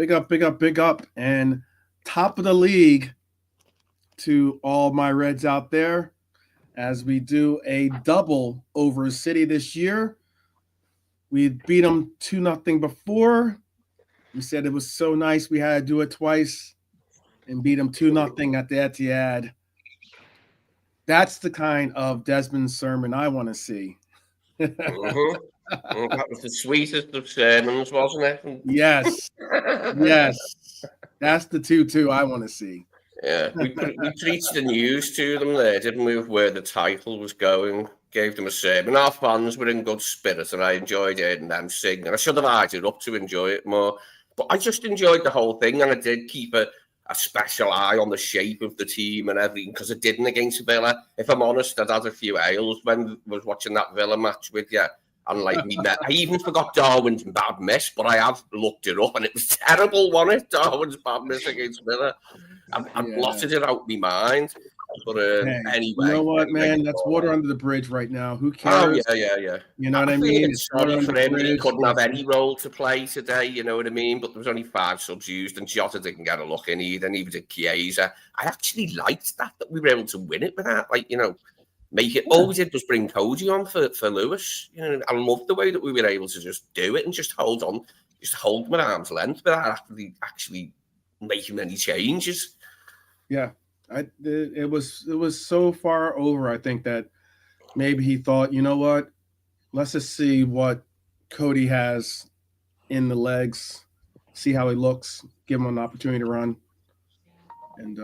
Big up, big up, big up. And top of the league to all my Reds out there as we do a double over City this year. We beat them 2-0 before. We said it was so nice we had to do it twice and beat them 2-0 at the Etihad. That's the kind of Desmond sermon I want to see. Mm-hmm. That was the sweetest of sermons, wasn't it? Yes, yes. That's the 2-2 I want to see. Yeah, we preached the news to them there, didn't we, of where the title was going. Gave them a sermon. Our fans were in good spirits, and I enjoyed hearing them sing. And I should have added up to enjoy it more. But I just enjoyed the whole thing, and I did keep a special eye on the shape of the team and everything, because I didn't against Villa. If I'm honest, I'd had a few ales when I was watching that Villa match with you. And like I even forgot Darwin's bad miss, but I have looked it up, and it was terrible, wasn't it? Darwin's bad miss against Villa. I blotted it out of my mind. But Hey, anyway. you know what, man? That's water under the bridge right now. Who Oh, cares? yeah. You know what I mean? It's sorry for him. He couldn't have any role to play today, you know what I mean? But there was only 5 subs used, and Jota didn't get a look in either, and neither did Chiesa. I actually liked that we were able to win it without, make it. All we did was bring Cody on for Lewis. You know, I loved the way that we were able to just do it and just hold on, just hold them at arm's length without actually making any changes. Yeah, it was so far over. I think that maybe he thought, you know what? Let's just see what Cody has in the legs, see how he looks, give him an opportunity to run. And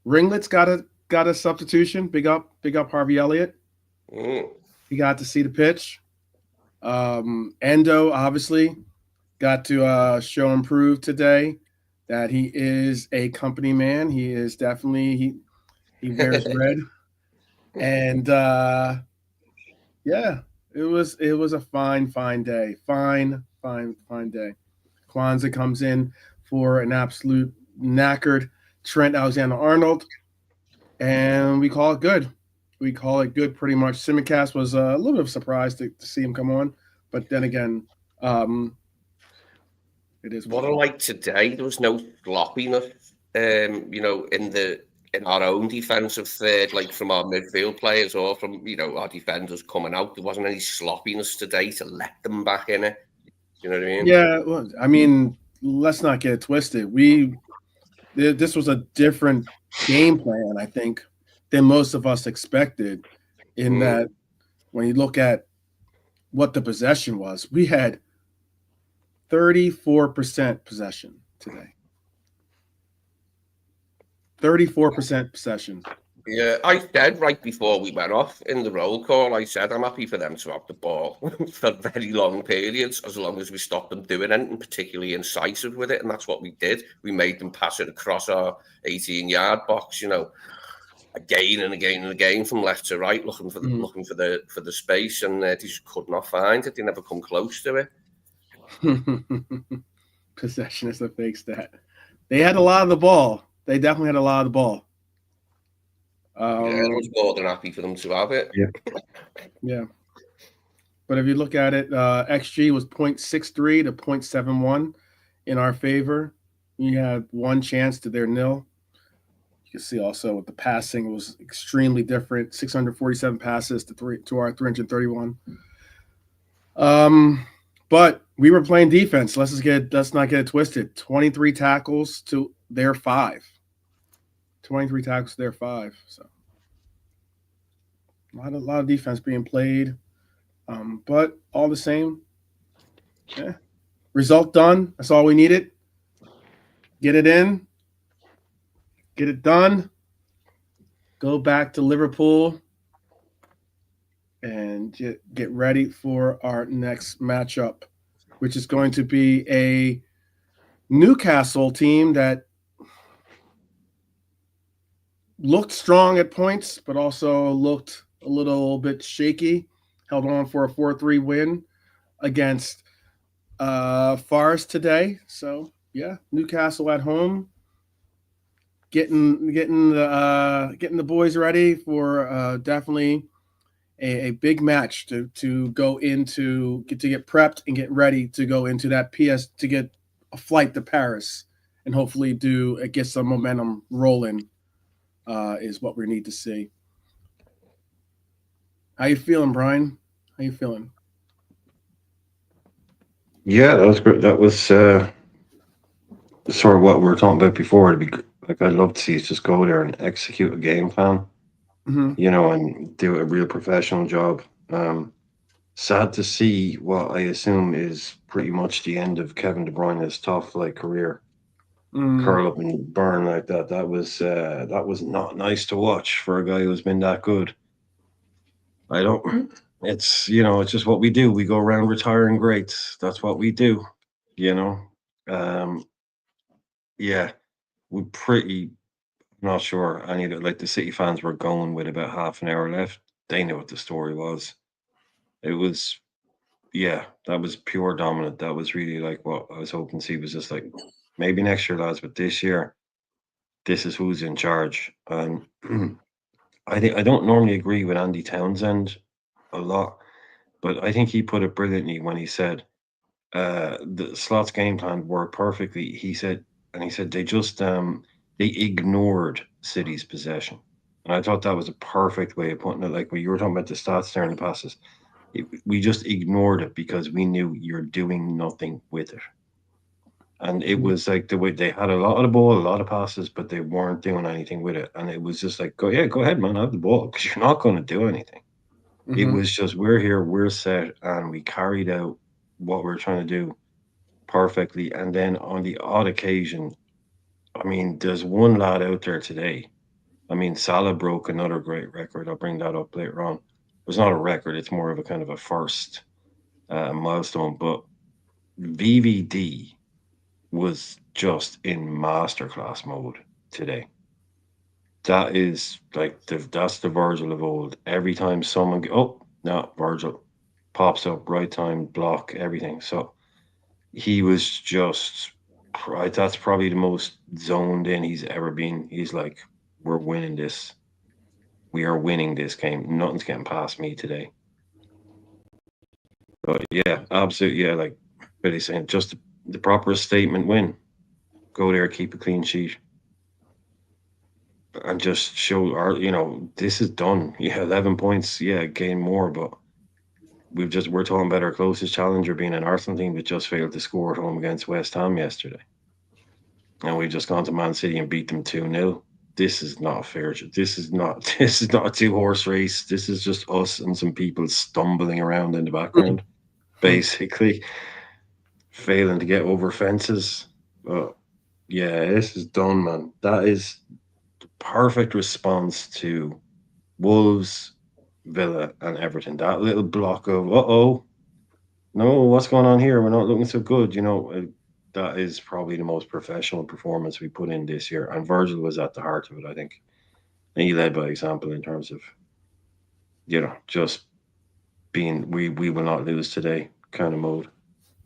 Ringlet's got a substitution. Big up Harvey Elliott. He got to see the pitch. Endo obviously got to show and prove today that he is a company man. He is definitely he wears red, and yeah, it was a fine day, fine day. Kwanzaa comes in for an absolute knackered Trent Alexander-Arnold, and we call it good. We call it good pretty much. Simicast was a little bit of a surprise to see him come on, but then again, it is what I like today. There was no sloppiness, in our own defensive third, like from our midfield players or from our defenders coming out. There wasn't any sloppiness today to let them back in it. You know what I mean? Yeah, well, I mean, let's not get it twisted. This was a different game plan, I think, than most of us expected. In that, when you look at what the possession was, we had 34% possession today. 34% possession. Yeah, I said right before we went off in the roll call, I said I'm happy for them to have the ball for very long periods, as long as we stop them doing anything particularly incisive with it, and that's what we did. We made them pass it across our 18-yard box, again and again and again from left to right, looking for the space, and they just could not find it. They never come close to it. Possession is a fake stat. They had a lot of the ball. They definitely had a lot of the ball. I was more than happy for them to have it. Yeah. But if you look at it, XG was 0.63 to 0.71 in our favor. We had one chance to their nil. You can see also with the passing, it was extremely different. 647 passes to our 331. But we were playing defense. Let's not get it twisted. 23 tackles to their 5. 23 tackles to their 5. So a lot of defense being played. But all the same, yeah. Result done. That's all we needed. Get it in. Get it done. Go back to Liverpool and get ready for our next matchup, which is going to be a Newcastle team that looked strong at points, but also looked a little bit shaky. Held on for a 4-3 win against Forest today. So yeah, Newcastle at home, getting the boys ready for definitely a big match to go into, get prepped and get ready to go into that to get a flight to Paris and hopefully get some momentum rolling. Is what we need to see. How you feeling, Brian? How you feeling? Yeah, that was great. That was sort of what we were talking about before. It'd be like I'd love to see us just go there and execute a game plan, Mm-hmm. and do a real professional job. Um, Sad to see what I assume is pretty much the end of Kevin De Bruyne's top flight career. Mm, Curl up and burn like that. That was not nice to watch for a guy who's been that good. I don't. It's it's just what we do. We go around retiring greats. That's what we do. You know. Um, yeah, we pretty. Not sure any of like the City fans were going with about half an hour left. They knew what the story was. It was Yeah, that was pure dominant. That was really like what I was hoping to see was just like maybe next year, lads, but this year, this is who's in charge. And I think I don't normally agree with Andy Townsend a lot, but I think he put it brilliantly when he said the slots game plan worked perfectly. He said they just they ignored City's possession. And I thought that was a perfect way of putting it. Like when you were talking about the stats there in the passes, we just ignored it because we knew you're doing nothing with it. And it was like the way they had a lot of the ball, a lot of passes, but they weren't doing anything with it. And it was just like, go ahead, man, have the ball because you're not going to do anything. It mm-hmm. was just, we're here, we're set, and we carried out what we're trying to do perfectly. And then on the odd occasion, I mean, there's one lad out there today. I mean, Salah broke another great record. I'll bring that up later on. It's not a record, it's more of a kind of a first milestone. But VVD was just in masterclass mode today. That is like that's the Virgil of old. Every time oh no, Virgil pops up, right time, block, everything. So he was just right. That's probably the most zoned in he's ever been. He's like, we're winning this. We are winning this game. Nothing's getting past me today. But yeah, absolutely. Yeah, like Billy's saying, just the proper statement win. Go there, keep a clean sheet, and just show our, this is done. Yeah, 11 points. Yeah, gain more, but we're talking about our closest challenger being an Arsenal team that just failed to score at home against West Ham yesterday. And we've just gone to Man City and beat them 2-0. This is not fair. This is not a two-horse race. This is just us and some people stumbling around in the background, basically failing to get over fences. But yeah, this is done, man. That is the perfect response to Wolves, Villa, and Everton. That little block of no, what's going on here? We're not looking so good. That is probably the most professional performance we put in this year, and Virgil was at the heart of it. I think, and he led by example in terms of just being we will not lose today kind of mode.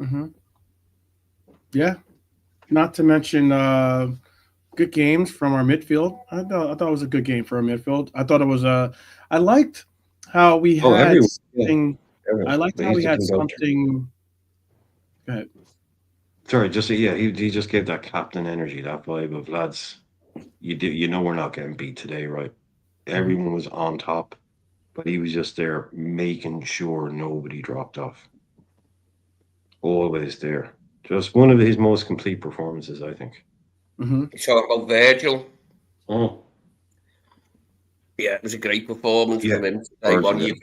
Mm-hmm. Yeah. Not to mention good games from our midfield. I thought it was a good game for our midfield. I thought it was I liked how we Oh, had everyone, yeah, something. I everyone. liked But how he's we the had team coach. something. Go ahead. Sorry, just yeah, he just gave that captain energy, that vibe of lads. We're not getting beat today, right? Mm-hmm. Everyone was on top, but he was just there making sure nobody dropped off. Always there. Just one of his most complete performances, I think. Mm-hmm. You talk about Virgil. Oh, Yeah, it was a great performance yeah, from him today. Virgil.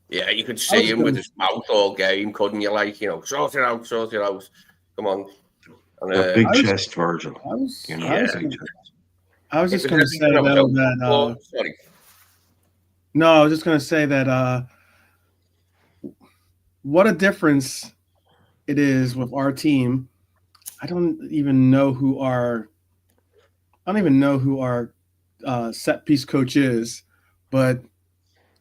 Yeah. You could I see was him with gonna. his mouth all game, couldn't you? Like, sort it out, sort it out. Come on. And That big I was. chest, Virgil. I was. I The was. yeah, big chest. I was it just was gonna say everything I was though hoping that. for. Sorry. No, I was just gonna say that. What a difference it is with our team. I don't even know who our. I don't even know who our set piece coach is, but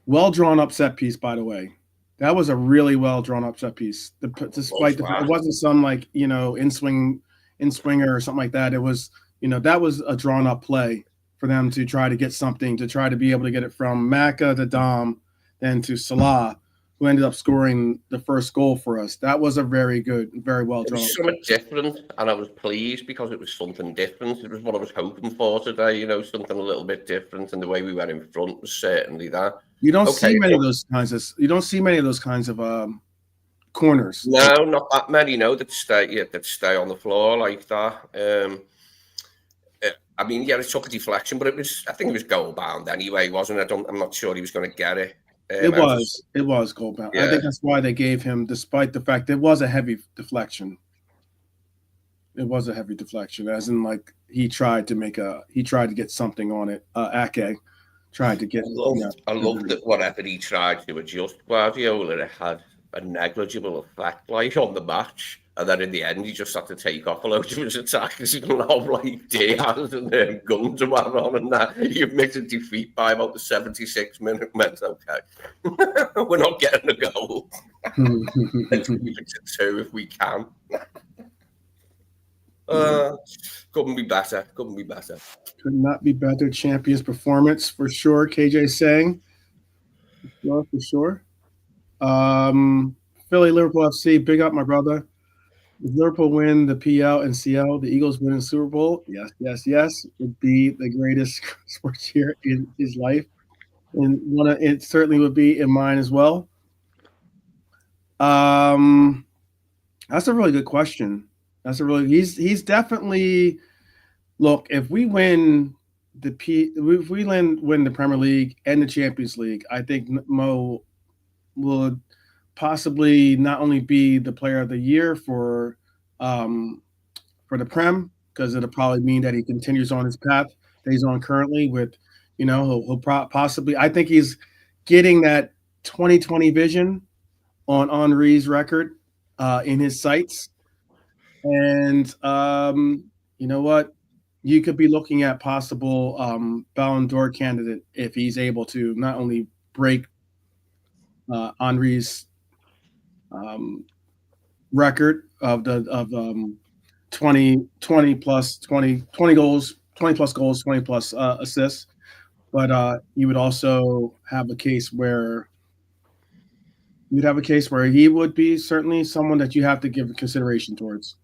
well drawn up set piece, by the way. That was a really well drawn up set piece. Was Despite it fast. wasn't some like in swinger or something like that. It was that was a drawn up play for them to try to get something to try to be able to get it from Maka to Dom, then to Salah. who ended up scoring the first goal for us. That was a very good, very well It drawn. was something different, and I was pleased because it was something different. It was what I was hoping for today, something a little bit different, and the way we went in front was certainly that. You don't Okay, see many of those kinds of corners. no, not that many, that stay on the floor like that. I mean, it took a deflection, but I think it was goal bound anyway, wasn't it? I'm not sure he was going to get it. It was goal bound. Yeah. I think that's why they gave him, despite the fact it was a heavy deflection. It was a heavy deflection, as in like he tried to get something on it. Ake tried to get. I loved that whatever he tried to adjust Guardiola, it had a negligible effect on the match. And then in the end, he just had to take off a load of his attackers and have Diaz and Gundogan on, and that he admitted defeat by about the 76th minute. Meant okay, we're not getting a goal. Let's keep it to 2 if we can. Couldn't be better. Could not be better. Champions performance for sure. KJ saying, for sure. Philly Liverpool FC, big up my brother. If Liverpool win the PL and CL, the Eagles win the Super Bowl. Yes, would be the greatest sports year in his life, and it certainly would be in mine as well. That's a really good question. He's definitely look. If we win the Premier League and the Champions League, I think Mo will possibly not only be the player of the year for the Prem, because it'll probably mean that he continues on his path that he's on currently with, he'll possibly, I think he's getting that 2020 vision on Henry's record in his sights. And you know what? You could be looking at possible Ballon d'Or candidate if he's able to not only break Henry's record of 20 plus goals, 20 plus assists, but you would also have a case where he would be certainly someone that you have to give consideration towards.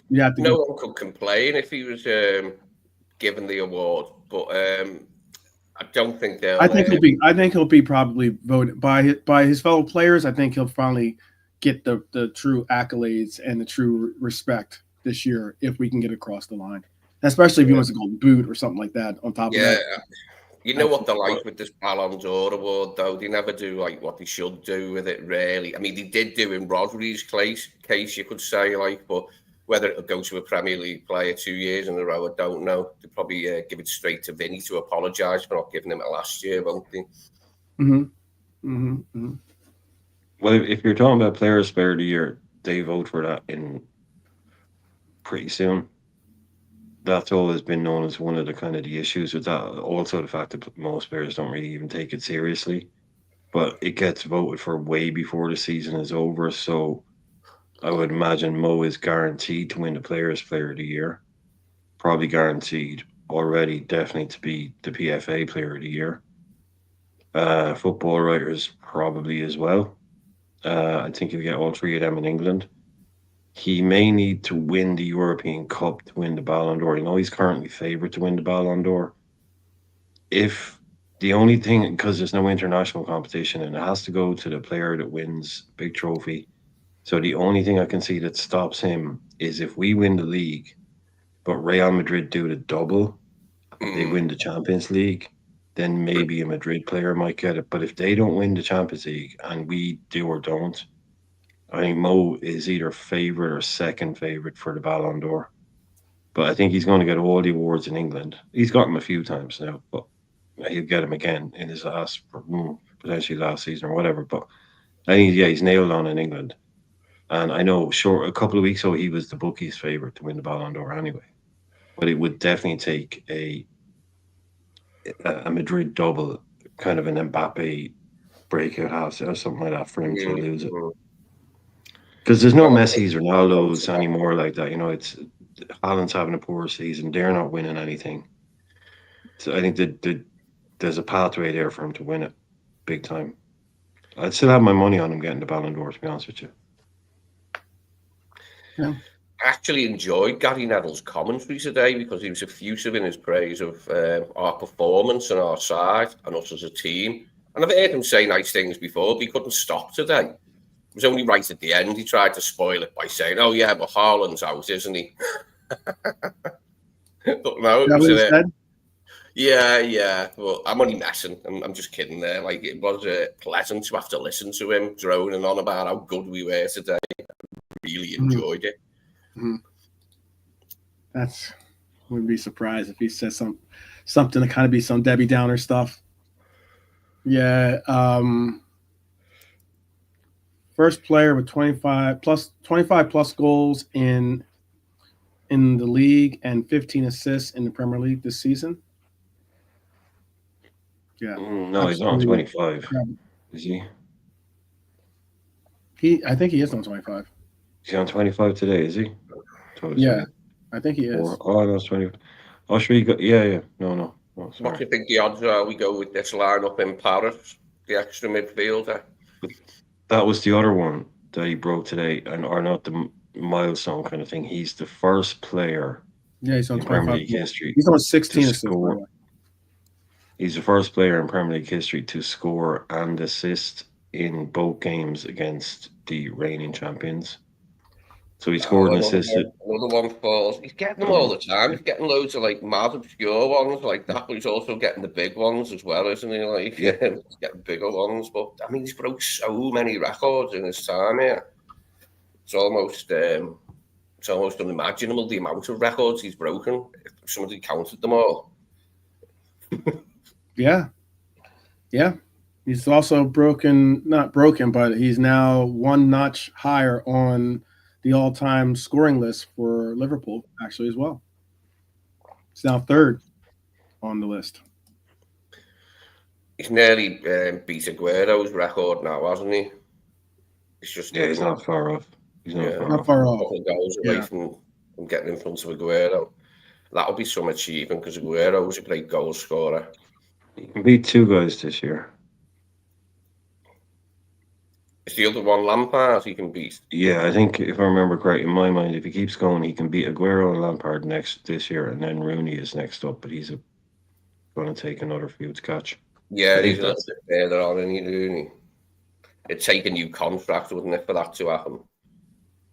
No one could complain if he was given the award, but I don't think they'll. I think he'll be probably voted by his fellow players. I think he'll finally get the true accolades and the true respect this year if we can get across the line, especially if he wants to go boot or something like that on top of that. You know what they're like with this Ballon d'Or award, though? They never do what they should do with it, really. I mean, they did do in Rodri's case, you could say, but whether it'll go to a Premier League player 2 years in a row, I don't know. They'll probably give it straight to Vinny to apologise for not giving him it last year, won't they? Well, if you're talking about players player of the year, they vote for that in pretty soon. That's always been known as one of the issues with that. Also, the fact that most players don't really even take it seriously, but it gets voted for way before the season is over. So I would imagine Mo is guaranteed to win the Players' Player of the Year. Probably guaranteed already, definitely to be the PFA Player of the Year. Football Writers probably as well. I think he'll get all three of them in England. He may need to win the European Cup to win the Ballon d'Or. He's currently favourite to win the Ballon d'Or. If the only thing, because there's no international competition and it has to go to the player that wins big trophy. So the only thing I can see that stops him is if we win the league, but Real Madrid do the double, they win the Champions League, then maybe a Madrid player might get it. But if they don't win the Champions League and we do or don't, I think Mo is either favourite or second favourite for the Ballon d'Or. But I think he's going to get all the awards in England. He's got them a few times now, but he'll get them again in his potentially last season or whatever. But I think, he's nailed on in England. And I know, a couple of weeks ago, he was the bookies' favourite to win the Ballon d'Or anyway. But it would definitely take a Madrid double, kind of an Mbappe breakout house or something like that for him to lose it. Because there's no Messi's, Ronaldo's anymore like that. It's Haaland's having a poor season. They're not winning anything. So I think that there's a pathway there for him to win it big time. I'd still have my money on him getting the Ballon d'Or, to be honest with you. Yeah. I actually enjoyed Gary Neville's commentary today because he was effusive in his praise of our performance and our side and us as a team. And I've heard him say nice things before, but he couldn't stop today. It was only right at the end he tried to spoil it by saying, "Oh yeah, but Haaland's out, isn't he?" But no, it That was what he said? yeah. Well, I'm only messing. I'm just kidding there. Like, it was pleasant to have to listen to him droning on about how good we were today. Really enjoyed it. Mhm. Wouldn't be surprised if he says something to kind of be some Debbie Downer stuff. Yeah. First player with 25 plus goals in the league and 15 assists in the Premier League this season. Yeah. No, he's not on Absolutely. 25. Is he? I think he is on 25. Is he on 25 today? Is he? Yeah, I think he is. Oh, no, it's 20. Oh, should we go? Yeah. No, What sorry. do you think the odds are we go with this lineup in Paris, the extra midfielder? That was the other one that he broke today, or not the milestone kind of thing. He's the first player Yeah, he's on in Premier 25. League history. He's on 16 to assists. by the score. way. He's the first player in Premier League history to score and assist in both games against the reigning champions. So he scored and assisted. Another one falls. He's getting them all the time. He's getting loads of like mad obscure ones like that, but he's also getting the big ones as well, isn't he? Like, Yeah. he's getting bigger ones. But I mean, he's broke so many records in his time here. It's almost unimaginable the amount of records he's broken. If somebody counted them all. Yeah. He's also not broken, but he's now one notch higher on the all-time scoring list for Liverpool, actually, as well. He's now third on the list. He's nearly beat Aguero's record now, hasn't he? It's just Yeah, he's not far off. He's Not far a off. couple of goals away from getting in front of Aguero. That'll be some achievement because Aguero was a great goal scorer. He can beat two guys this year. Is the other one Lampard he can beat? Yeah, I think if I remember correct, in my mind, if he keeps going, he can beat Aguero and Lampard this year, and then Rooney is next up, but he's going to take another few to catch. Yeah, he's a little bit further on in Rooney. It'd take a new contract, wouldn't it, for that to happen?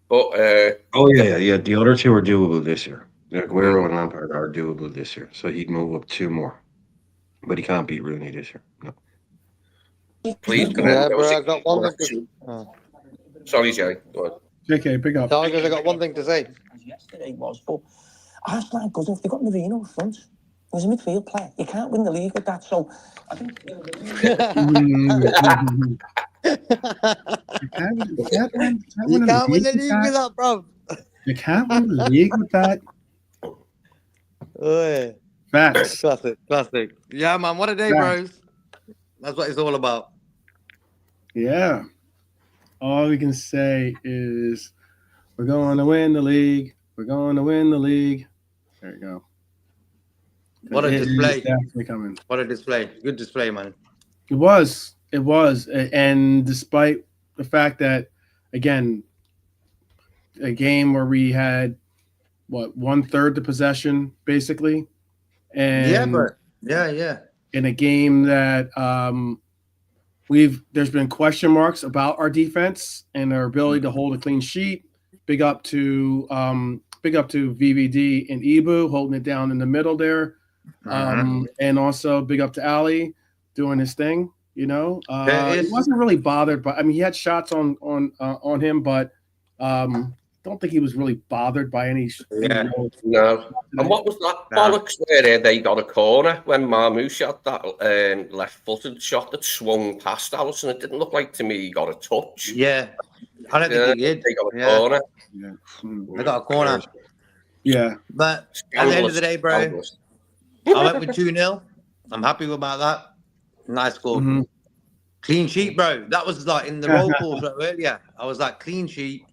But yeah. The other two are doable this year. Aguero and Lampard are doable this year, so he'd move up two more, but he can't beat Rooney this year. No. Please, Yeah, but I got one thing to... Sorry, Jerry. Go on. JK, pick up. Tigers, I got one thing to say. Yesterday was, but Arsenal good enough. They got Marino up front. He's a midfield player. You can't win the league with that. So I think You can't win the league with that, bro. You can't win the league with that. Oh, yeah. Facts. Classic. Yeah, man. What a day, bros. That's what it's all about. Yeah. All we can say is we're going to win the league. We're going to win the league. There you go. What a display. Definitely coming. What a display. Good display, man. It was. And despite the fact that, again, a game where we had, 1/3 the possession, basically. And yeah. In a game that there's been question marks about our defense and our ability to hold a clean sheet. Big up to VVD and Ibu holding it down in the middle there. And also big up to Ali doing his thing, He wasn't really bothered, but I mean he had shots on him, but don't think he was really bothered by any. No. And what was that bollocks where they got a corner when Marmoush shot that left-footed shot that swung past Alisson? It didn't look like to me he got a touch. Yeah. I don't think he did. They got a corner. Yeah. They got a corner. Yeah. But at the end of the day, bro, I went with 2-0. I'm happy about that. Nice score. Mm-hmm. Clean sheet, bro. That was like in the roll calls earlier. I was like, clean sheet.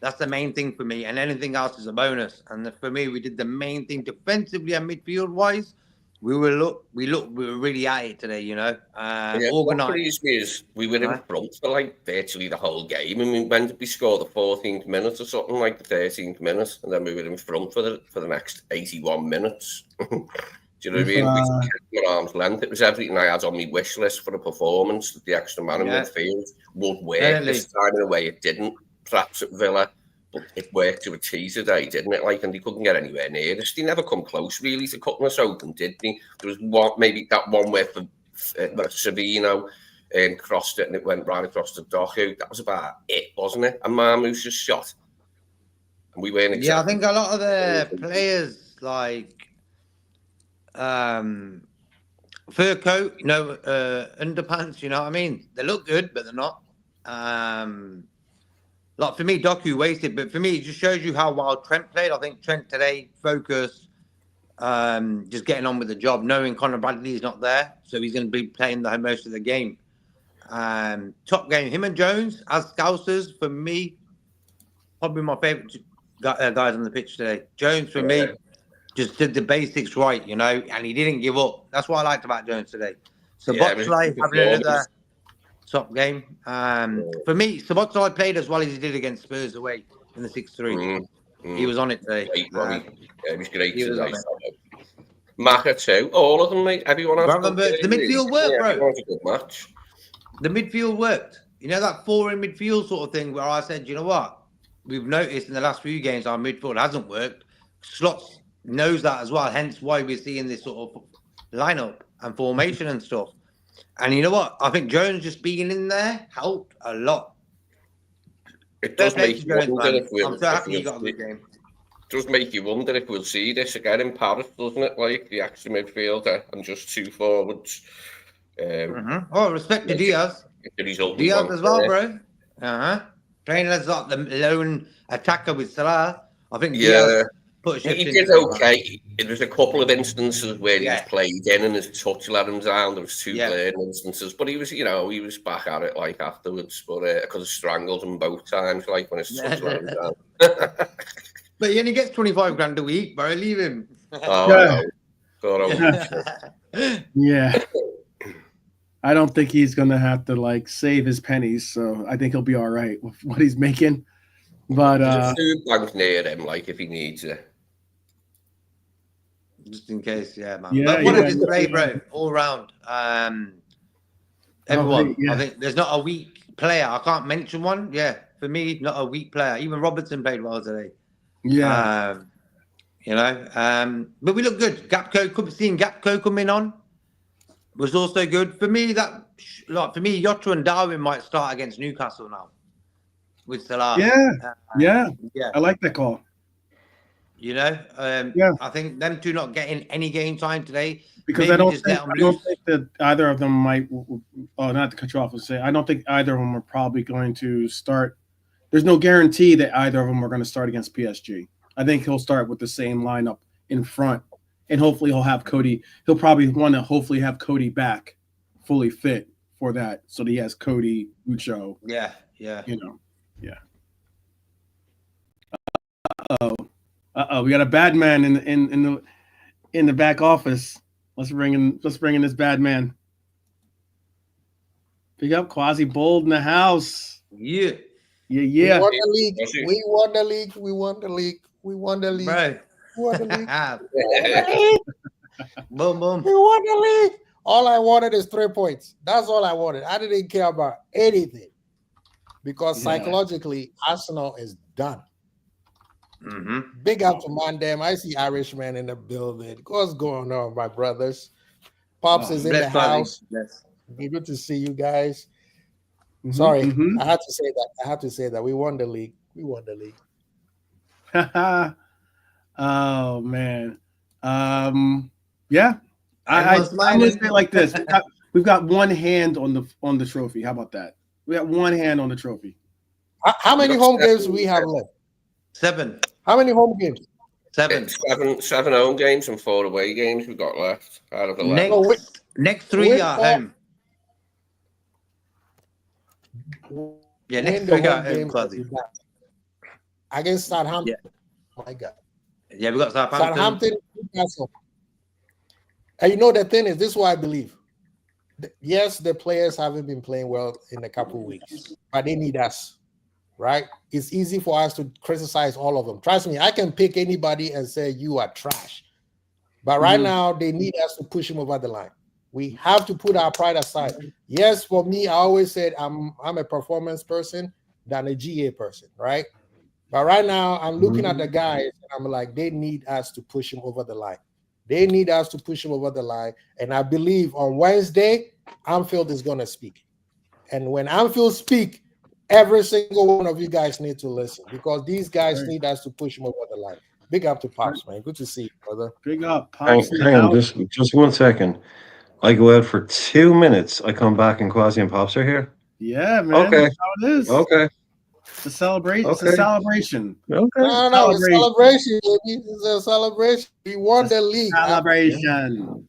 That's the main thing for me. And anything else is a bonus. And for me, we did the main thing defensively and midfield-wise. we were really at it today, you know. What Organised. pleased me is we were in Right. front for like virtually the whole game. I mean, when did we score the 14th minute or something, like the 13th minute, and then we were in front for the next 81 minutes. Do you know what I mean? We just kept our arm's length. It was everything I had on my wish list for a performance that the extra man in midfield would work. Totally. This time in a way it didn't, perhaps at Villa, but it worked to a T today, didn't it? Like, and they couldn't get anywhere near us. They never come close really to cutting us open, did they? There was one, maybe that one where Savino crossed it and it went right across the Doku. That was about it, wasn't it? And Marmouse's shot. And we weren't exactly... Yeah, I think a lot of the players, like fur coat, you know, underpants, you know what I mean? They look good, but they're not. Like for me, Doku wasted, but for me, it just shows you how well Trent played. I think Trent today focused, just getting on with the job, knowing Conor Bradley's not there, so he's going to be playing the most of the game. Top game, him and Jones as Scousers, for me, probably my favourite guys on the pitch today. Jones, for me, just did the basics right, you know, and he didn't give up. That's what I liked about Jones today. So Boxley having another top game. For me, Szoboszlai played as well as he did against Spurs away in the 6-3. He was on it today. He was great today. Maka too. All of them, mate. Everyone else. The midfield worked, bro. It was a good match. The midfield worked. You know, that 4 in midfield sort of thing where I said, you know what? We've noticed in the last few games our midfield hasn't worked. Slots knows that as well. Hence why we're seeing this sort of lineup and formation and stuff. And you know what? I think Jones just being in there helped a lot. It does make you wonder if we'll... I'm so happy he got a good game. It does make you wonder if we'll see this again in Paris, doesn't it? Like the extra midfielder and just 2 forwards. Oh, respect to Diaz. Diaz as well, bro. Playing as like the lone attacker with Salah. I think Diaz put a shift in. He did okay. There's a couple of instances where he was played in and his touch let him down. There was 2 glaring instances, but he was, you know, he was back at it like afterwards. But I could have strangled him both times, like when his touch let him down. But he only gets 25 grand a week, bro. Leave him. Yeah. I don't think he's gonna have to like save his pennies, so I think he'll be all right with what he's making. But there's a food bank near him, like if he needs it. Just in case, man. Yeah, but what a display, bro, all round. Everyone, I think there's not a weak player. I can't mention one. Yeah, for me, not a weak player. Even Robertson played well today. Yeah. You know, but we look good. Seeing Gapco coming on was also good. For me, Jota and Darwin might start against Newcastle now with Salah. Yeah. I like that call. You know, I think them two not getting any game time today. Because I don't think that either of them might, not to cut you off and say, I don't think either of them are probably going to start. There's no guarantee that either of them are going to start against PSG. I think he'll start with the same lineup in front, and hopefully he'll have Cody. He'll probably want to hopefully have Cody back fully fit for that, so that he has Cody, Ucho. Yeah. You know, we got a bad man in the back office. Let's bring in this bad man. Pick up Quasi Bold in the house. Yeah. We won the league. We won the league. We won the league. We won the league. Right. We won the league. Boom, boom. We won the league. All I wanted is 3 points. That's all I wanted. I didn't care about anything because psychologically, Arsenal is done. Big up to Mandem. I see Irishman in the building. What's going on, my brothers? Pops is in the house. Good to see you guys. Sorry, I had to say that. We won the league. We won the league. Oh man. Yeah. I'm gonna say it like this. We've got one hand on the trophy. How about that? We got one hand on the trophy. How many home games do we have left? 7. How many home games? 7. 7 home games and 4 away games we've got left out of the 11. Next 3 are home. Yeah, next 3 are home. Against Southampton. Oh my God. Yeah, we got Southampton. Southampton, Newcastle. And you know the thing is, this is what I believe. Yes, the players haven't been playing well in a couple of weeks, but they need us, right? It's easy for us to criticize all of them. Trust me, I can pick anybody and say you are trash. But right now, they need us to push him over the line. We have to put our pride aside. Yes, for me, I always said I'm a performance person than a GA person, right? But right now, I'm looking at the guys and I'm like, they need us to push him over the line. They need us to push him over the line. And I believe on Wednesday, Anfield is going to speak. And when Anfield speak, every single one of you guys need to listen because these guys need us to push him over the line. Big up to Pops, man. Good to see you, brother. Big up, Pops. Hang on, just 1 second. I go out for 2 minutes. I come back and Quasi and Pops are here. Yeah, man. Okay. That's how it is. Okay. It's a celebration. It's a Okay. celebration. Okay. No, it's a celebration, baby. It's a celebration. We won the league. Celebration.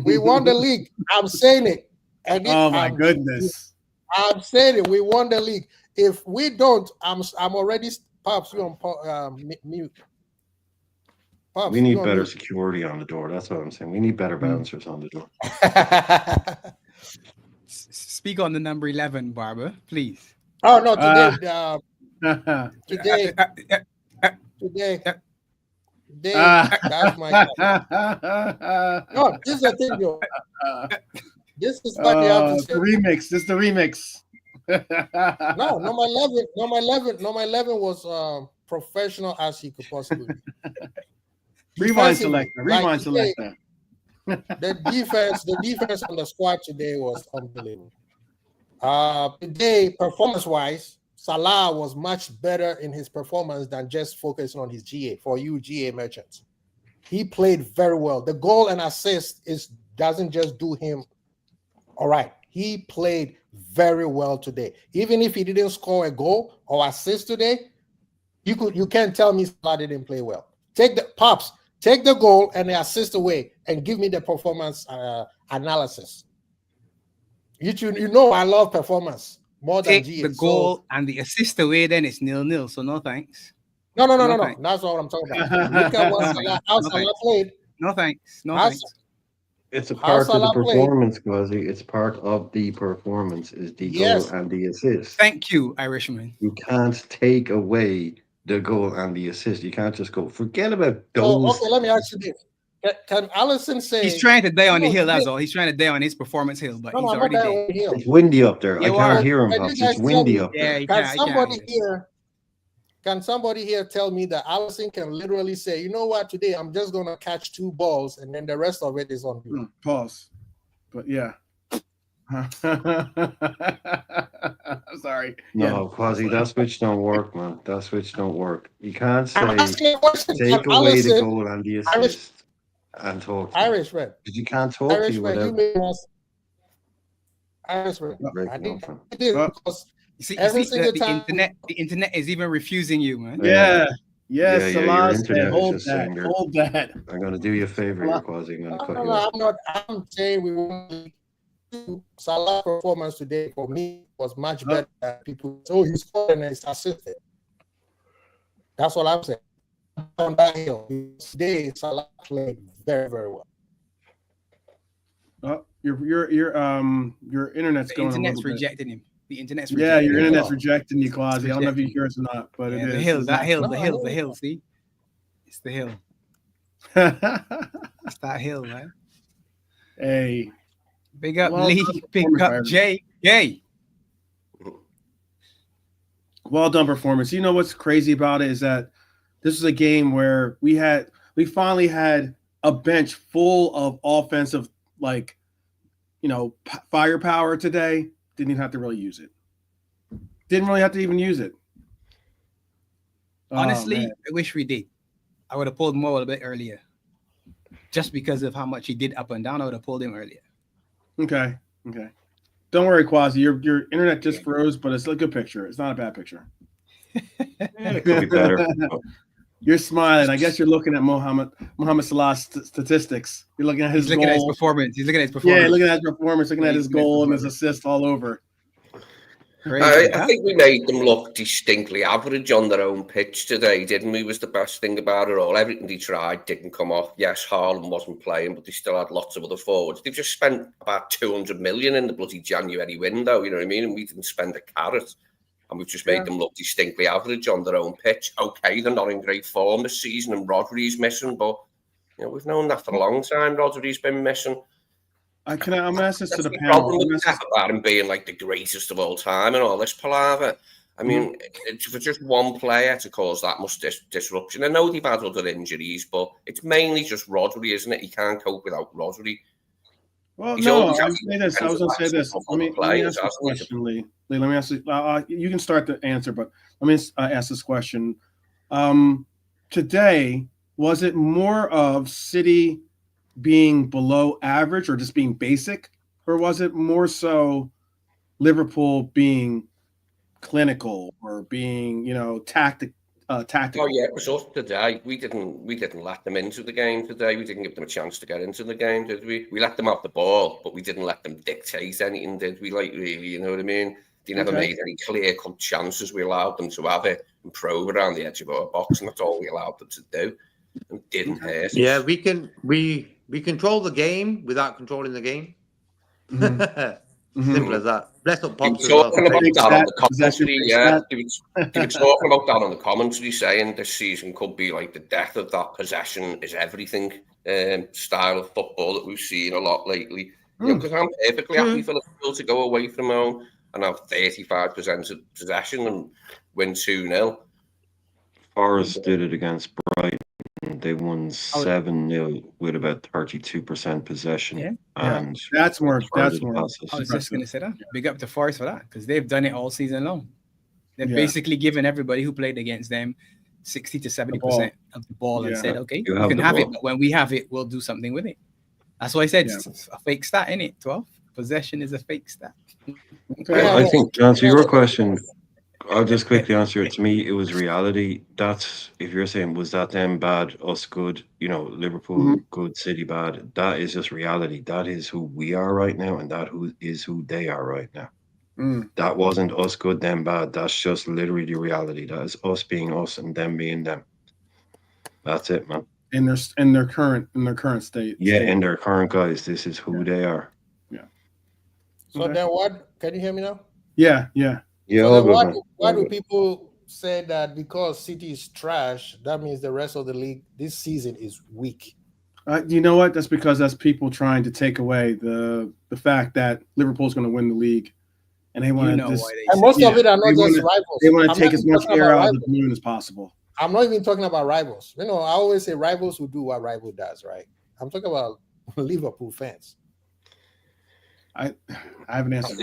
We won the league. I'm saying it. And Oh my goodness. I'm saying it. We won the league. If we don't, I'm already Pops. You on mute. Pops, We need you on better mute. security on the door. That's what I'm saying. We need better bouncers on the door. Speak on the number 11, Barbara, please. Oh no! Today, today. That's my guy. No, this is the thing, yo. This is what they have to say. The remix. This is the remix. No, number 11. Number 11 was professional as he could possibly be. Rewind Defensively, selector. like Rewind today, selector. The defense on the squad today was unbelievable. Today, performance-wise, Salah was much better in his performance than just focusing on his GA. For you GA merchants, he played very well. The goal and assist doesn't just do him all right. He played very well today. Even if he didn't score a goal or assist today, you can't tell me Salah didn't play well. Take the goal and the assist away and give me the performance analysis. You know I love performance more than Take GA. the goal and the assist away, then it's 0-0. So no thanks. No. thanks. That's what I'm talking about. Look at what how Salah played. No thanks. No How- thanks. It's a How part of the Salah played. performance, Quasi. It's part of the performance is the Yes. goal and the assist. Thank you, Irishman. You can't take away the goal and the assist. You can't just go, forget about So, those. okay, let me ask you this. Can Allison say He's trying to die on the No, hill, that's yeah. all. He's trying to die on his performance hill, but No, he's I'm already not dead. that here. It's windy up there. I You can't are. hear him, Can Pops. you guys It's windy tell up Yeah, there. you Can can't. somebody here? Can somebody here tell me that Allison can literally say, you know what, today I'm just gonna catch 2 balls and then the rest of it is on you. Pause. But yeah. Sorry. No, Quasi, that switch don't work, man. That switch don't work. You can't say I'm asking a question. take Can away the Allison, goal and the Irish- assist and talk to me. Irishman, Because you can't talk to you Irishman, you without made us. Irishman, I breaking think off. it is because You see, Every single the time- internet is even refusing you, man. Yeah. Yes, Yeah, your Salah internet said, is hold just that. saying you're- Hold that. I'm going to do you a favor here, Quasi. I'm going to cut you off. I'm saying we won. Salah's performance today for me was much better than people. So he scored and he's assisted. That's what I'm saying. On that hill, today Salah played very, very well. Oh, your internet's The going a internet's little bit. rejecting him. The internet's Yeah, rejecting your him. internet's rejecting you, Quasi. I don't know if you hear us or not, but Yeah, it is. the hill, It's that not- hill, No, the I hill, know. the hill. See, it's the hill. It's that hill, man. Hey, Big up Well Lee. done Big performance, up Byron. Jay. Yay. well done performance. You know what's crazy about it is that this was a game where we finally had a bench full of offensive, like, firepower today. Didn't even have to really use it. Didn't really have to even use it. Oh, Honestly, man. I wish we did. I would have pulled Mo a little bit earlier. Just because of how much he did up and down, I would have pulled him earlier. Okay. Don't worry, Quasi. Your internet just froze, but it's a good picture. It's not a bad picture. It could be better. You're smiling. I guess you're looking at Mohamed Salah's statistics. You're looking at his He's looking at his goal. performance. He's looking at his performance. Yeah, looking at his performance, looking at his He's looking at goal and his performance. assist all over. I think we made them look distinctly average on their own pitch today, didn't we? Was the best thing about it all. Everything they tried didn't come off. Yes, Haaland wasn't playing, but they still had lots of other forwards. They've just spent about 200 million in the bloody January window, you know what I mean? And we didn't spend a carrot. And we've just made them look distinctly average on their own pitch. Okay, they're not in great form this season, and Rodri's missing, but you know, we've known that for a long time. Rodri's been missing. I'm going to ask this to the panel. Problem with that about him being like the greatest of all time and all this palaver. I mean, for just one player to cause that much disruption. I know they've had other injuries, but it's mainly just Rodri, isn't it? He can't cope without Rodri. Well, He's no, always I had was going to say this. Let me ask you a question, Lee. Lee, let me ask you. You can start the answer, but let me ask this question. Today, was it more of City being below average or just being basic, or was it more so Liverpool being clinical or being, tactical? Oh yeah, it was us today. We didn't let them into the game today. We didn't give them a chance to get into the game, did we? We let them have the ball, but we didn't let them dictate anything, did we? Like, really, you know what I mean? They never made any clear-cut chances. We allowed them to have it and probe around the edge of our box, and that's all we allowed them to do. And didn't hurt us. Yeah, we control the game without controlling the game. Simple as that. Bless up Pops. Talking about that on the commentary, yeah. They were talking about that on the commentary, saying this season could be like the death of that possession is everything style of football that we've seen a lot lately. You know, because I'm perfectly happy for Liverpool to go away from home and have 35% of possession and win 2-0. Forest did it against Brighton. They won 7-0 with about 32% possession. And that's more. I was just going to say that. Big up to Forest for that, because they've done it all season long. They've basically given everybody who played against them 60 to 70% of the ball and said, okay, you can have it, but when we have it, we'll do something with it. That's why I said it's a fake stat, innit? 12 possession is a fake stat. I think to answer your question, I'll just quickly answer it. To me, it was reality. That's, if you're saying, was that them bad, us good, Liverpool good, City bad, that is just reality. That is who we are right now, and that is who they are right now. That wasn't us good, them bad. That's just literally the reality. That is us being us and them being them. That's it, man. In their current state. Yeah, in their current guys, this is who they are. Yeah. So then what? Can you hear me now? Yeah. Yeah. So why do people say that because City is trash, that means the rest of the league this season is weak? You know what? That's because that's people trying to take away the fact that Liverpool's going to win the league, and they want to. And most of it are not just rivals. They want to take as much air out of the balloon as possible. I'm not even talking about rivals. I always say rivals will do what rival does, right? I'm talking about Liverpool fans. I have an answer.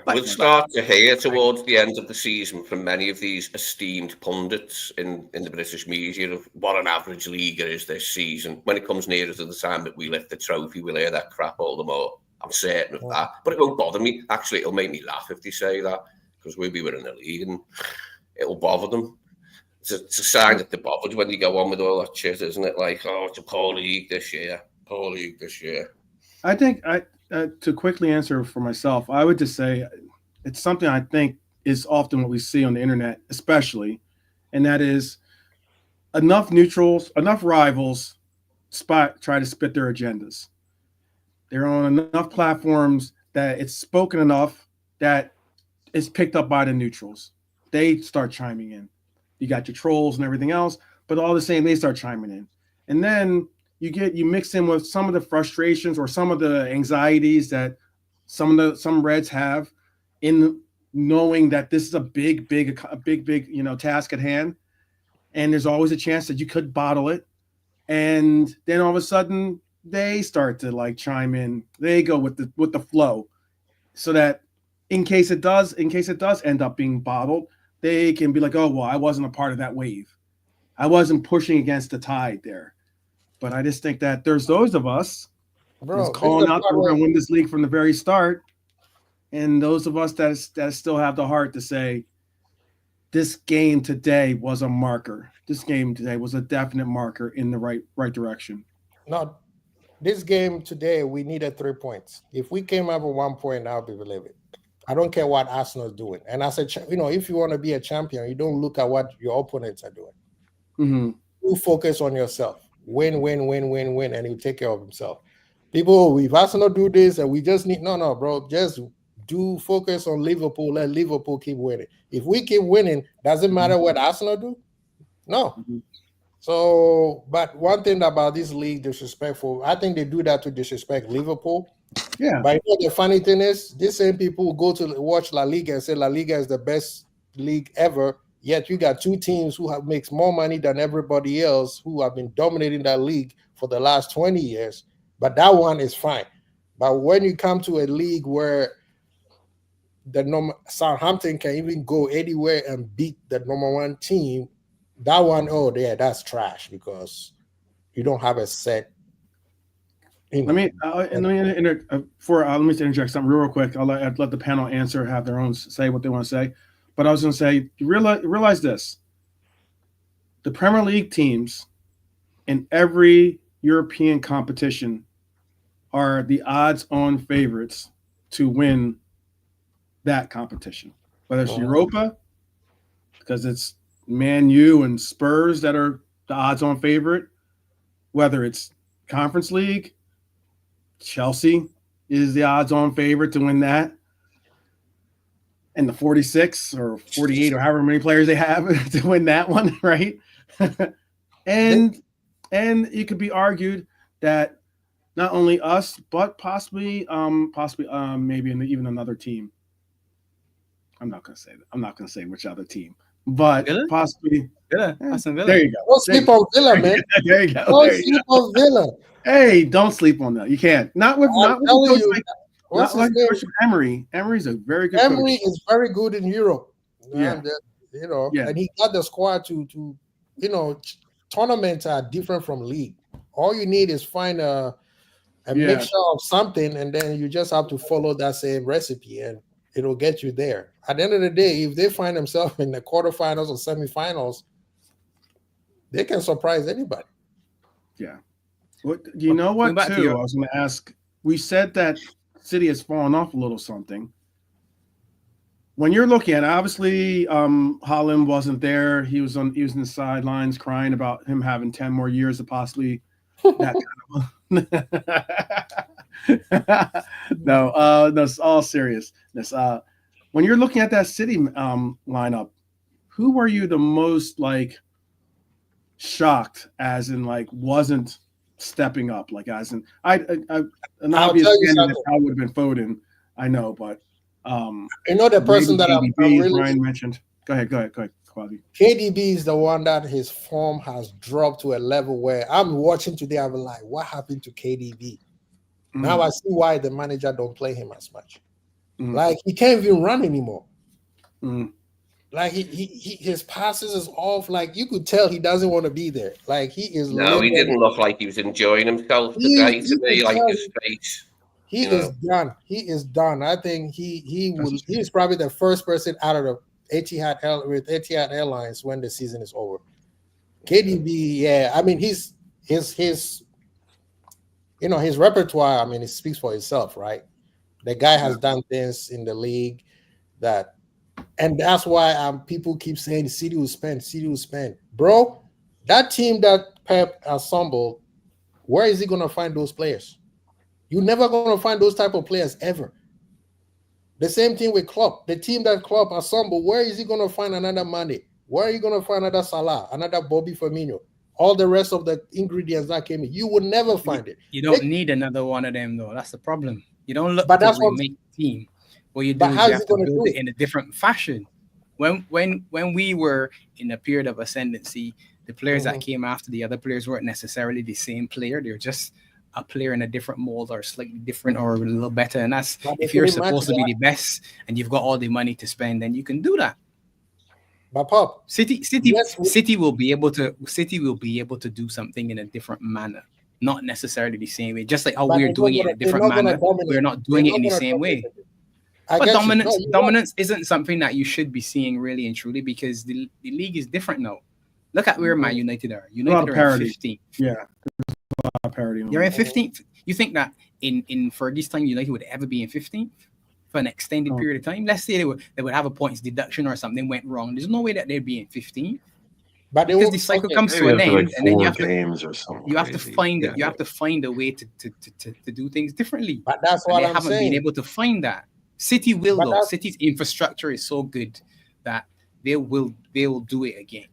We'll start to hear towards the end of the season from many of these esteemed pundits in the British media of what an average leaguer is this season. When it comes nearer to the time that we lift the trophy, we'll hear that crap all the more. I'm certain of that. But it won't bother me. Actually, it'll make me laugh if they say that, because we'll be winning the league and it'll bother them. It's a sign that they're bothered when they go on with all that shit, isn't it? Like, it's a poor league this year. I think to quickly answer for myself, I would just say it's something I think is often what we see on the internet, especially, and that is enough neutrals, enough rivals try to spit their agendas. They're on enough platforms that it's spoken enough that it's picked up by the neutrals. They start chiming in. You got your trolls and everything else, but all the same, they start chiming in. And then you mix in with some of the frustrations or some of the anxieties that some Reds have in knowing that this is a big task at hand, and there's always a chance that you could bottle it, and then all of a sudden they start to chime in. They go with the flow, so that in case it does end up being bottled, they can be like, oh well, I wasn't a part of that wave. I wasn't pushing against the tide there. But I just think that there's those of us who's calling out that we're going to win this league from the very start, and those of us that still have the heart to say, this game today was a marker. This game today was a definite marker in the right direction. No, this game today we needed 3 points. If we came up with 1 point, I'll believe it. I don't care what Arsenal's doing. And as a if you want to be a champion, you don't look at what your opponents are doing. Mm-hmm. You focus on yourself. Win, and you take care of himself. People, if Arsenal do this and we just need no, bro, just do focus on Liverpool. Let Liverpool keep winning. If we keep winning, doesn't matter what Arsenal do. No. Mm-hmm. So, but one thing about this league, disrespectful. I think they do that to disrespect Liverpool. Yeah. But the funny thing is, these same people who go to watch La Liga and say La Liga is the best league ever. Yet you got two teams who makes more money than everybody else who have been dominating that league for the last 20 years. But that one is fine. But when you come to a league where Southampton can even go anywhere and beat the number one team, that one, that's trash because you don't have a set. Let me interject something real quick. I'll let the panel have their own say what they want to say. But I was going to say, you realize this: the Premier League teams in every European competition are the odds-on favorites to win that competition, whether it's Europa, because it's Man U and Spurs that are the odds-on favorite, whether it's Conference League, Chelsea is the odds-on favorite to win that, and the 46 or 48 or however many players they have to win that one, right? and it could be argued that not only us, but possibly maybe even another team. I'm not gonna say which other team, but Villa? Possibly. Aston Villa. There you go. Don't sleep on Villa, man. There you go. Don't sleep on Villa. Hey, don't sleep on that. You can't. Not with Emery. Emery's a very good Emery coach. is very good in Europe. Yeah. And he got the squad to tournaments are different from league. All you need is find a mixture of something, and then you just have to follow that same recipe, and it'll get you there. At the end of the day, if they find themselves in the quarterfinals or semifinals, they can surprise anybody. Yeah. What you know what too? I was going to ask. We said that City has fallen off a little something. When you're looking at, obviously, Haaland wasn't there. He was in the sidelines crying about him having 10 more years of possibly that kind of. No, it's all seriousness. When you're looking at that City lineup, who were you the most shocked as in wasn't stepping up, as in an obvious candidate would have been Foden, I know, but the person that I'm really Brian mentioned. Go ahead, Quasi. KDB is the one that his form has dropped to a level where I'm watching today. I'm like, what happened to KDB? Now I see why the manager don't play him as much. He can't even run anymore. His passes is off. You could tell he doesn't want to be there. He is. No, he didn't look like he was enjoying himself today. To me, his face. He is done. He is done. I think he is probably the first person out of the Etihad Airlines when the season is over. KDB, I mean his repertoire. I mean, it speaks for itself, right? The guy has done things in the league and that's why people keep saying City will spend. Bro, that team that Pep assembled, where is he gonna find those players? You're never gonna find those type of players ever. The same thing with Klopp. The team that Klopp assembled, where is he gonna find another Mane? Where are you gonna find another Salah, another Bobby Firmino? All the rest of the ingredients that came in, you would never find it. You don't need another one of them though. That's the problem. You don't look to remake the team. What you do is you have to build it in a different fashion. When we were in a period of ascendancy, the players that came after the other players weren't necessarily the same player. They're just a player in a different mold or slightly different or a little better. And that's if you're supposed to be the best and you've got all the money to spend, then you can do that. But Pop, City will be able to do something in a different manner, not necessarily the same way. Just like how we're doing it in a different manner, we're not doing it in the same way. But dominance isn't something that you should be seeing really and truly because the league is different now. Look at where Man United are. United are in 15th. Yeah. Parity. You're in 15th. You think that in Fergie's time United would ever be in 15th? for an extended period of time. Let's say they would have a points deduction or something went wrong. There's no way that they'd be in 15th. But because the cycle comes to an end, and then you have games or something. You have to find it. You have to find a way to do things differently. But that's what they I'm haven't saying. been able to find that. City will though. City's infrastructure is so good that they will do it again.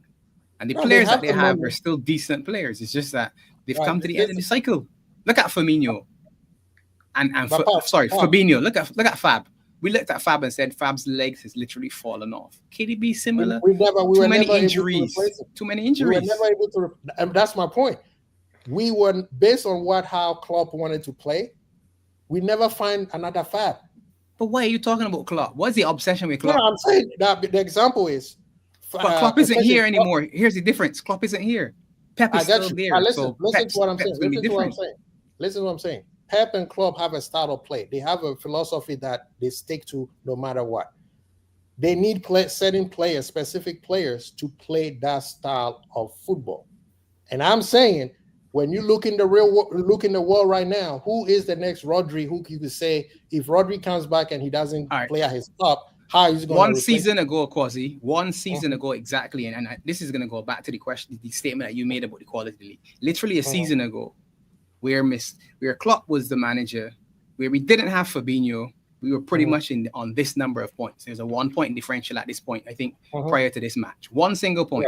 And the players that they have are still decent players. It's just that they've come to the end of the cycle. Look at Firmino and Fabinho. Look at Fab. We looked at Fab and said Fab's legs has literally fallen off. KDB similar. Too many injuries. Too many injuries. We were never able to. And that's my point. We were based on how Klopp wanted to play. We never find another Fab. But why are you talking about Klopp? What's the obsession with Klopp? No, I'm saying that the example is. But Klopp isn't here anymore. Here's the difference. Klopp isn't here. Pep is still there. Listen to what I'm saying. Listen to what I'm saying. Pep and Klopp have a style of play. They have a philosophy that they stick to no matter what. They need specific players to play that style of football. And I'm saying, when you look in the world right now, who is the next Rodri? Who you could say if Rodri comes back and he doesn't play at his top, how is he going? One season ago, exactly, and this is going to go back to the statement that you made about the quality of the league. Literally a season ago, where Klopp was the manager, where we didn't have Fabinho, we were pretty much on this number of points. There's a 1 point differential at this point, I think, prior to this match. One single point.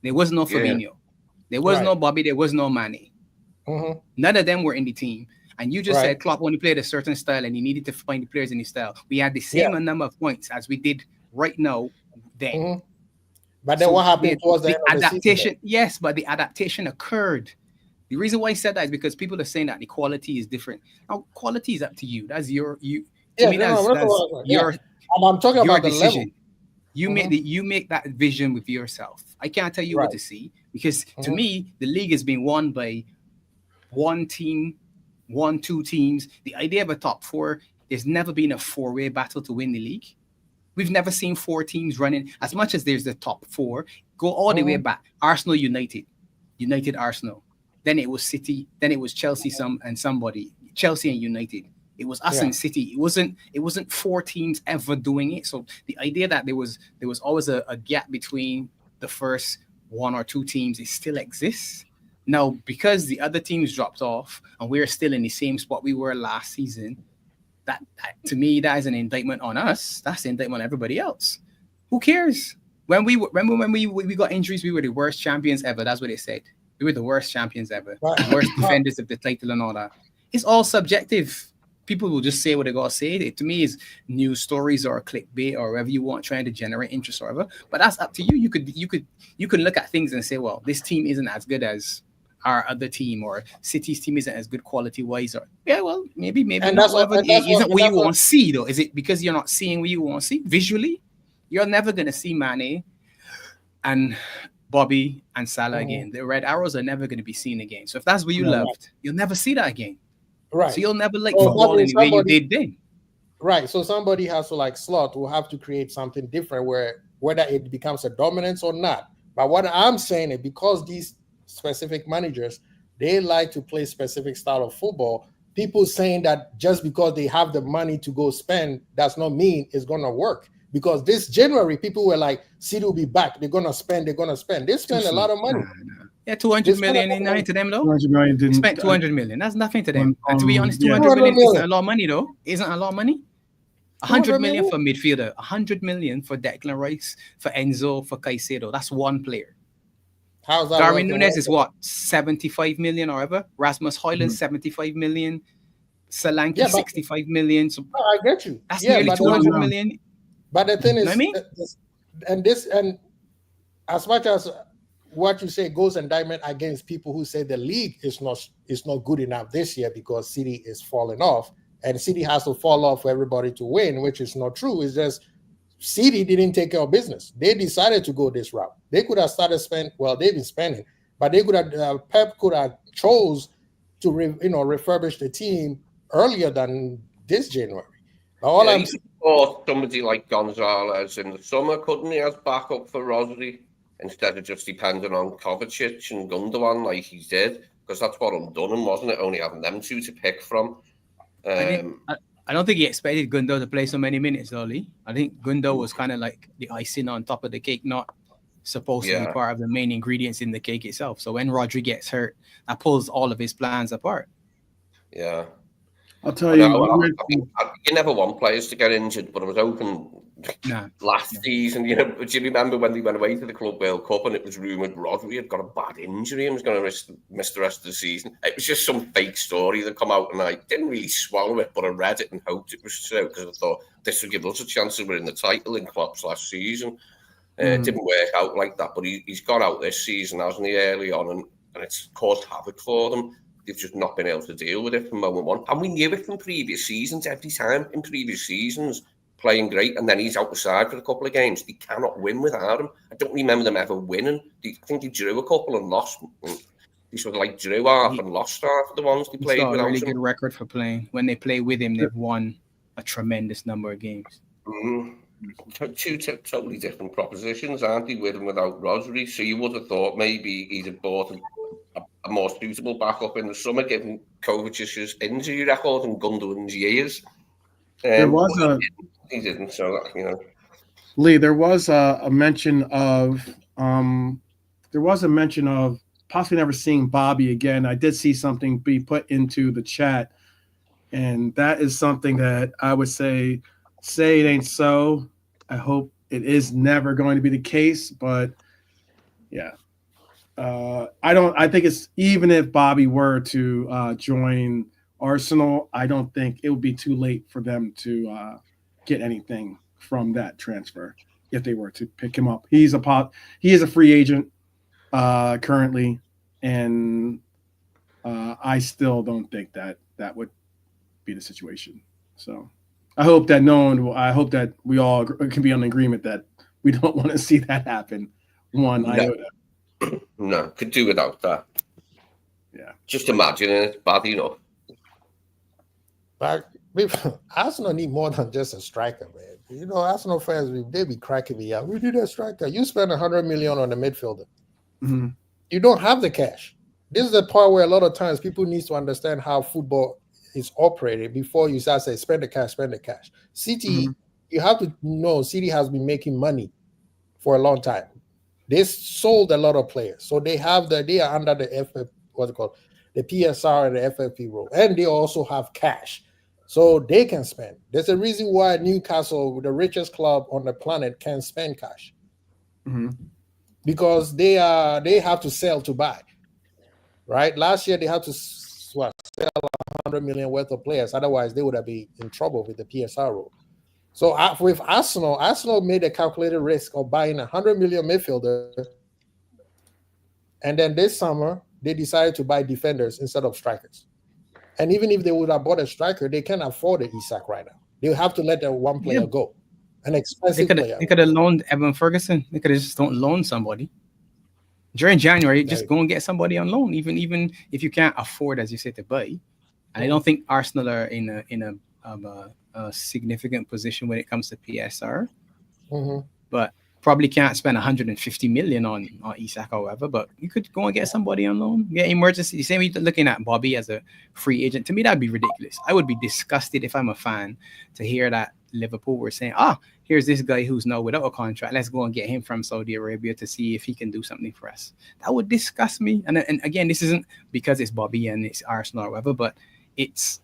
There was no Fabinho. There was no Bobby. There was no Mane. None of them were in the team. And you just said Klopp only played a certain style and he needed to find the players in his style. We had the same number of points as we did right now then. But then what happened was the adaptation? Yes, but the adaptation occurred. The reason why I said that is because people are saying that the quality is different. Now, quality is up to you. That's your I'm talking about the decision. level. You make that vision with yourself. I can't tell you what to see because to me, the league has been won by one team, two teams. The idea of a top four, there's never been a four-way battle to win the league. We've never seen four teams running as much as there's the top four. Go all the way back. Arsenal, United, Arsenal. Then it was City. Then it was Chelsea, Chelsea and United. It was us and City. It wasn't four teams ever doing it. So the idea that there was always a gap between the first one or two teams, it still exists. Now, because the other teams dropped off and we're still in the same spot we were last season, that to me, that is an indictment on us. That's an indictment on everybody else. Who cares? When we got injuries, we were the worst champions ever. That's what they said. We were the worst champions ever. The worst defenders of the title and all that. It's all subjective. People will just say what they gotta say. It to me is news stories or clickbait or whatever you want, trying to generate interest or whatever. But that's up to you. You could look at things and say, well, this team isn't as good as our other team, or City's team isn't as good quality wise, or maybe and not whatever. Isn't what you want to see though? Is it because you're not seeing what you want to see visually? You're never gonna see Mane and Bobby and Salah again. The red arrows are never gonna be seen again. So if that's what you loved, you'll never see that again. Right. So you'll never like football in the way you did then. Right. So somebody has to Slot will have to create something different where whether it becomes a dominance or not. But what I'm saying is because these specific managers, they like to play specific style of football, people saying that just because they have the money to go spend does not mean it's going to work. Because this January, people were like, City will be back. They're going to spend. They spend a lot of money. Yeah, 200 million ain't nothing to them, though. 200 million they spent 200 million. That's nothing to them. And to be honest, 200 million isn't a lot of money, though. Isn't a lot of money. 100 million for midfielder. 100 million for Declan Rice, for Enzo, for Caicedo. That's one player. How's that? Darwin Núñez is what? 75 million or whatever. Rasmus Højlund, 75 million. Solanke, 65 million. So I get you. That's nearly 200 million. But the thing is, you know what I mean? And as much as what you say goes indictment against people who say the league is not good enough this year because City is falling off and City has to fall off for everybody to win, which is not true. It's just City didn't take care of business. They decided to go this route. They could have started they've been spending, but they could have Pep could have chose to refurbish the team earlier than this January. Or somebody like Gonzalez in the summer, couldn't he, as backup for Rodri, instead of just depending on Kovacic and Gundogan like he did? Because that's what I'm done, wasn't it? Only having them two to pick from. I I don't think he expected Gundo to play so many minutes, though, Lee. I think Gundo was kind of like the icing on top of the cake, not supposed to be part of the main ingredients in the cake itself. So when Rodri gets hurt, that pulls all of his plans apart. Yeah. I'll tell you. You never want players to get injured, but I was hoping last season, you know, do you remember when they went away to the Club World Cup and it was rumoured Rodri had got a bad injury and was going to miss the rest of the season? It was just some fake story that come out, and I didn't really swallow it, but I read it and hoped it was true because I thought this would give us a chance of winning the title in Klopp's last season. It didn't work out like that, but he's got out this season, hasn't he, early on, and it's caused havoc for them. They've just not been able to deal with it from moment one. And we knew it from previous seasons. Every time in previous seasons, playing great, and then he's out the side for a couple of games. They cannot win without him. I don't remember them ever winning. I think they drew a couple and lost. They sort of like drew half and lost half of the ones they played without him. He's got a really good record for playing. When they play with him, they've won a tremendous number of games. Two totally different propositions, aren't they, with and without Rodri? So you would have thought maybe he'd have bought a more suitable backup in the summer, given Kovacic's injury record and Gundogan's years. He didn't, so you know. Lee, there was a mention of possibly never seeing Bobby again. I did see something be put into the chat, and that is something that I would say it ain't so. I hope it is never going to be the case, but yeah. I think it's, even if Bobby were to join Arsenal, I don't think it would be too late for them to get anything from that transfer if they were to pick him up. He is a free agent currently, and I still don't think that would be the situation. So I hope that we all can be on agreement that we don't want to see that happen one iota. No, could do without that. Yeah. Just imagine it, bad enough. But Arsenal need more than just a striker, man. You know, Arsenal fans, they be cracking me out. We need a striker. You spend 100 million on a midfielder. Mm-hmm. You don't have the cash. This is the part where a lot of times people need to understand how football is operated before you start saying, spend the cash, spend the cash. City, you have to know City has been making money for a long time. They sold a lot of players. So they are under the the PSR and the FFP rule. And they also have cash. So they can spend. There's a reason why Newcastle, the richest club on the planet, can spend cash. Mm-hmm. Because they have to sell to buy. Right? Last year they had to sell 100 million worth of players. Otherwise, they would have been in trouble with the PSR rule. So with Arsenal made a calculated risk of buying 100 million midfielder. And then this summer, they decided to buy defenders instead of strikers. And even if they would have bought a striker, they can't afford an Isak right now. They have to let that one player go. An expensive player. They could have loaned Evan Ferguson. They could have just don't loan somebody. During January, just go and get somebody on loan, even if you can't afford, as you say, to buy. And I don't think Arsenal are in a significant position when it comes to PSR. Mm-hmm. But probably can't spend 150 million on Isak, however. But you could go and get somebody on loan, get emergency. Same way looking at Bobby as a free agent. To me, that'd be ridiculous. I would be disgusted if I'm a fan to hear that Liverpool were saying, here's this guy who's now without a contract. Let's go and get him from Saudi Arabia to see if he can do something for us. That would disgust me. And again, this isn't because it's Bobby and it's Arsenal or whatever, but it's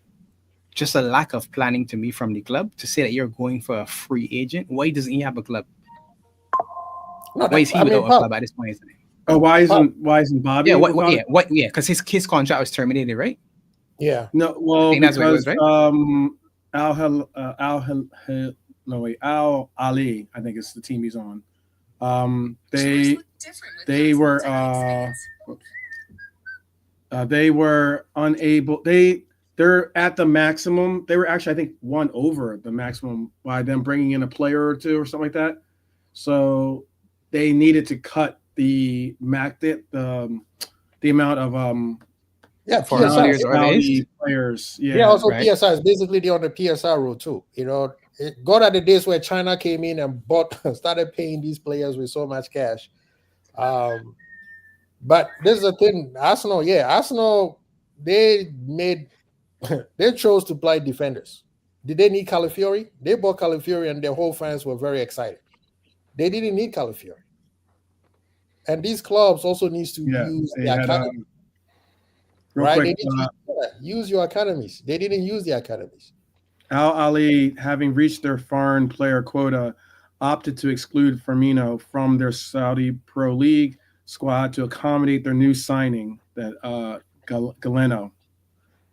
just a lack of planning to me from the club to say that you're going for a free agent. Why doesn't he have a club? Why is he without a club at this point? Isn't he? Oh, why isn't Bobby? Yeah, because his contract was terminated, right? Yeah. No, well, that's what it was, right? Al Ali, I think it's the team he's on. They were unable. They're at the maximum. They were actually, I think, one over the maximum by them bringing in a player or two or something like that. So they needed to cut the amount of players. Yeah. Also right. PSR is basically they're on the PSR rule too. You know, God at the days where China came in and started paying these players with so much cash. But this is the thing, Arsenal, they chose to play defenders. Did they need Calafiori? They bought Calafiori and their whole fans were very excited. They didn't need Calafiori. And these clubs also needs to use the academy. Right? Quick, they need to use your academies. They didn't use the academies. Al Ahly, having reached their foreign player quota, opted to exclude Firmino from their Saudi Pro League squad to accommodate their new signing, that Galeno.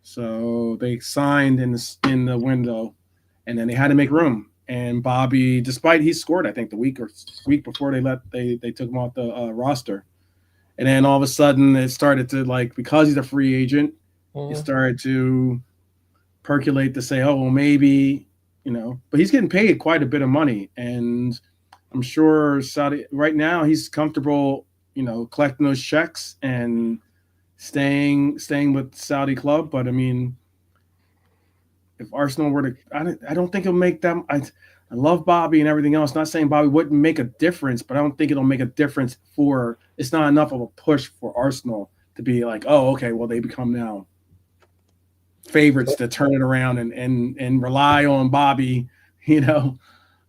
So they signed in the window, and then they had to make room. And Bobby, despite he scored, I think the week before they took him off the roster, and then all of a sudden it started to, like, because he's a free agent, it started to percolate to say, oh well, maybe, but he's getting paid quite a bit of money, and I'm sure Saudi right now he's comfortable, collecting those checks and staying with Saudi club. But I mean, if Arsenal were to, I don't think it'll make them. I love Bobby and everything else. Not saying Bobby wouldn't make a difference, but I don't think it'll make a difference it's not enough of a push for Arsenal to be like, oh, okay, well, they become now favorites to turn it around and rely on Bobby, No,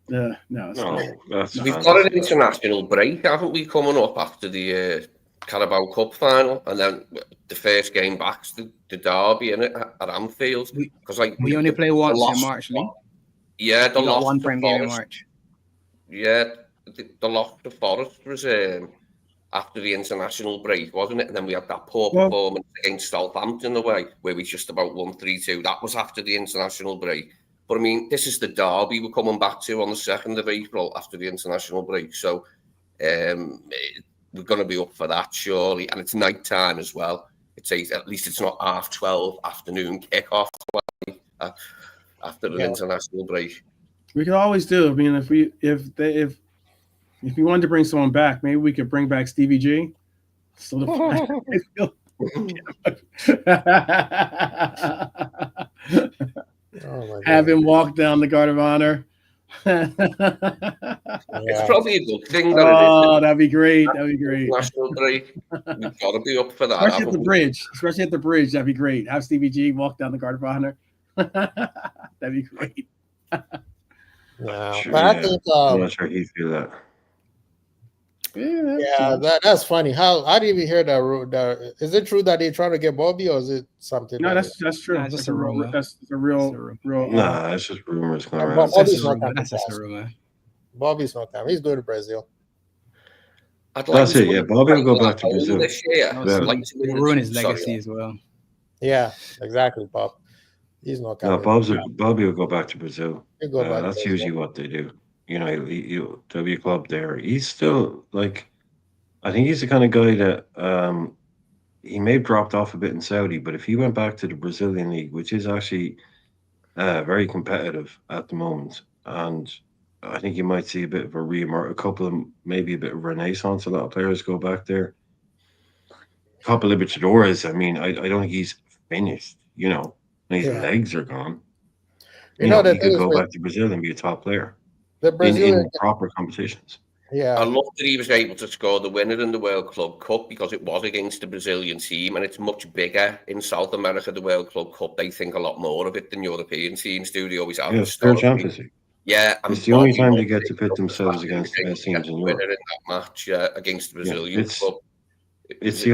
we've got an international break, haven't we, coming up after the Carabao Cup final, and then the first game back's the derby in it at Anfield. Because we only play once in March, Lee. Yeah, the loss one prime game in March. Yeah, the loss to Forest was after the international break, wasn't it? And then we had that poor performance against Southampton away, where we just about won 3-2. That was after the international break. But I mean, this is the derby we're coming back to on the 2nd of April after the international break. So we're going to be up for that, surely. And it's night time as well. At least it's not 12:30 afternoon kickoff after the international break. We could always do. I mean, if we wanted to bring someone back, maybe we could bring back Stevie G. Have him walk down the Guard of Honor. It's probably a good thing. That'd be great. That'd be great. National break. We've got to be up for that. Especially at the bridge. That'd be great. Have Stevie G walk down the Guard of Honor. That'd be great. Yeah, but I think I'm not sure he'd do that. That's funny. How I didn't even hear that. Is it true that they're trying to get Bobby, or is it something? No, that's true. That's just a rumor. That's a real. Nah, it's just rumors going around. That's just a rumor. Bobby's not coming. He's going to Brazil. That's it. Yeah, Bobby will go back to Brazil. This year. Ruin his legacy as well. Yeah, exactly, Bob. He's not coming. No, Bobby will go back to Brazil. That's usually what they do. There'll be a club there. He's still I think he's the kind of guy that he may have dropped off a bit in Saudi, but if he went back to the Brazilian league, which is actually very competitive at the moment, and I think you might see a bit of maybe a bit of renaissance. A lot of players go back there. A couple of Libertadores. I mean, I don't think he's finished. His legs are gone. He could go back to Brazil and be a top player. The Brazilian in proper competitions. Yeah, I love that he was able to score the winner in the World Club Cup because it was against the Brazilian team, and it's much bigger in South America. The World Club Cup, they think a lot more of it than European teams do. They always have. Yeah, it's their Champions League. Yeah, it's the only time they get to pit themselves against the best teams in Europe. In that match against the Brazilian club. It's the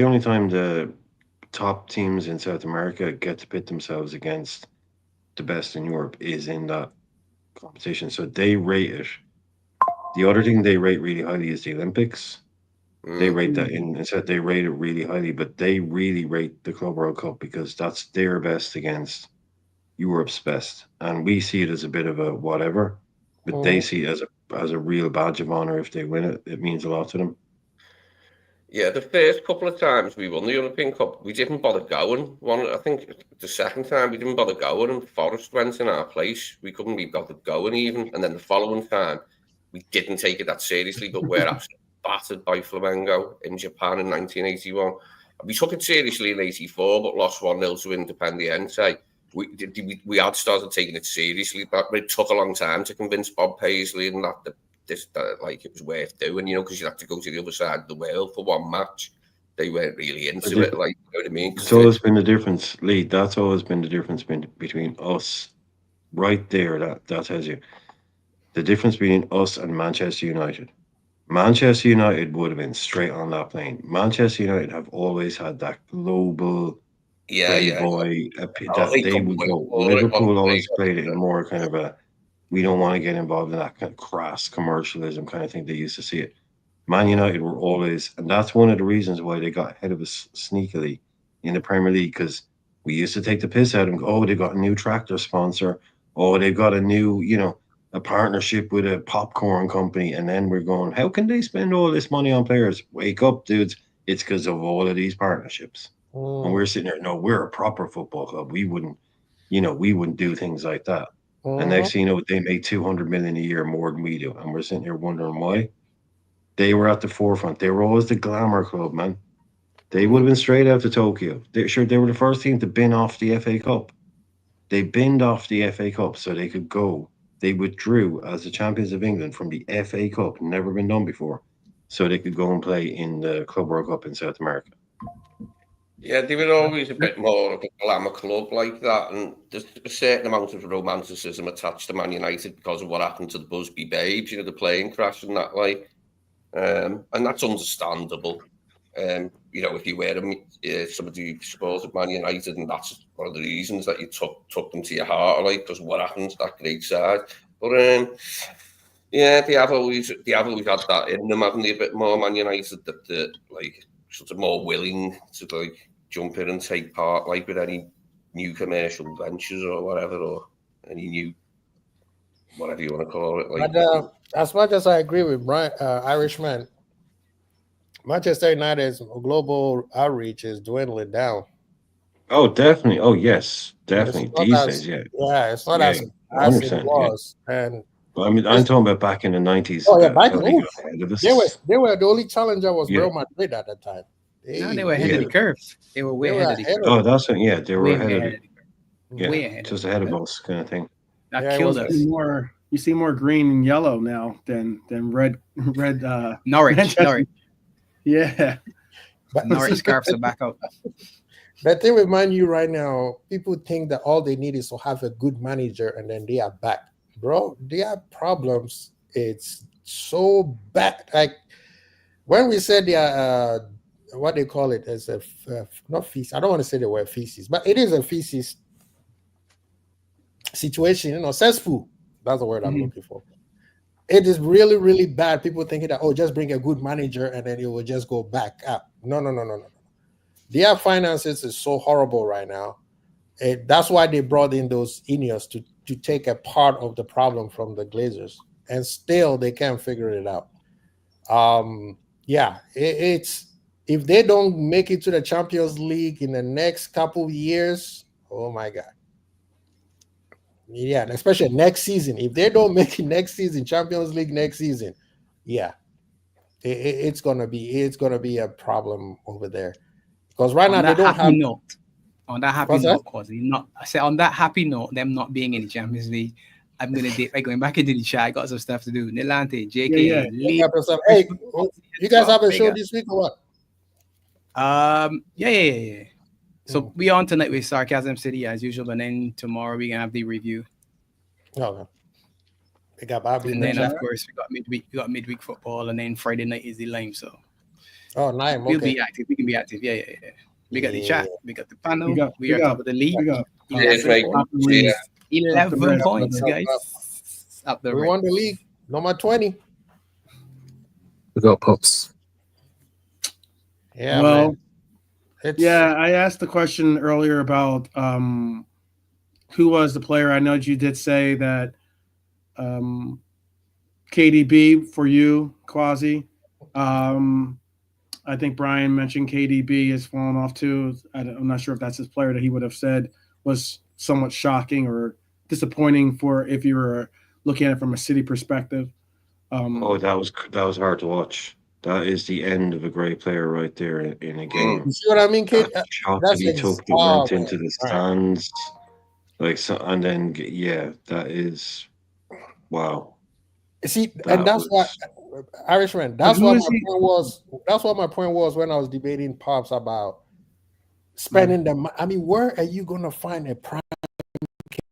only time the top teams in South America get to pit themselves against the best in Europe is in that competition. So they rate it. The other thing they rate really highly is the Olympics. They rate that they rate it really highly, but they really rate the Club World Cup because that's their best against Europe's best. And we see it as a bit of a whatever, but they see it as a real badge of honor. If they win it, it means a lot to them. Yeah, the first couple of times we won the European Cup, we didn't bother going. I think the second time we didn't bother going, and Forest went in our place. We couldn't be bothered going even. And then the following time, we didn't take it that seriously, but we're absolutely battered by Flamengo in Japan in 1981. We took it seriously in 84, but lost 1-0 to Independiente. We had started taking it seriously, but it took a long time to convince Bob Paisley and that it was worth doing, because you had to go to the other side of the world for one match. They weren't really into it. know what I mean? It's always been the difference, Lee. That's always been the difference between us. Right there, that tells you the difference between us and Manchester United. Manchester United would have been straight on that plane. Manchester United have always had that global playboy that they would go. Liverpool always played it in more kind of a, we don't want to get involved in that kind of crass commercialism kind of thing. They used to see it. Man United were always, and that's one of the reasons why they got ahead of us sneakily in the Premier League, because we used to take the piss out of them. Oh, they got a new tractor sponsor. Oh, they've got a new, a partnership with a popcorn company. And then we're going, how can they spend all this money on players? Wake up, dudes. It's because of all of these partnerships. And we're sitting there, no, we're a proper football club. We wouldn't do things like that. And next thing you know, they make 200 million a year more than we do. And we're sitting here wondering why. They were at the forefront. They were always the glamour club, man. They would have been straight out to Tokyo. They were the first team to bin off the FA Cup. They binned off the FA Cup so they could go. They withdrew as the champions of England from the FA Cup, never been done before, so they could go and play in the Club World Cup in South America. Yeah, they were always a bit more of a glamour club like that, and there's a certain amount of romanticism attached to Man United because of what happened to the Busby Babes, the plane crash and that, and that's understandable. If you were somebody who supported Man United, and that's one of the reasons that you took them to your heart, because what happened to that great side. But they have always had that in them, haven't they? A bit more Man United, that they're sort of more willing to jump in and take part, with any new commercial ventures or whatever, or any new whatever you want to call it. But as much as I agree with Brian, Irishman, Manchester United's global outreach is dwindling down. Oh, definitely. Oh, yes, definitely. These days, yeah. Yeah, it's not as it was. Yeah. And I'm talking about back in the 90s. Oh, yeah, they were the only challenger was Real Madrid at that time. They were ahead of the curve. They were way ahead of the curve. Oh, that's it. Yeah, they were way ahead of the curve. Way ahead. Just ahead of us, kind of thing. That killed us. You see more green and yellow now than red. Norwich. Yeah, but Norwich scarves are back up. The thing with Man U right now, people think that all they need is to have a good manager and then they are back. Bro, they have problems. It's so bad. Like when we said they are, what they call it as a not feces. I don't want to say the word feces, but it is a feces situation. Cesspool. That's the word I'm looking for. It is really, really bad. People thinking that, just bring a good manager and then it will just go back up. No. Their finances is so horrible right now. That's why they brought in those Ineos to take a part of the problem from the Glazers. And still, they can't figure it out. It's if they don't make it to the Champions League in the next couple of years, oh, my God. Yeah, especially next season. If they don't make it next season, Champions League next season, it's gonna be a problem over there. Because right now they don't have. On that happy note, I said on that happy note, them not being in the Champions League, I'm gonna dip. Going back into the chat. I got some stuff to do. Nilante, JK, Lee. Hey, you guys have a show this week or what? Yeah. So we on tonight with Sarcasm City as usual, and then tomorrow we gonna have the review. Okay. We got Bobby. And then of course we got midweek football, and then Friday night is the Lime. So Lime. We'll be active. We can be active. Yeah. We got the chat. We got the panel. We are top of the league. 11 points, guys. Up the we won the league. Number 20. We got Pops. Yeah. Well. I asked the question earlier about who was the player. I know you did say that KDB for you, Quasi. I think Brian mentioned KDB has fallen off too. I'm not sure if that's his player that he would have said was somewhat shocking or disappointing for if you were looking at it from a City perspective. That was hard to watch. That is the end of a great player right there in a game. You see what I mean, kid? That shot that he took went into the stands. And then that is wow. See, and that's what Irishman. That's what my point was when I was debating Pops about spending them. I mean, where are you going to find a prime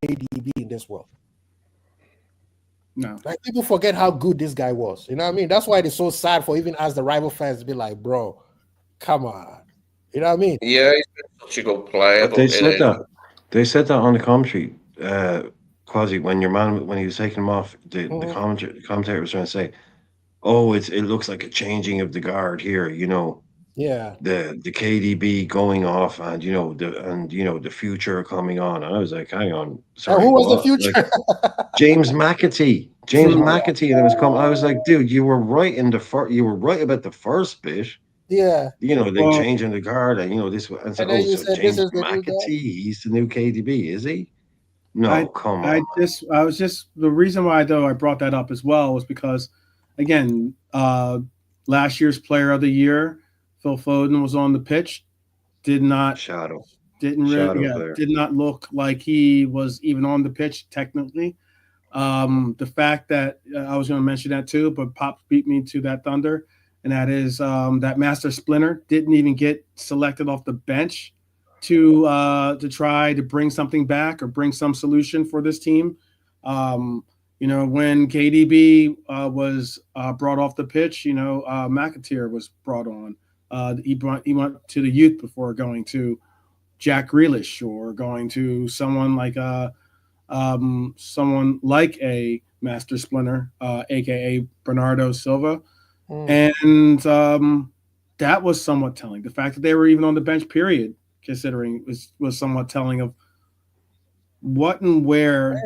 KDB in this world? No. Like, people forget how good this guy was. You know what I mean? That's why it's so sad for even as the rival fans to be like, bro, come on. You know what I mean? Yeah, he's been such a good player. But they said that. They said that on the commentary, Quasi, when he was taking him off, the commentator was trying to say, "Oh, it looks like a changing of the guard here." You know, Yeah. The KDB going off, and the future coming on. And I was like, hang on, sorry, who was what? the future? Like, James McAtee, and it was coming. I was like, dude, you were right you were right about the first bit. Yeah. They changing the guard, and this. And so, then you so said, James this is the new guy? McAtee, he's the new KDB, is he? No, come on. The reason why though I brought that up as well was because, again, last year's Player of the Year, Phil Foden, was on the pitch, did not look like he was even on the pitch technically. The fact that I was going to mention that too, but Pop beat me to that thunder, and that is that Master Splinter didn't even get selected off the bench to try to bring something back or bring some solution for this team. When KDB was brought off the pitch, McAteer was brought on. He went to the youth before going to Jack Grealish or going to someone like a Master Splinter, aka Bernardo Silva, and that was somewhat telling. The fact that they were even on the bench, period, considering was somewhat telling of what and where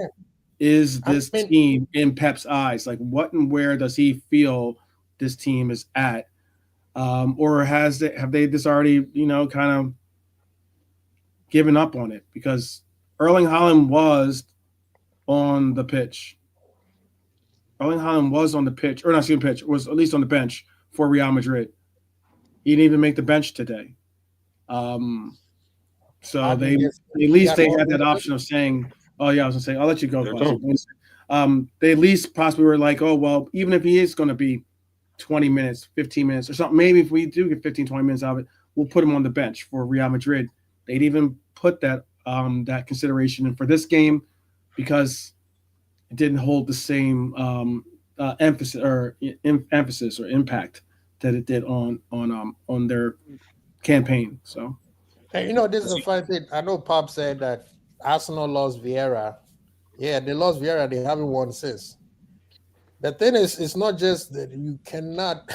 is this team in Pep's eyes. Like, what and where does he feel this team is at, or have they just already kind of given up on it? Because Erling Haaland was on the pitch. Erling Haaland was on the pitch, or not on the pitch, was at least on the bench for Real Madrid. He didn't even make the bench today. So they had that option of saying, "Oh yeah," I was gonna say, "I'll let you go." They at least possibly were like, "Oh well, even if he is going to be 20 minutes, 15 minutes, or something, maybe if we do get 15, 20 minutes out of it, we'll put him on the bench for Real Madrid." They'd even put that consideration in for this game because it didn't hold the same emphasis or impact that it did on their campaign. So, hey, this is a funny thing. I know Pop said that Arsenal lost Vieira. Yeah, they lost Vieira. They haven't won since. The thing is, it's not just that you cannot.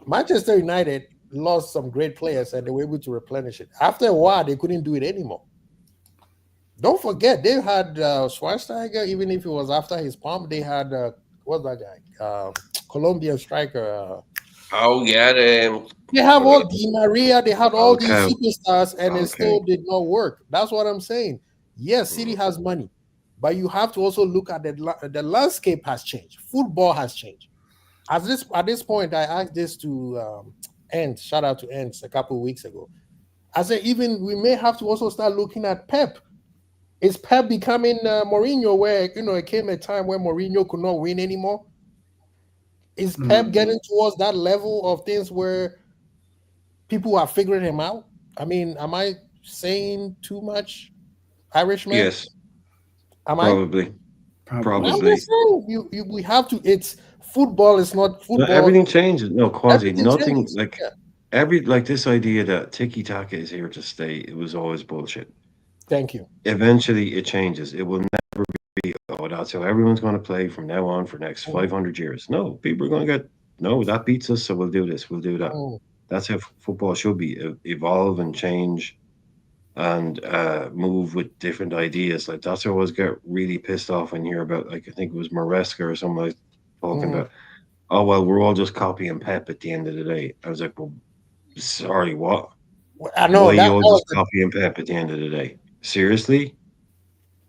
Manchester United lost some great players and they were able to replenish it. After a while, they couldn't do it anymore. Don't forget, they had Schweinsteiger, even if it was after his palm, they had, what's that guy? Colombian striker. They have all Di Maria, they had all these superstars, and it still did not work. That's what I'm saying. Yes, City has money, but you have to also look at the landscape has changed. Football has changed. At this point, I asked this to Ents, shout out to Ents a couple of weeks ago. I said, even we may have to also start looking at Pep. Is Pep becoming Mourinho, where it came a time where Mourinho could not win anymore? Is Pep getting towards that level of things where people are figuring him out? I mean, am I saying too much, Irishman? Yes. Probably. I'm just saying, we have to. It's football. It's not football. Everything changes. No, Quasi. Nothing changes. Like this idea that tiki taka is here to stay. It was always bullshit. Thank you. Eventually, it changes. It will never be, that's how everyone's going to play from now on for the next 500 years. No, people are going to that beats us, so we'll do this, we'll do that. That's how football should be. Evolve and change and move with different ideas. Like, that's what I always get really pissed off when you hear about, like, I think it was Maresca or something like talking about, oh, well, we're all just copying Pep at the end of the day. I was like, well, sorry, what? I know. Why you all just copying Pep at the end of the day? Seriously?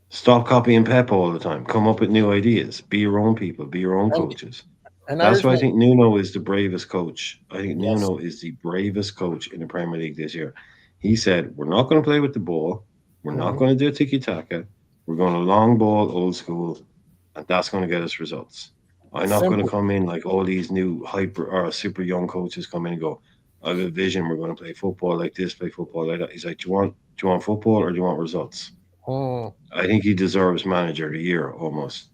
Stop copying Pep all the time. Come up with new ideas. Be your own people. Be your own coaches. And that's why I think Nuno is the bravest coach. I think Nuno is the bravest coach in the Premier League this year. He said, we're not going to play with the ball. We're not going to do tiki-taka. We're going to long ball, old school, and that's going to get us results. I'm not going to come in like all these new hyper or super young coaches come in and go, I have a vision. We're going to play football like this, play football like that. He's like, do you want football or do you want results? I think he deserves manager of the year almost,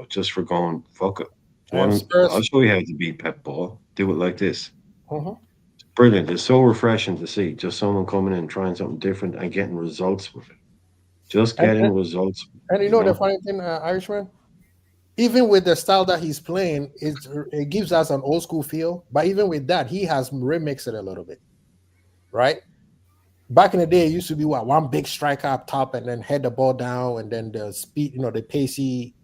just for going, fuck it. I'll show you how to beat Pep ball. Do it like this. It's brilliant. It's so refreshing to see just someone coming in, trying something different and getting results with it. Just getting results. And the funny thing, Irishman, even with the style that he's playing, it gives us an old school feel. But even with that, he has remixed it a little bit, right? Back in the day, it used to be one big striker up top and then head the ball down, and then the speed, the pacey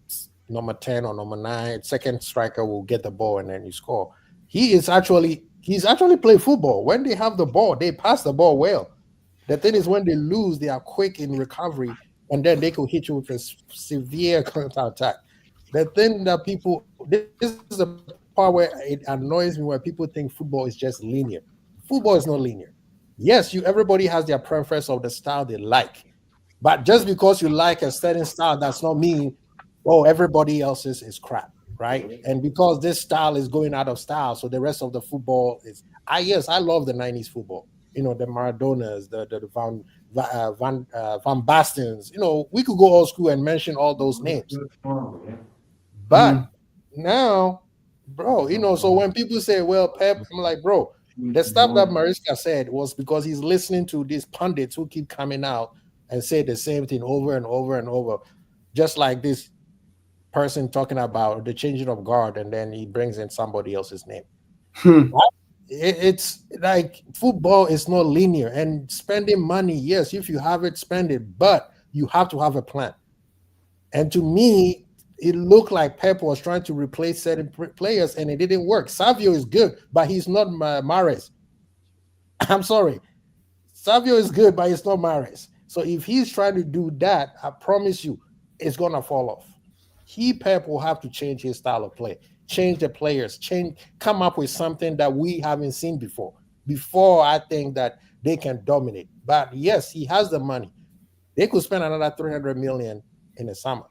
number 10 or number 9, second striker will get the ball and then you score. He's actually played football. When they have the ball, they pass the ball well. The thing is, when they lose, they are quick in recovery, and then they could hit you with a severe counter attack. The thing that this is the part where it annoys me, where people think football is just linear. Football is not linear. Yes, everybody has their preference of the style they like, but just because you like a certain style does not mean, everybody else's is crap, right? And because this style is going out of style, so the rest of the football is. I love the 90s football. The Maradonas, the Van Bastens. We could go old school and mention all those names. But now, bro, so when people say, well, Pep, I'm like, bro, the stuff that Mariska said was because he's listening to these pundits who keep coming out and say the same thing over and over and over. Just like this person talking about the changing of guard, and then he brings in somebody else's name. It's like football is not linear, and spending money, yes, if you have it, spend it, but you have to have a plan. And to me, it looked like Pep was trying to replace certain players, and it didn't work. Savio is good, but he's not Mahrez. I'm sorry. Savio is good, but he's not Mahrez. So if he's trying to do that, I promise you, it's going to fall off. Pep will have to change his style of play, change the players, come up with something that we haven't seen before I think that they can dominate. But yes, he has the money. They could spend another 300 million in the summer.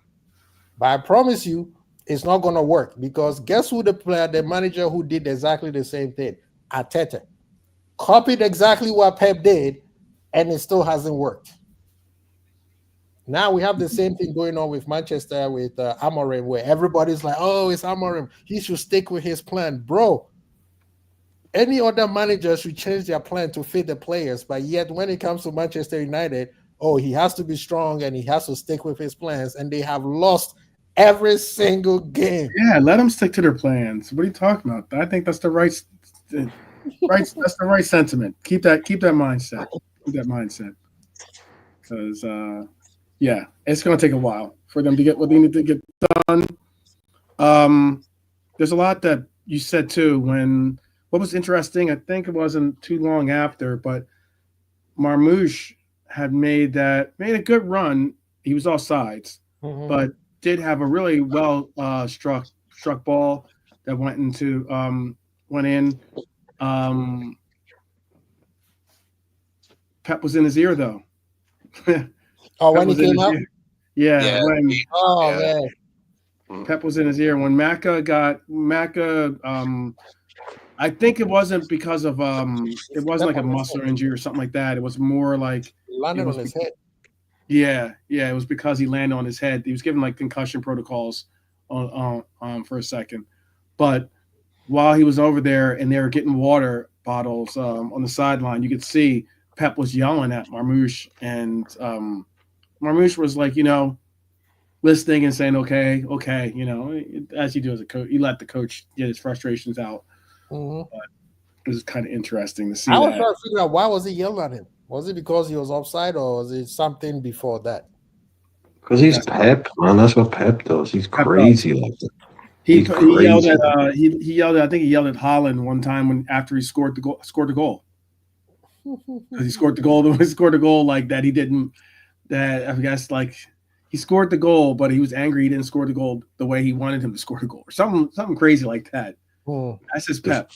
But I promise you, it's not going to work, because guess who the manager who did exactly the same thing? Arteta. Copied exactly what Pep did, and it still hasn't worked. Now we have the same thing going on with Manchester, with Amorim, where everybody's like, oh, it's Amorim. He should stick with his plan. Bro, any other manager should change their plan to fit the players. But yet when it comes to Manchester United, he has to be strong and he has to stick with his plans. And they have lost every single game. Yeah, let them stick to their plans. What are you talking about? I think that's the right that's the right sentiment. Keep that mindset. Keep that mindset. Because it's going to take a while for them to get what they need to get done. There's a lot that you said too. What was interesting, I think it wasn't too long after, but Marmoush had made a good run. He was offsides, but did have a really well struck ball that went in. Pep was in his ear though. When he came out? Yeah. Man. Pep was in his ear. When Macca, I think it wasn't because of it wasn't like a muscle injury or something like that. It was more like landed on his head. Yeah, it was because he landed on his head. He was given like concussion protocols for a second. But while he was over there and they were getting water bottles on the sideline, you could see Pep was yelling at Marmoush, and Marmoush was like, listening and saying, okay, as you do as a coach, you let the coach get his frustrations out. But it was kind of interesting to see. I was trying to figure out, why was he yelling at him? Was it because he was offside, or was it something before that? Because he's Pep, man. That's what Pep does. He's crazy like that. He yelled at I think he yelled at Haaland one time after he scored the goal. He scored the goal. He scored a goal like that. He didn't. That I guess like he scored the goal, but he was angry he didn't score the goal the way he wanted him to score the goal, or something crazy like that. That's his Pep.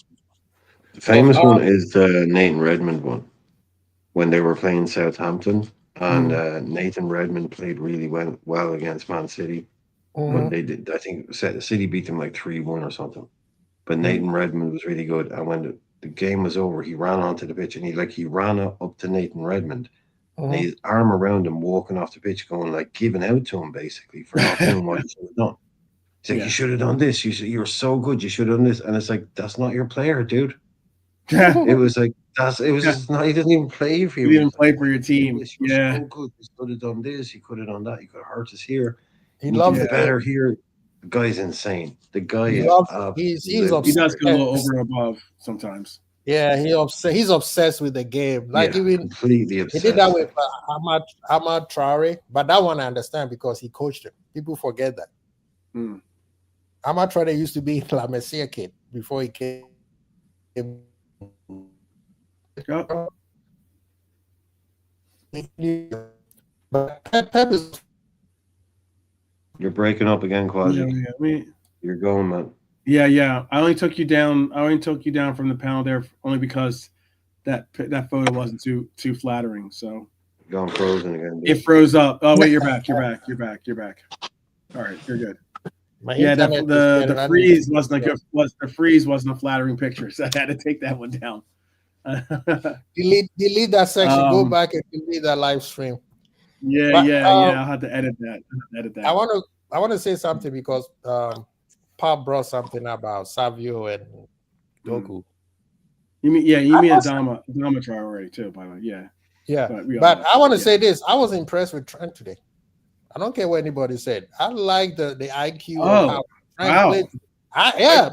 The famous one is the Nathan Redmond one, when they were playing Southampton, and Nathan Redmond played really well against Man City. When they did, I think City beat them like 3-1 or something. But Nathan Redmond was really good, and when the game was over. He ran onto the pitch and he ran up to Nathan Redmond. And his arm around him, walking off the pitch, going like giving out to him basically for not doing what he should have done. He's like, you should have done this. You were so good. You should have done this. And it's like, that's not your player, dude. It was like just not. He didn't even play for you. He didn't play for your team. You were so good. You could have done this. You could have done that. You could have hurt us here. He loves it it better here. The guy's insane. The guy he's he does go a little over and above sometimes. Yeah, he's obsessed with the game. Like even completely obsessed. He did that with Ahmad Traore, but that one I understand because he coached him. People forget that. Ahmad Traore used to be La Masia kid before he came. But Pep is. You're breaking up again, Quasi. You're going, man. Yeah. I only took you down from the panel there only because that photo wasn't too flattering. So gone frozen again. It froze up. Oh wait, you're back. You're back. All right, you're good. The freeze wasn't the freeze wasn't a flattering picture, so I had to take that one down. delete that section. Go back and delete that live stream. Yeah. I'll have to edit that. I want to say something because Pop brought something about Savio and Doku. You mean Adama Traore too, by the way. Yeah. But I want to say this. I was impressed with Trent today. I don't care what anybody said. I like the IQ of how Trent played.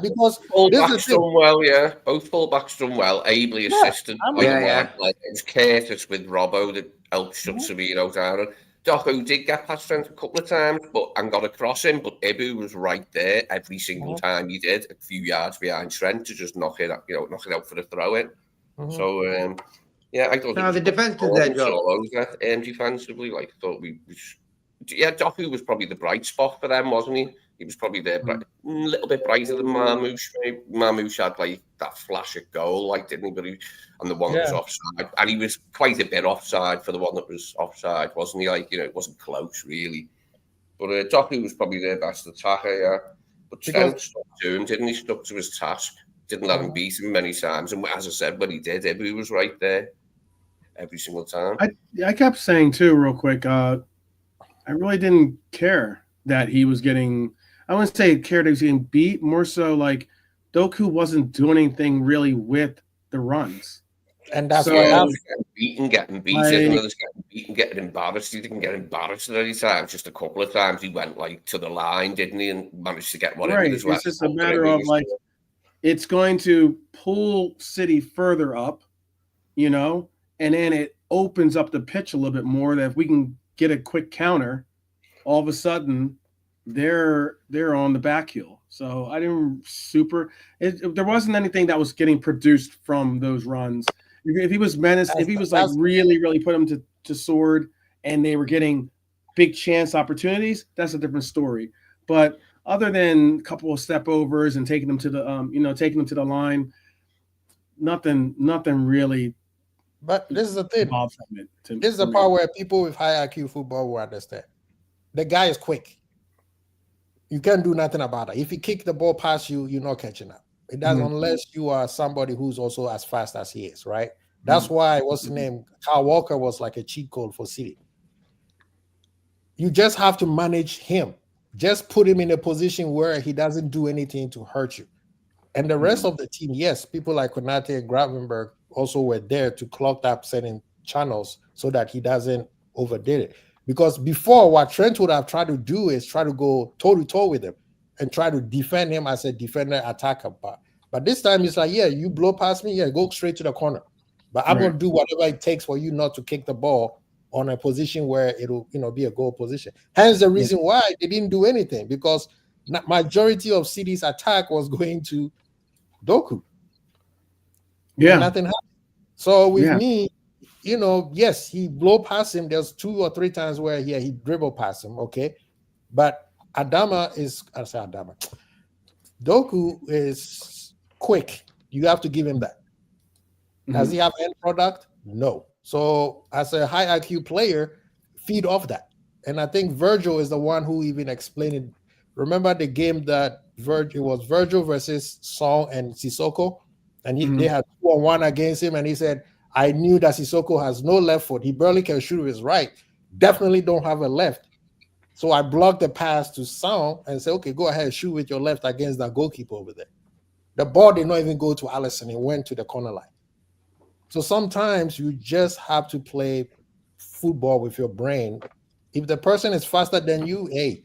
Because fullbacks done well, both fullbacks done well, ably assisted. It was Curtis with Robbo that helped shut Savino down. Doku did get past Trent a couple of times, and got across him. But Ibu was right there every single time he did, a few yards behind Trent to just knock it out for the throw in. So I thought the defense did their job all over defensively. Like I thought Doku was probably the bright spot for them, wasn't he? He was probably there, a little bit brighter than Marmoush. Maybe. Marmoush had like that flash of goal, didn't he? But and the one that was offside, and he was quite a bit offside for the one that was offside, wasn't he? It wasn't close really. But Doku was probably their best attacker, But Trent stuck to him, didn't he? Stuck to his task. Didn't let him beat him many times, and as I said, when he did, he was right there every single time. I kept saying too, real quick. I really didn't care that he was getting. I wouldn't say cared that he was getting beat. More so, like Doku wasn't doing anything really with the runs, and that's why getting beaten, getting embarrassed. He didn't get embarrassed at any time. Just a couple of times he went to the line, didn't he, and managed to get one in as well. It's just a matter of it's going to pull City further up, and then it opens up the pitch a little bit more. That if we can get a quick counter, all of a sudden they're on the back heel. So I didn't there wasn't anything that was getting produced from those runs. If he was menaced, if he was really, really put them to sword and they were getting big chance opportunities, that's a different story. But other than a couple of step overs and taking them to the line, nothing really. But this is the thing. This is the part where people with high IQ football will understand. The guy is quick. You can't do nothing about it. If he kick the ball past you, you're not catching up. It does unless you are somebody who's also as fast as he is, right? That's why what's the name? Kyle Walker was like a cheat code for City. You just have to manage him. Just put him in a position where he doesn't do anything to hurt you. And the rest of the team, yes, people like Konate and Gravenberg also were there to clock up certain channels so that he doesn't overdid it. Because before, what Trent would have tried to do is try to go toe-to-toe with him and try to defend him as a defender attacker. But this time it's like, you blow past me, go straight to the corner. But I'm going to do whatever it takes for you not to kick the ball on a position where it'll be a goal position. Hence the reason why they didn't do anything, because majority of City's attack was going to Doku. Nothing happened. So with me, yes, he blow past him. There's 2 or 3 times where he dribble past him, okay? But Doku is quick. You have to give him that. Does he have end product? No. So as a high IQ player, feed off that. And I think Virgil is the one who even explained it. Remember the game that it was Virgil versus Song and Sissoko? and they had 2-on-1 against him, and he said, I knew that Sissoko has no left foot. He barely can shoot with his right. Definitely don't have a left. So I blocked the pass to Sound and said, okay, go ahead, shoot with your left against that goalkeeper over there. The ball did not even go to Allison. It went to the corner line. So sometimes you just have to play football with your brain. If the person is faster than you, hey,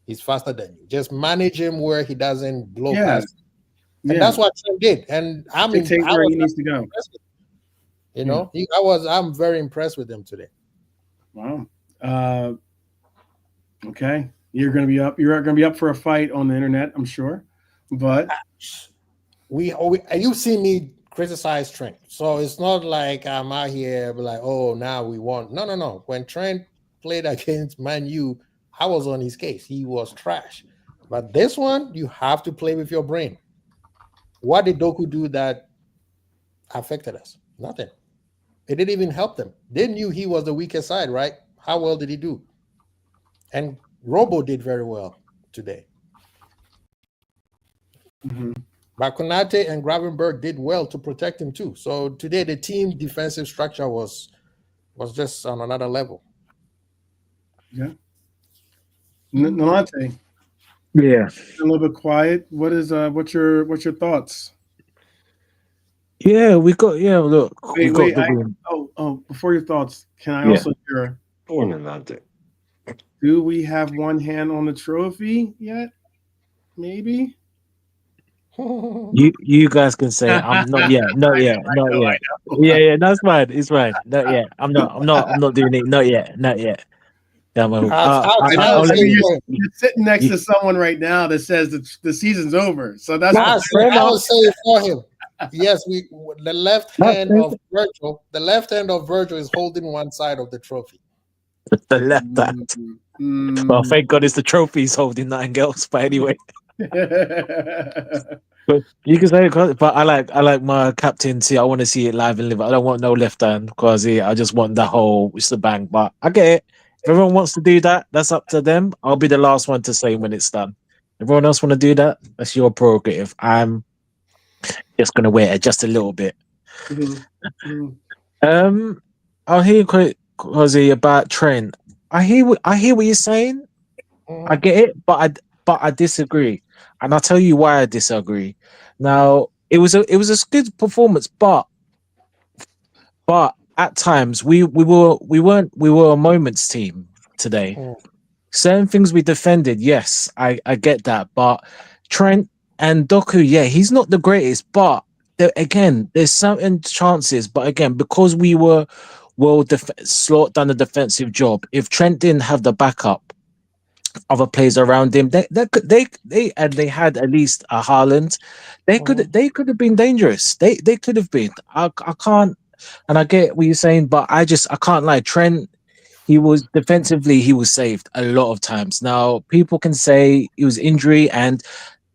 he's faster than you. Just manage him where he doesn't blow past. And that's what Trent did. And I mean, where he needs to go. You know, I'm very impressed with him today. Wow. Okay. You're going to be up for a fight on the internet, I'm sure. But you see me criticize Trent. So it's not like I'm out here like, oh, now we want. No. When Trent played against Man U, I was on his case. He was trash. But this one, you have to play with your brain. What did Doku do that affected us? Nothing. It didn't even help them. They knew he was the weaker side, right? How well did he do? And Robo did very well today. Mm-hmm. But Konate and Gravenberg did well to protect him too. So today the team defensive structure was just on another level. Yeah. Nolante. Yeah. A little bit quiet. What's your thoughts? Yeah, we got look. Before your thoughts, can I also hear do we have one hand on the trophy yet? Maybe. You guys can say it. I'm not yet. Not yet. Yeah, that's fine. It's fine. Not yet. I'm not doing it. Not yet. You're sitting next to someone right now that says the season's over. So that's I will say it for him. Yes, the left hand of Virgil is holding one side of the trophy. The left hand. Well, thank God it's the trophy he's holding, nothing else. But anyway. But you can say it, but I like my captaincy. I want to see it live and live. I don't want no left hand because I just want the whole bang. But I get it. If everyone wants to do that, that's up to them. I'll be the last one to say when it's done. Everyone else want to do that? That's your prerogative. I'm just gonna wait it just a little bit. I'll hear you, Ozzy, about Trent. I hear what you're saying. I get it, but I disagree, and I'll tell you why I disagree. Now, it was a good performance, but at times we were a moments team today. Certain things we defended, yes, I get that, but Trent and Doku, he's not the greatest, but there's certain chances, but again, because we were done a defensive job. If Trent didn't have the backup, other players around him, they had at least a Haaland. They could have been dangerous. They could have been. I can't, and I get what you're saying, but I can't lie. Trent, he was defensively, he was saved a lot of times. Now people can say it was injury, and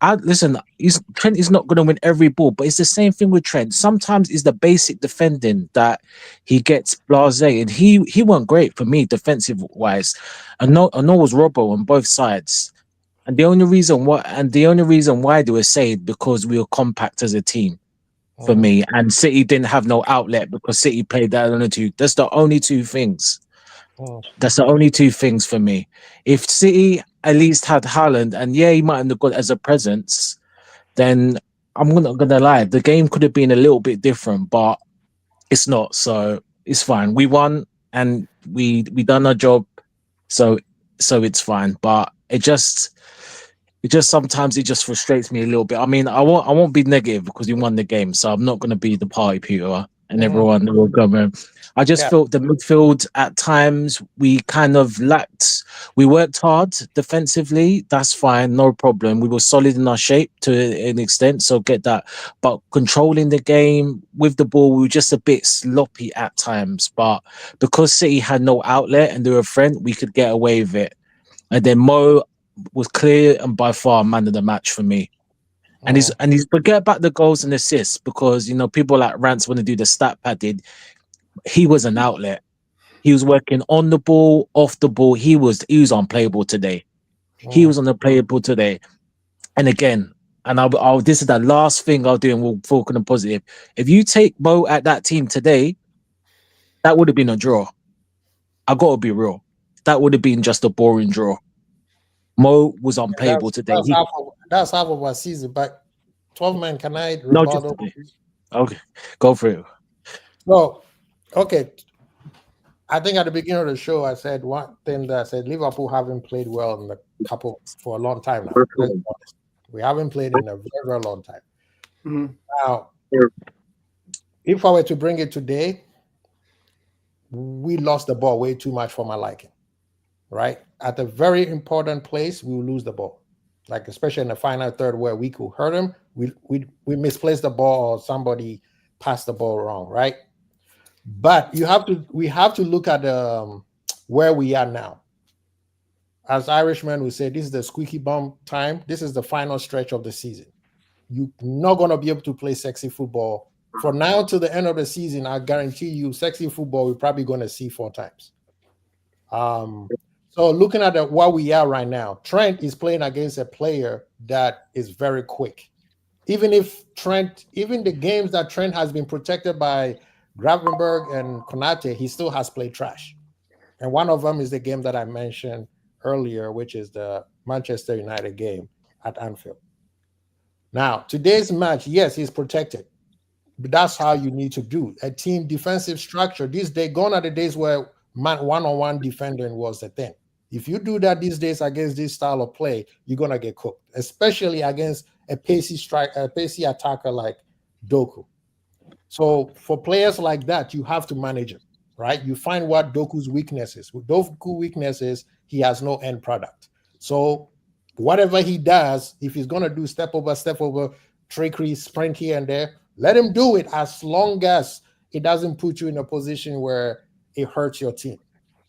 Trent is not going to win every ball, but it's the same thing with Trent. Sometimes it's the basic defending that he gets blasé, and he weren't great for me defensive wise. And no was Robbo on both sides, and the only reason why they were saved because we were compact as a team for me, and City didn't have no outlet because City played that on the two. That's the only two things. That's the only two things for me. If City at least had Haaland, and he might have got as a presence, then I'm not gonna lie, the game could have been a little bit different, but it's not. So it's fine. We won and we done our job, so it's fine. But it just sometimes it just frustrates me a little bit. I mean, I won't be negative because we won the game, so I'm not gonna be the party pooper and everyone will come in. I just felt the midfield at times we kind of lacked. We worked hard defensively. That's fine, no problem. We were solid in our shape to an extent, so get that. But controlling the game with the ball, we were just a bit sloppy at times. But because City had no outlet and they were a friend, we could get away with it. And then Mo was clear and by far man of the match for me. And he's forget about the goals and assists because people like Rance want to do the stat padded. He was an outlet. He was working on the ball, off the ball. He was unplayable today. He was unplayable today. And again, and I'll this is the last thing I'll do, and we'll focus on the positive. If you take Mo at that team today, that would have been a draw. I gotta be real. That would have been just a boring draw. Mo was unplayable today. That's half of our season, but 12 man, can I No, just rebuttal? today. Okay, go for it. No, okay. I think at the beginning of the show, I said one thing that I said Liverpool haven't played well in a couple for a long time now. Let's be honest. We haven't played in a very, very long time. Mhm. Now, if I were to bring it today, we lost the ball way too much for my liking. Right? At a very important place, we will lose the ball. Like especially in the final third where we could hurt them, we misplaced the ball or somebody passed the ball wrong, right? But we have to look at where we are now. As Irishmen, we say this is the squeaky bum time. This is the final stretch of the season. You're not going to be able to play sexy football. From now to the end of the season, I guarantee you sexy football we're probably going to see 4 times. So looking at what we are right now, Trent is playing against a player that is very quick. Even the games that Trent has been protected by Gravenberch and Konate, he still has played trash. And one of them is the game that I mentioned earlier, which is the Manchester United game at Anfield. Now, today's match, yes, he's protected. But that's how you need to do a team defensive structure. These days, gone are the days where one-on-one defending was the thing. If you do that these days against this style of play, you're gonna get cooked, especially against a pacey attacker like Doku. So for players like that, you have to manage it, right? You find what Doku's weakness is. With Doku's weaknesses, he has no end product. So whatever he does, if he's gonna do step over, trickery, sprint here and there, let him do it as long as it doesn't put you in a position where it hurts your team.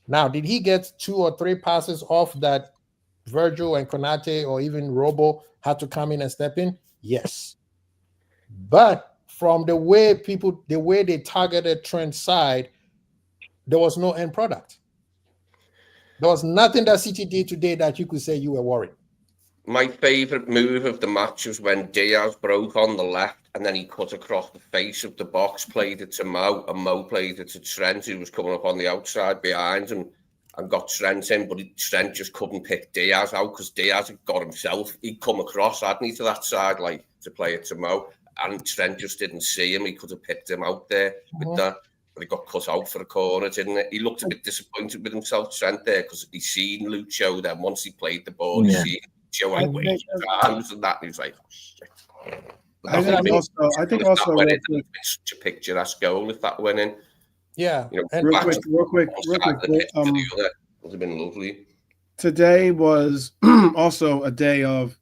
Now, did he get 2 or 3 passes off that Virgil and Konate or even Robo had to come in and step in? Yes. But from the way they targeted Trent's side, there was no end product. There was nothing that City did today that you could say you were worried. My favourite move of the match was when Diaz broke on the left and then he cut across the face of the box, played it to Mo, and Mo played it to Trent, who was coming up on the outside behind him and got Trent in, but Trent just couldn't pick Diaz out because Diaz had got himself. He'd come across, hadn't he, to that side, like to play it to Mo, and Trent just didn't see him. He could have picked him out there with that, but he got cut out for a corner, didn't it? He looked a bit disappointed with himself, Trent, there, because he'd seen Lucho then once he played the ball, he seen Lucho like waving his arms and that, and he was like, oh, shit. I think also such a picturesque goal if that went in. Yeah. You know, and real quick. would have been lovely. Today was also a day of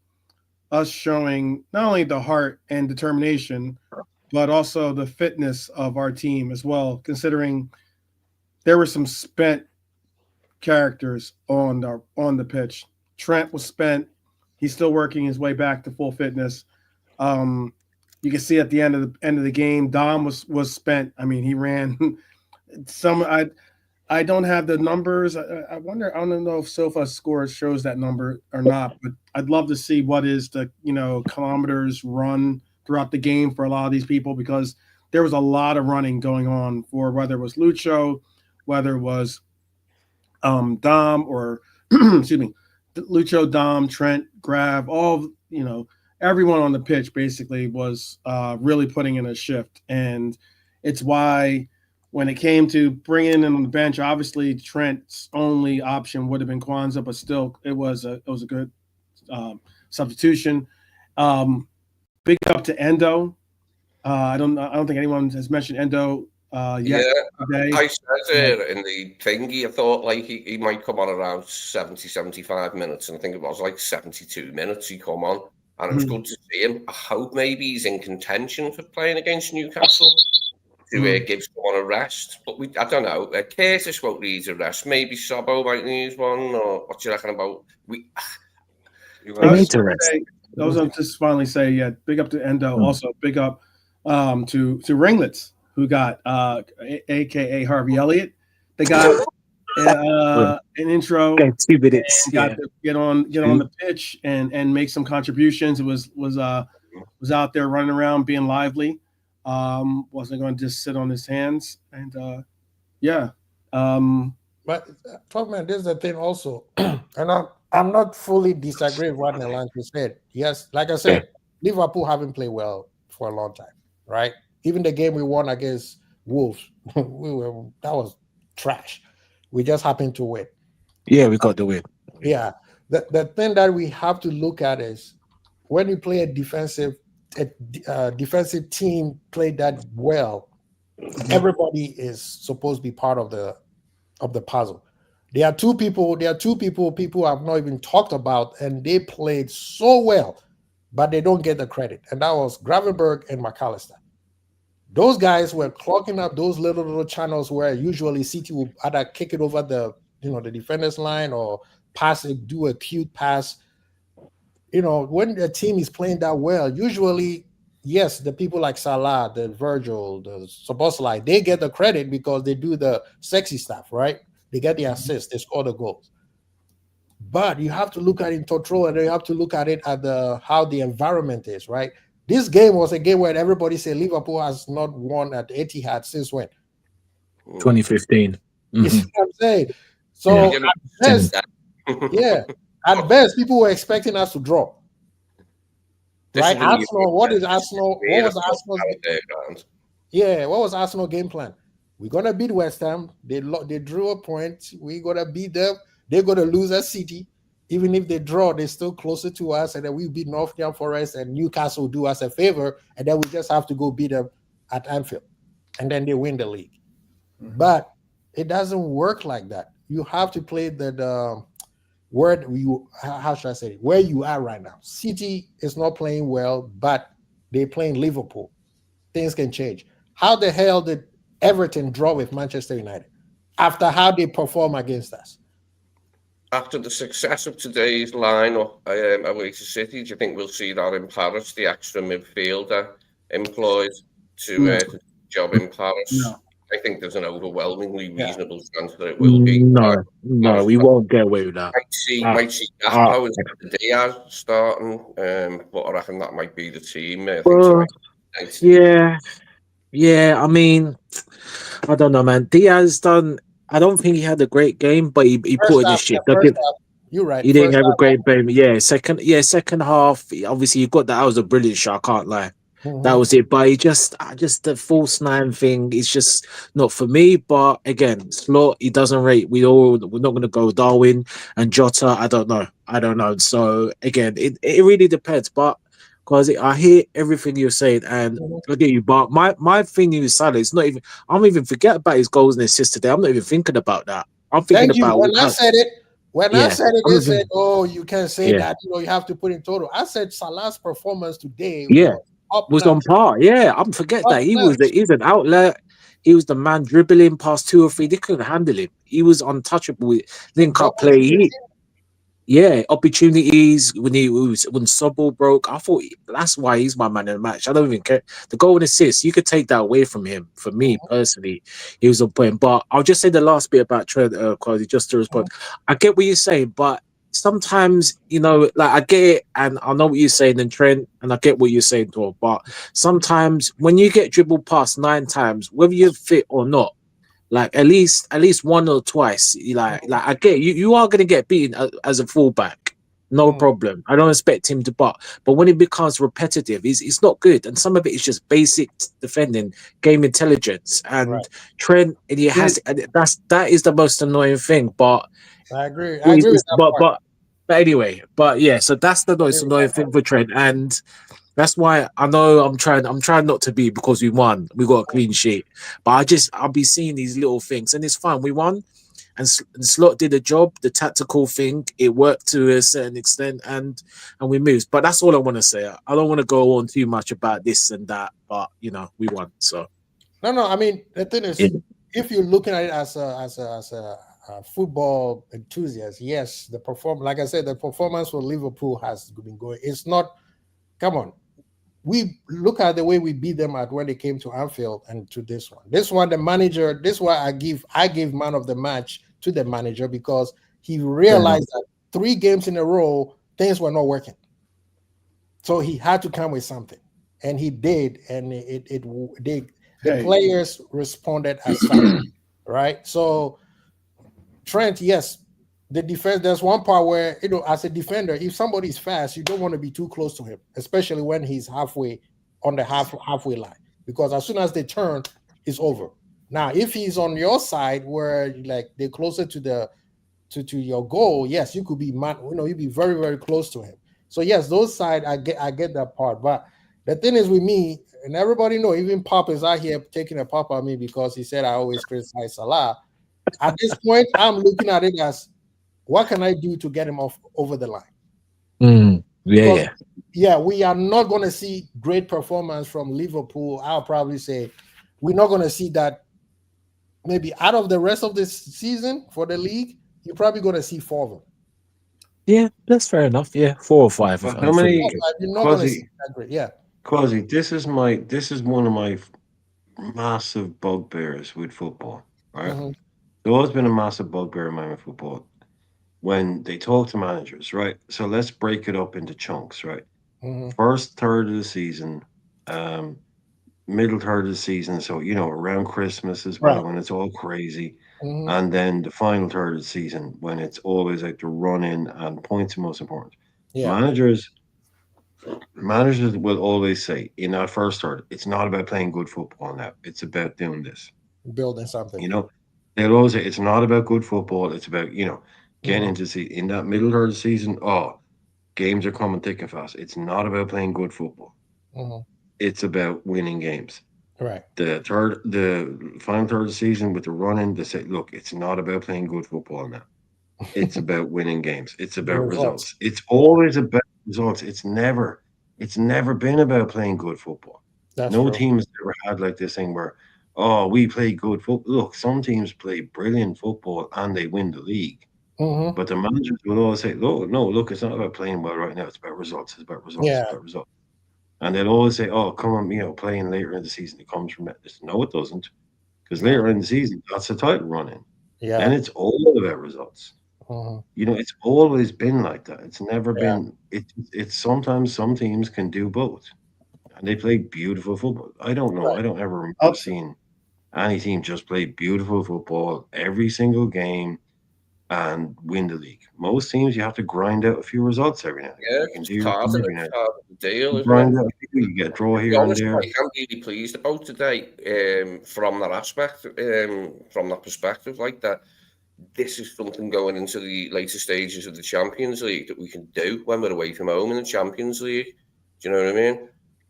us showing not only the heart and determination, but also the fitness of our team as well, considering there were some spent characters on the pitch. Trent was spent. He's still working his way back to full fitness. You can see at the end of the game, Dom was spent. I mean, he ran some. I don't have the numbers. I wonder. I don't know if Sofa Score shows that number or not, but I'd love to see what is the kilometers run throughout the game for a lot of these people, because there was a lot of running going on for whether it was Lucho, whether it was Dom or excuse me, Lucho, Dom, Trent, Grav, all everyone on the pitch basically was really putting in a shift. And it's why when it came to bringing in on the bench, obviously Trent's only option would have been Kwanzaa, but still it was a good substitution. Big up to Endo. I don't think anyone has mentioned Endo yet today. I said in the thingy, I thought like he might come on around 70, 75 minutes, and I think it was like 72 minutes he come on. And it was good to see him. I hope maybe he's in contention for playing against Newcastle to give someone a rest. But I don't know. Curtis won't need a rest. Maybe Sobbo might need one. Or what do you reckon about? I need to rest. Those I'll just finally say, big up to Endo. Also, big up to Ringlets, who got a.k.a. Harvey Elliott. The guy an intro. Okay, 2 minutes. Got to get on the pitch and make some contributions. It was out there running around, being lively. Wasn't going to just sit on his hands. And but Topman, this is the thing also, and I'm not fully disagreeing with what Nelanche said. Yes, like I said, Liverpool haven't played well for a long time, right? Even the game we won against Wolves, that was trash. We just happened to win. Yeah, we got the win. Yeah. The thing that we have to look at is when you play a defensive team play that well, everybody is supposed to be part of the puzzle. There are two people people have not even talked about, and they played so well, but they don't get the credit. And that was Gravenberch and McAllister. Those guys were clogging up those little channels where usually City will either kick it over the defender's line or pass it, do a cute pass. When the team is playing that well, usually, yes, the people like Salah, the Virgil, the Szoboszlai, they get the credit because they do the sexy stuff, right? They get the assists, they score the goals. But you have to look at it in total, and you have to look at it at how the environment is, right? This game was a game where everybody said Liverpool has not won at Etihad since when? 2015. You see what I'm saying? So at best, people were expecting us to draw. Right? Arsenal, what is Arsenal? What was Arsenal's? Yeah, what was Arsenal game plan? We're gonna beat West Ham. They drew a point. We're gonna beat them. They're gonna lose at City. Even if they draw, they're still closer to us, and then we beat Nottingham Forest, and Newcastle do us a favor, and then we just have to go beat them at Anfield, and then they win the league. Mm-hmm. But it doesn't work like that. You have to play where you are right now. City is not playing well, but they're playing Liverpool. Things can change. How the hell did Everton draw with Manchester United after how they perform against us? After the success of today's lineup away to City, do you think we'll see that in Paris, the extra midfielder employed to job in Paris? No. I think there's an overwhelmingly reasonable chance that it will be. No, we won't get away with that. Might see Gakpo instead of Diaz starting, but I reckon that might be the team. I mean, I don't know, man. Diaz done. I don't think he had a great game, but he put in his shit. You're right. He didn't have a great game. Yeah, second half. Obviously, you got that. That was a brilliant shot. I can't lie. Mm-hmm. That was it. But he just the false nine thing is just not for me. But again, Slot, he doesn't rate. We're not going to go Darwin and Jota. I don't know. So again, it really depends. But because I hear everything you're saying, and I get you. But my thing is Salah. It's not even. I'm even forget about his goals and assists today. I'm not even thinking about that. I'm thinking about when I said it. When I said it, they said, "Oh, you can't say that. You have to put in total." I said Salah's performance today. Was on par. Yeah, I'm forget that he's an outlet. He was the man dribbling past 2 or 3. They couldn't handle him. He was untouchable with link-up play. Opportunities when Sobol broke. I thought that's why he's my man in the match. I don't even care. The goal and assist, you could take that away from him. For me personally, he was on point. But I'll just say the last bit about Trent, Quasi, just to respond. I get what you're saying, but sometimes, like I get it, and I know what you're saying, and Trent, and I get what you're saying, too. But sometimes when you get dribbled past 9 times, whether you're fit or not, like at least one or twice, like I get you are gonna get beaten as a fullback, no problem. I don't expect him to, but when it becomes repetitive, it's not good. And some of it is just basic defending, game intelligence, and Trent. And he has that is the most annoying thing. But I agree with that but anyway, so that's the most annoying thing for Trent, and that's why I know I'm trying not to be, because we won, we got a clean sheet. But I'll be seeing these little things, and it's fine. We won, and Slot did a job. The tactical thing, it worked to a certain extent, and we moved. But that's all I want to say. I don't want to go on too much about this and that. But we won. So no. I mean, the thing is, if you're looking at it as a football enthusiast, yes, the performance for Liverpool has been going. It's not. Come on. We look at the way we beat them at when they came to Anfield and to this one. This one, the manager, this is why I give man of the match to the manager because he realized that 3 games in a row things were not working. So he had to come with something, and he did, and the players responded as fast, right? So Trent, yes, the defense. There's one part where as a defender, if somebody's fast, you don't want to be too close to him, especially when he's halfway on the halfway line, because as soon as they turn, it's over. Now, if he's on your side where like they're closer to your goal, yes, you could be you'd be very, very close to him. So yes, those side I get that part. But the thing is with me, and everybody know, even Pop is out here taking a pop at me because he said I always criticize Salah. At this point, I'm looking at it as what can I do to get him over the line? Yeah, we are not going to see great performance from Liverpool. I'll probably say we're not going to see that. Maybe out of the rest of this season for the league, you're probably going to see 4 of them. Yeah, that's fair enough. Yeah, 4 or 5. Well, how many? You're not going to see that great. Yeah, Quasi, this is one of my massive bugbears with football. Right, There's always been a massive bugbear of mine with football when they talk to managers. Right, so let's break it up into chunks. Right, first third of the season, middle third of the season, so around Christmas as well, when it's all crazy, and then the final third of the season when it's always like the run in and points are most important. Managers will always say in that first third, it's not about playing good football now, it's about doing this, building something. They'll always say it's not about good football, it's about getting into in that middle third of the season. Games are coming thick and fast. It's not about playing good football. It's about winning games. Right. The final third of the season with the running, they say, look, it's not about playing good football now. It's about winning games. It's about results. It's always about results. It's never been about playing good football. No team has ever had like this thing where, we play good football. Look, some teams play brilliant football and they win the league. But the managers will always say, look, it's not about playing well right now. It's about results. It's about results. It's about results. And they'll always say, come on, playing later in the season, it comes from it. No, it doesn't. Because later in the season, that's the title running. Yeah. And it's all about results. It's always been like that. It's never been, it's sometimes some teams can do both. And they play beautiful football. I don't know. I don't ever remember seeing any team just play beautiful football every single game and win the league. Most teams, you have to grind out a few results every now and then. Part of the deal. Grind out, you get draw here and there. I'm really pleased about today from that aspect, from that perspective, like that. This is something going into the later stages of the Champions League that we can do when we're away from home in the Champions League. Do you know what I mean?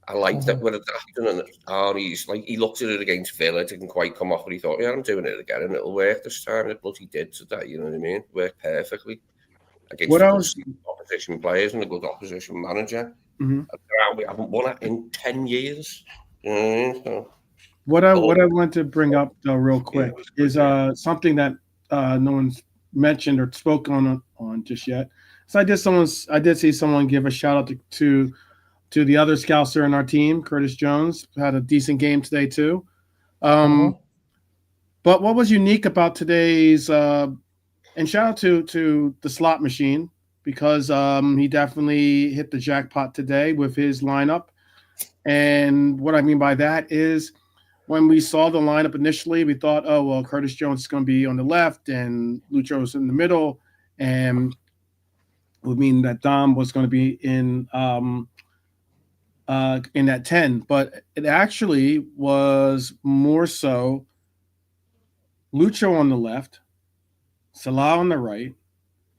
I like that we're adapting, and Arnie's like, he looked at it against Villa, didn't quite come off, but he thought, I'm doing it again, and it'll work this time. And it bloody did today, you know what I mean? Worked perfectly against opposition players and a good opposition manager. We haven't won it in 10 years. You know what I mean? So, what I want to bring up though, real quick, is something that no one's mentioned or spoke on just yet. So I did see someone give a shout out to the other Scouser in our team, Curtis Jones, had a decent game today too. But what was unique about today's and shout out to the slot machine, because he definitely hit the jackpot today with his lineup. And what I mean by that is, when we saw the lineup initially, we thought, Curtis Jones is going to be on the left and Lucho's in the middle, and would mean that Dom was going to be in that 10, but it actually was more so Lucho on the left, Salah on the right,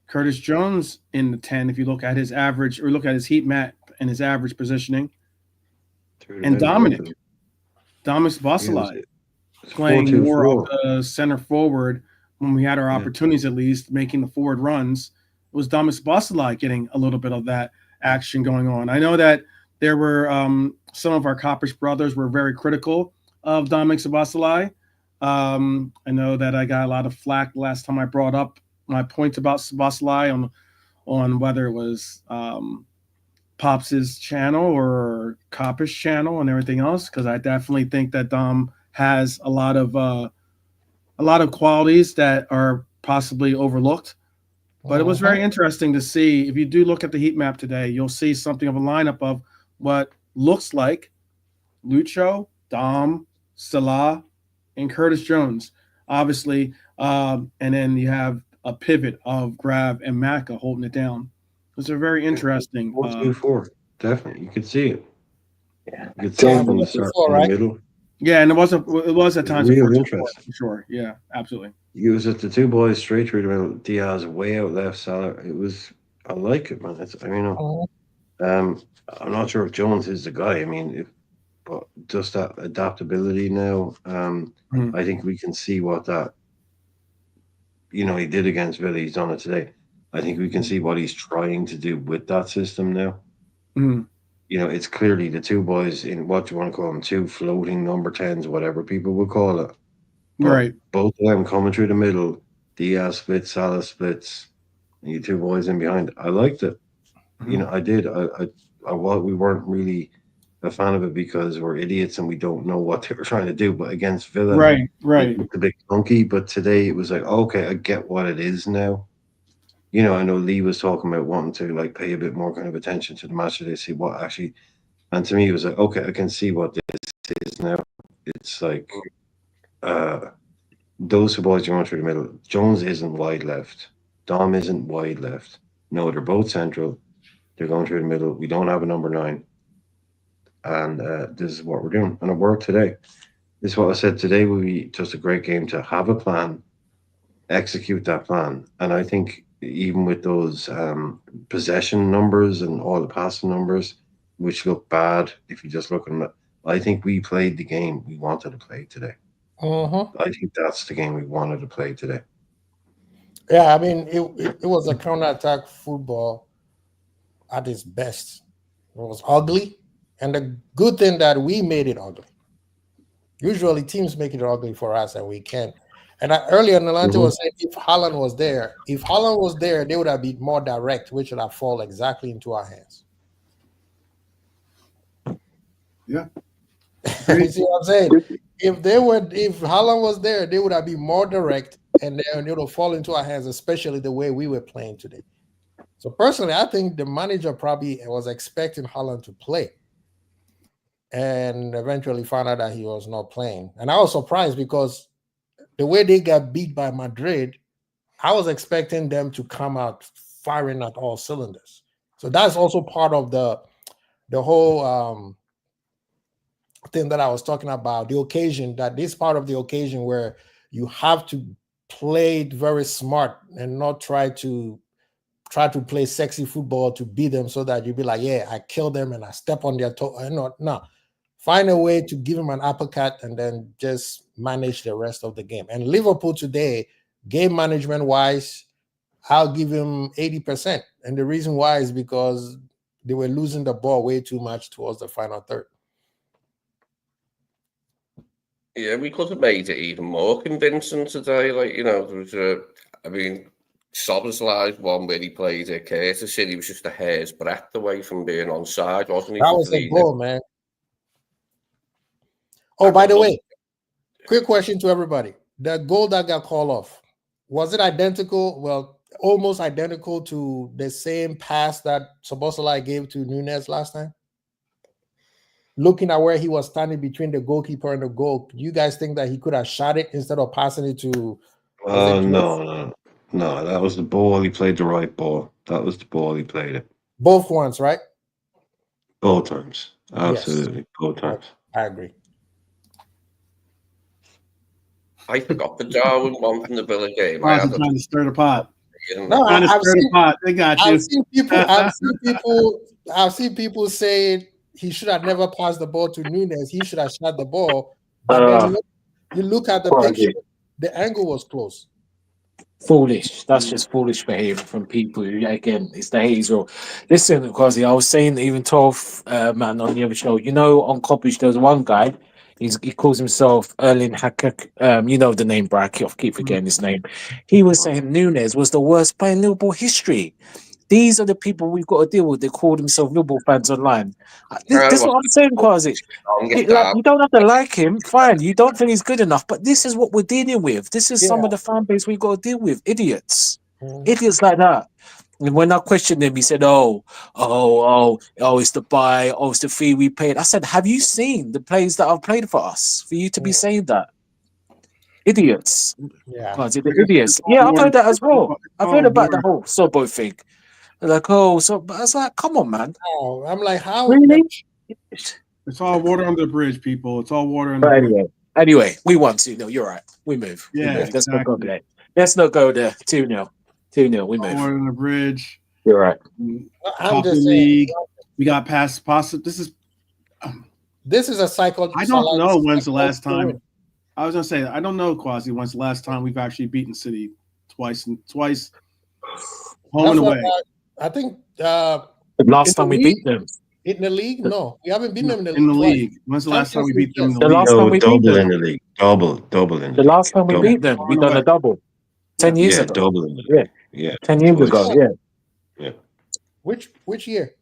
Curtis Jones in the 10, if you look at his average or look at his heat map and his average positioning, and Dominic Szoboszlai playing more of the center forward when we had our opportunities, at least making the forward runs. It was Dominic Szoboszlai getting a little bit of that action going on. I know that there were some of our Coppish brothers were very critical of Dominic Szoboszlai. I know that I got a lot of flack last time I brought up my points about Szoboszlai on whether it was Pops' channel or Coppish channel and everything else, because I definitely think that Dom has a lot of qualities that are possibly overlooked. But it was very interesting to see. If you do look at the heat map today, you'll see something of a lineup of what looks like Lucho, Dom, Salah, and Curtis Jones, obviously. And then you have a pivot of Grav and Maka holding it down. Those are very interesting. 4-2-4, definitely. You could see it. Yeah. You could see it from the start in the middle. Yeah, and it was at times Real 4-2-4, interest. for sure. Yeah, absolutely. It was at the two boys straight through the middle. Diaz way out left. Salah. I like it, man. I'm not sure if Jones is the guy. I mean, but just that adaptability now. I think we can see what that. He did against Villa. He's done it today. I think we can see what he's trying to do with that system now. It's clearly the two boys in what you want to call them, two floating number 10s, whatever people would call it. But right. Both of them coming through the middle. Diaz splits, Salah splits, and you two boys in behind. I liked it. I did. We weren't really a fan of it because we're idiots and we don't know what they were trying to do. But against Villa, right, it looked a bit clunky. But today it was like, okay, I get what it is now. I know Lee was talking about wanting to pay a bit more kind of attention to the match today, see what actually. And to me, it was like, okay, I can see what this is now. It's like those two boys going through the middle. Jones isn't wide left. Dom isn't wide left. No, they're both central. They're going through the middle. We don't have a number 9. And this is what we're doing. And it worked today. This is what I said today will be just a great game to have a plan, execute that plan. And I think even with those possession numbers and all the passing numbers, which look bad if you just look at them, I think we played the game we wanted to play today. I think that's the game we wanted to play today. Yeah, I mean, it was a counter-attack football at its best. It was ugly, and the good thing that we made it ugly. Usually teams make it ugly for us, and we can't. And earlier, Nalante was saying if Haaland was there, they would have been more direct, which would have fallen exactly into our hands. Yeah. You see what I'm saying? If Haaland was there, they would have been more direct, and then it would fall into our hands, especially the way we were playing today. So personally, I think the manager probably was expecting Haaland to play, and eventually found out that he was not playing. And I was surprised because the way they got beat by Madrid, I was expecting them to come out firing at all cylinders. So that's also part of the whole thing that I was talking about, the occasion, that this part of the occasion where you have to play it very smart and not try to play sexy football to beat them so that you'll be like, yeah, I killed them and I step on their toe. No. Find a way to give him an uppercut and then just manage the rest of the game. And Liverpool today, game management-wise, I'll give him 80%. And the reason why is because they were losing the ball way too much towards the final third. Yeah, we could have made it even more convincing today. There was Szoboszlai's one where he played it. Curtis said he was just a hair's breadth away from being onside, wasn't he? That was a goal, man. Oh, by the way, quick question to everybody. The goal that got called off, was it identical? Well, almost identical to the same pass that Szoboszlai gave to Nunes last time? Looking at where he was standing between the goalkeeper and the goal, do you guys think that he could have shot it instead of passing it to... No. That was the ball. He played the right ball. That was the ball he played it. Both ones, right? Both times. Absolutely. Yes. Both times. I agree. I forgot the Darwin one from the Villa game. I was trying to stir the pot. No, They got you. I've seen people say he should have never passed the ball to Nunes. He should have shot the ball. But then you look at the picture, the angle was close. Foolish. That's just foolish behavior from people. Again, it's the Hazel. Listen, Quasi, I was saying even 12 man on the other show. On Coppish, there's one guy. He calls himself Erling Hakak. You know the name, Brad. I keep forgetting his name. He was saying Nunes was the worst player in Liverpool history. These are the people we've got to deal with. They call themselves Liverpool fans online. This I is what I'm saying, Quasi. Like, you don't have to like him, fine. You don't think he's good enough, but this is what we're dealing with. This is some of the fan base we've got to deal with. Idiots. Idiots like that. And when I questioned him, he said, oh, it's the buy, it's the fee we paid. I said, have you seen the players that have played for us for you to be saying that? Idiots. Yeah. The idiots. Yeah, I've heard that as well. I've heard about the whole Sobo thing. They're like, but I was like, come on, man. Oh, I'm like, how? Really? It's all water under the bridge, people. It's all water under the bridge. Anyway, we won 2-0. You're right. We move. Yeah, Let's not go there. Let's not go there. 2-0. 2-0. We move. Water under the bridge. You're right. I'm just league. We got past possible. This is a cycle. I don't know when's the last time. I was gonna say I don't know, Quasi. When's the last time we've actually beaten City twice, home and away? I think the last time we beat them in the league. No, we haven't beaten them in the league. In the league. When's the last time we beat them in the league? Last time we beat them in the league. Double in the last time we beat them, we done a double. 10 years ago. Double in the league. Yeah. 10 years ago. Yeah. Which year?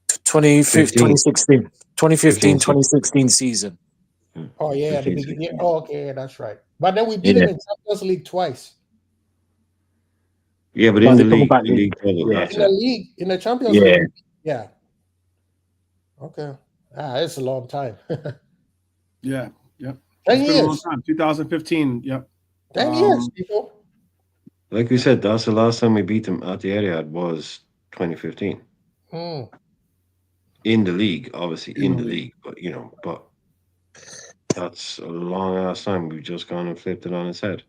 2016. 2015-2016 season. Oh yeah, at the beginning. Yeah. Oh, okay, that's right. But then we beat them in Champions League twice. Yeah, but in the league, in the Champions League. Yeah. Okay. It's a long time. Yeah. Yep. 10 years. A long time. 2015. Yep. 10 years, people. Like we said, that's the last time we beat them at the Etihad was 2015. In the league, obviously in the league, but that's a long ass time. We've just gone and flipped it on its head.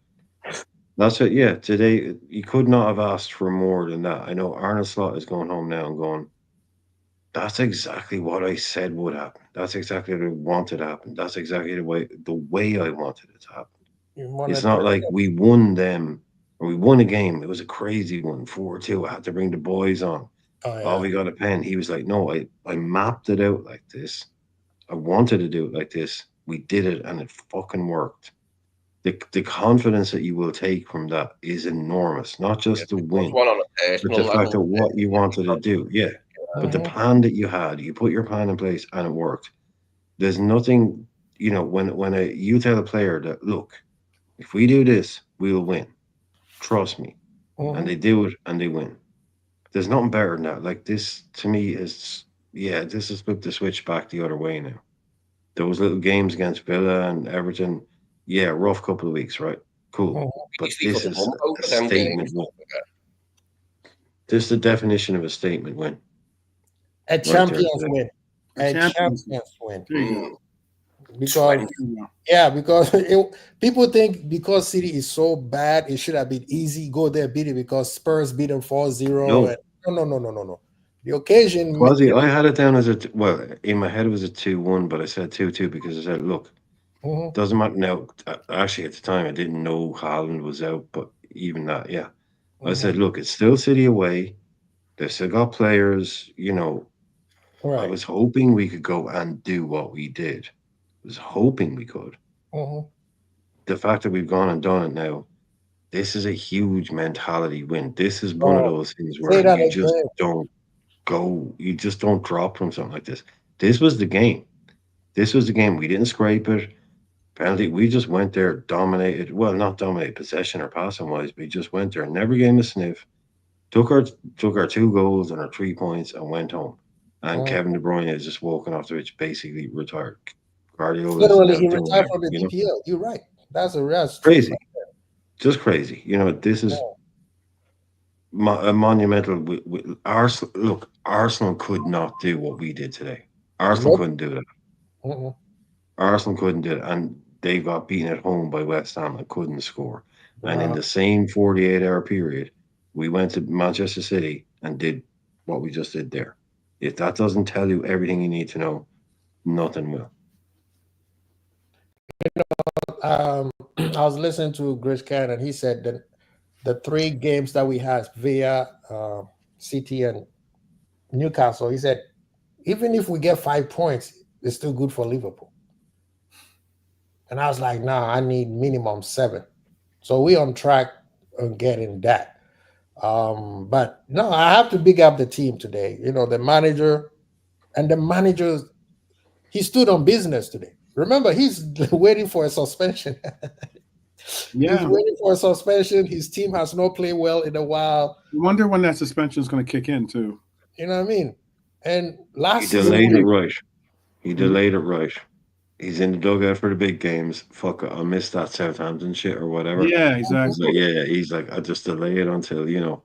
That's it. Yeah, today you could not have asked for more than that. I know Arne Slot is going home now and going, that's exactly what I said would happen. That's exactly what I wanted to happen. That's exactly the way I wanted it to happen. It's not like we won them or we won a game. It was a crazy one, 4-2. I had to bring the boys on. We got a pen. He was like, no, I mapped it out like this. I wanted to do it like this. We did it and it fucking worked. The confidence that you will take from that is enormous. Not just the win, but the fact of what you wanted to do. Yeah. But the plan that you had, you put your plan in place and it worked. There's nothing, when you tell a player that, look, if we do this, we'll win. Trust me. And they do it and they win. There's nothing better than that. Like this, to me, this has flipped the switch back the other way now. Those little games against Villa and Everton, rough couple of weeks, right? Cool. But this is a statement win. This is the definition of a statement win. A champions win. A champions win. Because people think because City is so bad, it should have been easy. Go there, beat it because Spurs beat them 4-0. No. The occasion. I had it down as in my head it was a 2-1, but I said 2-2 because I said, look, doesn't matter now. Actually, at the time, I didn't know Haaland was out, but even that, I said, look, it's still City away. They've still got players, I was hoping we could go and do what we did. I was hoping we could. The fact that we've gone and done it now, this is a huge mentality win. This is one of those things where you just don't go, you just don't drop from something like this. This was the game. This was the game. We didn't scrape it. Penalty. We just went there, dominated. Well, not dominate possession or passing wise, but we just went there, never gave a sniff. Took our 2 goals and our 3 points and went home. And Kevin De Bruyne is just walking off the pitch, basically retired. Guardiola literally, he retired from the DPL. You're right. That's a rest. Crazy. Just crazy. This is a monumental. Arsenal, look, Arsenal could not do what we did today. Arsenal couldn't do that. Arsenal couldn't do it. And they got beaten at home by West Ham and couldn't score. And in the same 48-hour period, we went to Manchester City and did what we just did there. If that doesn't tell you everything you need to know, nothing will. I was listening to Chris Cannon. He said that the 3 games that we had via City and Newcastle, he said, even if we get 5 points, it's still good for Liverpool. And I was like, nah, I need minimum 7. So we're on track on getting that. But no, I have to big up the team today. You know, the manager, and the manager, he stood on business today. Remember, he's waiting for a suspension. Yeah. He's waiting for a suspension. His team has not played well in a while. I wonder when that suspension is going to kick in too. You know what I mean? And He last delayed it right. He delayed it right. He's in the dugout for the big games. Fuck it, I missed that Southampton shit or whatever. Yeah, He's exactly. like, yeah, he's like, I just delay it until, you know,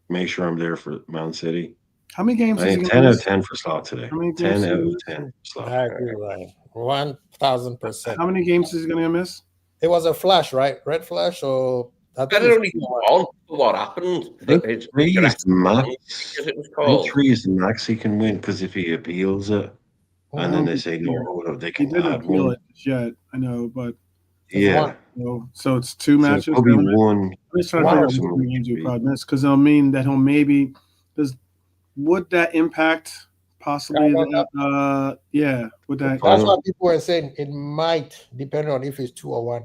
make sure I'm there for Man City. How many games? I is he think gonna 10 out miss? of 10 for Slot today. How many 10 games out is he of gonna 10 for Slot. I agree, Ryan. 1,000%. How many games is he going to miss? It was a flash, right? Red flash, or I think Better it's only one for what happened. I think His 3 is direct the max. because it was I think called. 3 is the max he can win because if he appeals it, and then they say, Yeah. no, they He can didn't add appeal one. it yet. I know, but Yeah. so it's two So matches. it could be I'm one. just trying to figure out maximum how many games you three. probably miss because it'll mean that he'll maybe would that impact possibly would that That's what people are saying. It might depend on if it's 2 or 1.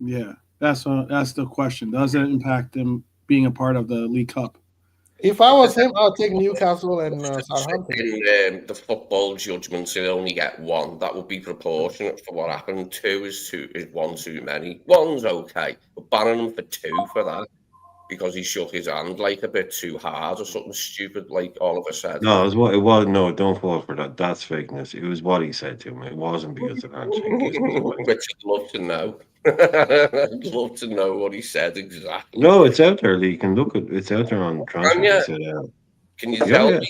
Yeah, that's the question. Does it impact them being a part of the League Cup? If I was him, I'll take Newcastle and Southampton. In the football judgments, he'll only get 1. That would be proportionate for what happened. 2 is 1 too many. 1's okay, but banning him for 2 for that because he shook his hand like a bit too hard or something stupid like Oliver said. No, it was. No, don't fall for that. That's fakeness. It was what he said to him. It wasn't because of handshake. Which I'd love to know. I'd love to know what he said exactly. No, it's out there. You can look at it's out there on transfer. Can you tell me?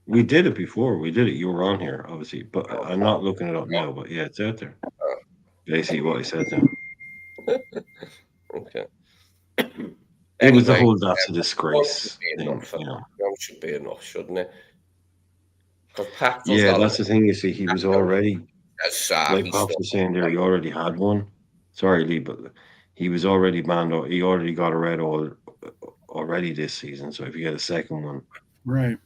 We did it before. We did it. You were on here, obviously, but I'm not looking it up now. But yeah, it's out there. Basically, what he said to him. Okay. It was the whole that's a disgrace thing. That should be enough, shouldn't it? Yeah, that's the thing. You see, he was already like Pops was saying there. He already had one. Sorry, Lee, but he was already banned. He already got a red already this season. So if you get a second one, right,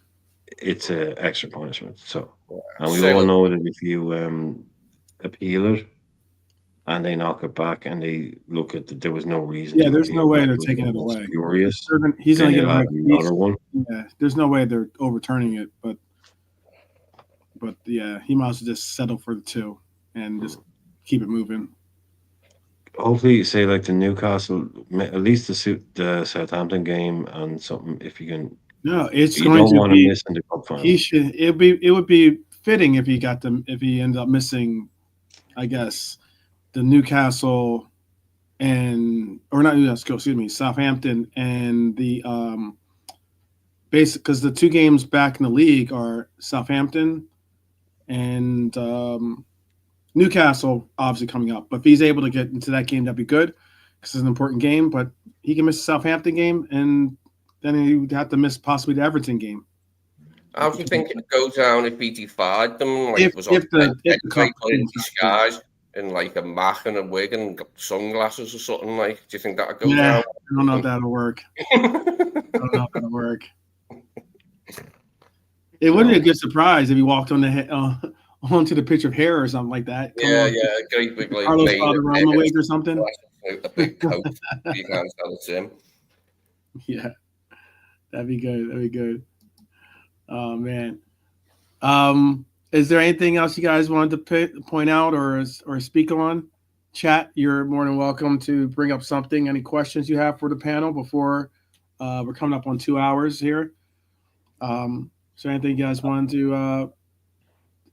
it's an extra punishment. So, and we all know that if you appeal it and they knock it back and they look at there was no reason. Yeah, there's no way they're taking it away. Furious. He's going to get another one. Yeah, there's no way they're overturning it, but yeah, he might as well just settle for the 2 and just keep it moving. Hopefully, say like the Newcastle, at least the Southampton game and something. If you can, no, it's you going don't to want be. to miss in the cup final. He should. It would be fitting if he got them. If he ended up missing, I guess, the Newcastle Southampton and the basic because the 2 games back in the league are Southampton and Newcastle obviously coming up. But if he's able to get into that game, that'd be good because it's an important game. But he can miss the Southampton game, and then he would have to miss possibly the Everton game. How do you think it goes down if he defied them? Like If the cup in disguise in like a mac and a wig and sunglasses or something like? Do you think that'll go down? I don't know if that'll work. I don't know if that'll work. It would be a good surprise if he walked on onto the pitch of hair or something like that. Yeah, great big like Carlos Valderrama wig or something. A big coat. You can't tell it's him. Yeah, that'd be good. Oh man. Is there anything else you guys wanted to point out or speak on? Chat, you're more than welcome to bring up something. Any questions you have for the panel before we're coming up on 2 hours here? Is there anything you guys wanted to?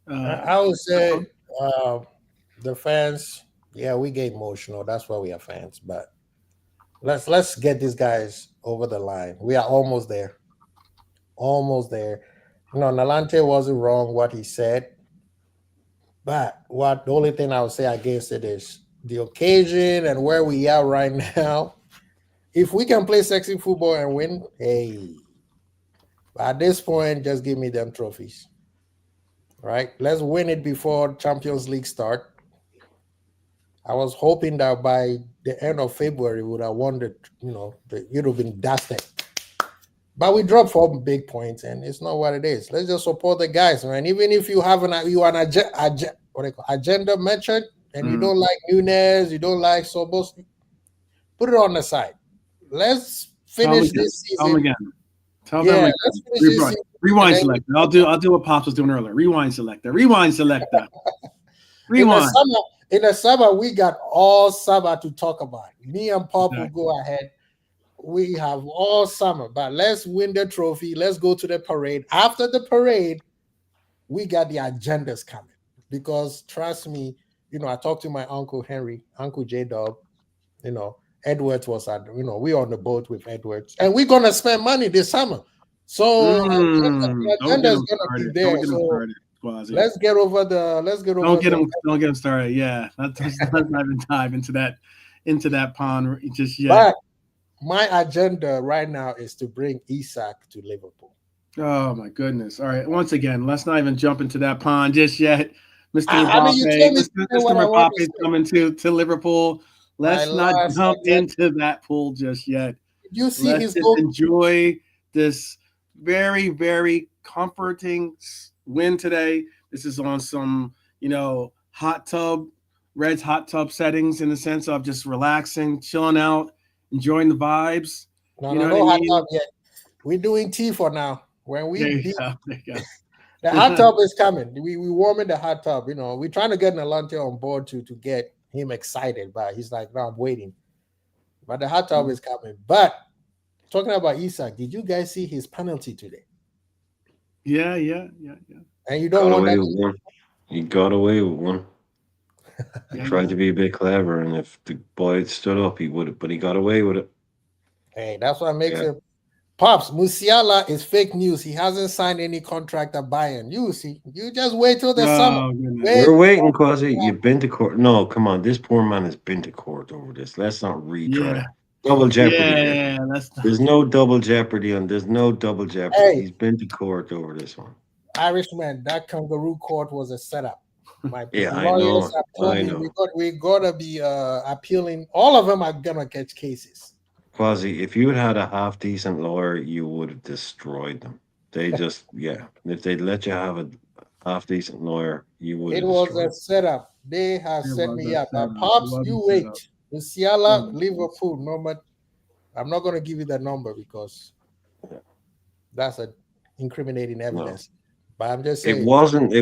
I would say the fans. Yeah, we get emotional. That's why we are fans. But let's get these guys over the line. We are almost there. Almost there. Nalante wasn't wrong what he said. But the only thing I would say against it is the occasion and where we are right now. If we can play sexy football and win, hey. At this point, just give me them trophies. Right? Let's win it before Champions League start. I was hoping that by the end of February we would have won it would have been dusted. But we dropped 4 big points, and it's not what it is. Let's just support the guys, man. Even if you have an agenda merchant and you don't like Nunes, you don't like Sobos, put it on the side. Let's finish this Tell them season. again. Tell Yeah, them again. let's finish this Rewind, season. rewind and then selector. I'll do what Pops was doing earlier. Rewind selector. Rewind selector. Rewind. In the summer, we got all summer to talk about. Me and Pop Exactly. will go ahead. We have all summer, but let's win the trophy. Let's go to the parade. After the parade, we got the agendas coming. Because trust me, you know, I talked to my uncle Henry, Uncle J Dub. You know, Edwards was at, you know, we're on the boat with Edwards, and we're gonna spend money this summer. So the agenda is gonna be there. So let's get over the. Don't get them started. Yeah, let's not even dive into that pond just yet. But my agenda right now is to bring Isak to Liverpool. Oh my goodness! All right, once again, let's not even jump into that pond just yet, Mr. Mbappe is coming to Liverpool. Let's not jump into that pool just yet. You see, let's just enjoy this very, very comforting win today. This is on some, you know, Red's hot tub settings in the sense of just relaxing, chilling out, enjoying the vibes. No hot tub yet. We're doing tea for now. When we there you go. The hot tub is coming. We warming the hot tub. You know, we're trying to get Nalante on board to get him excited, but he's like, no, I'm waiting. But the hot tub is coming. But talking about Isak, did you guys see his penalty today? Yeah. And you don't want that. He got away with one. He tried to be a bit clever, and if the boy had stood up, he would have, but he got away with it. Hey, that's what makes it. Pops, Musiala is fake news. He hasn't signed any contract at Bayern. You see, you just wait till the summer. We're waiting, Quasi. You've been to court. No, come on. This poor man has been to court over this. Let's not retry. Double jeopardy. Yeah, there's no double jeopardy on. There's no double jeopardy. Hey, he's been to court over this one. Irishman, that kangaroo court was a setup. My lawyers I know. We gotta be appealing. All of them are gonna catch cases. Quasi, if you had a half decent lawyer, you would have destroyed them. They just, if they'd let you have a half decent lawyer, you would. It was a setup. They have set me up. Pops, you wait. Musiala, Liverpool number. I'm not going to give you that number because that's an incriminating evidence. No. But I'm just saying it wasn't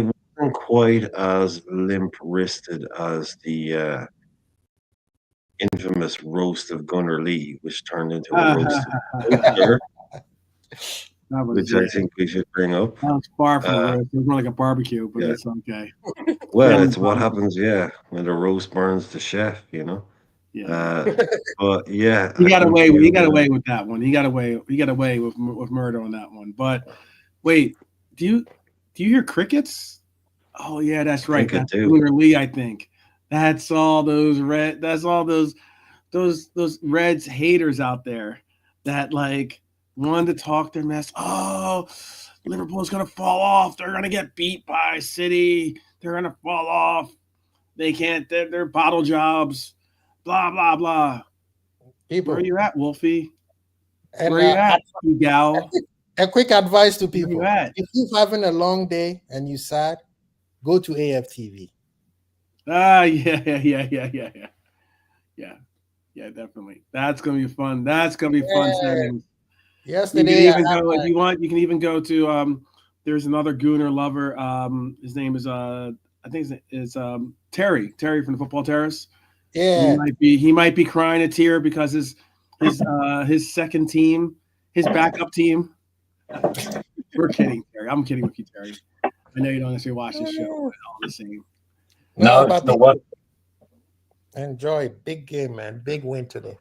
quite as limp-wristed as the infamous roast of Gunnar Lee, which turned into a roast of which I think we should bring up. That was far from a roast. It was more like a barbecue, but it's okay. Well, it's what happens, when the roast burns the chef, you know. But he got away with that one. He got away with murder on that one. But wait, do you hear crickets? Oh yeah, that's right. That's Gunnar Lee, I think. That's all those those Reds haters out there that like wanted to talk their mess. Oh, Liverpool's gonna fall off. They're gonna get beat by City. They're gonna fall off. They can't. They're bottle jobs. Blah blah blah. People, where are you at, Wolfie? Where are you at, Gal? A quick advice to people: if you're having a long day and you're sad, go to AFTV. Yeah, definitely. That's gonna be fun. That's gonna be fun settings. Yesterday, if you want, you can even go to there's another Gunnar lover. His name is I think it's Terry from the Football Terrace. Yeah, he might be crying a tear because his second team, his backup team. We're kidding, Terry. I'm kidding with you, Terry. I know you don't necessarily watch this show, but all the same. No, but the what? Enjoy. Big game, man. Big win today.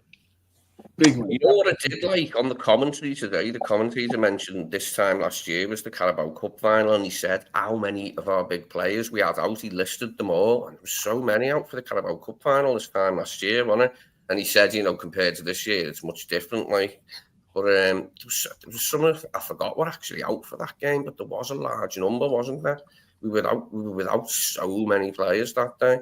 Big win. You know what I did like on the commentary today? The commentator mentioned this time last year was the Carabao Cup final, and he said how many of our big players we had out. He listed them all, and there was so many out for the Carabao Cup final this time last year, wasn't it? And he said, compared to this year, it's much different. But there was some I forgot what actually out for that game, but there was a large number, wasn't there? We were without so many players that day.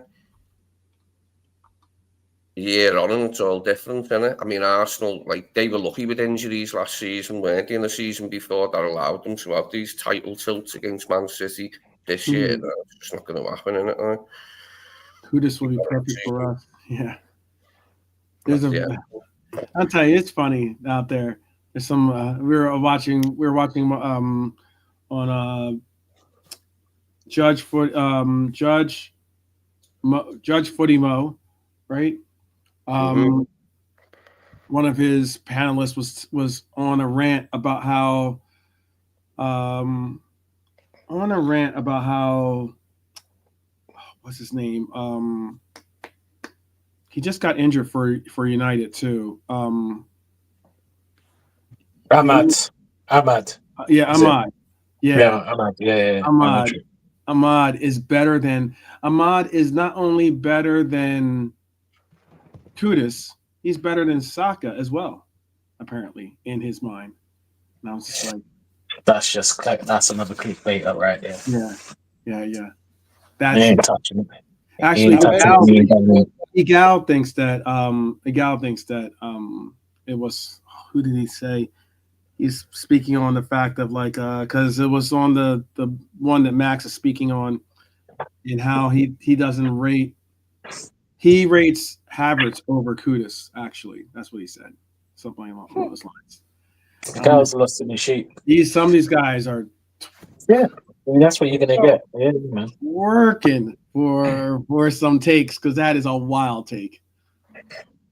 Year on, and it's all different, isn't it? I mean, Arsenal, they were lucky with injuries last season, weren't they? In the season before, that allowed them to have these title tilts against Man City. This year, it's just not going to happen, isn't it? Kudus will be perfect for us. Yeah. I'll tell you, it's funny out there. There's some. We were watching on Judge Footy Mo, right? One of his panelists was on a rant about how what's his name? He just got injured for United too. Ahmad. Yeah, Ahmad. Yeah, Ahmad. Yeah. Ahmad is better than Ahmad is not only better than Kudus, he's better than Saka as well, apparently, in his mind. And I was just like, that's another clickbait up right there. Yeah. That's touching it. Actually, Igal thinks that it was, who did he say? He's speaking on the fact of like because it was on the one that Max is speaking on, and how he doesn't rate, he rates Havertz over Kudus. Actually, that's what he said, something along those lines. The guy's lost in his sheep. Some of these guys are that's what you're gonna get. Yeah, man. Working for some takes, because that is a wild take.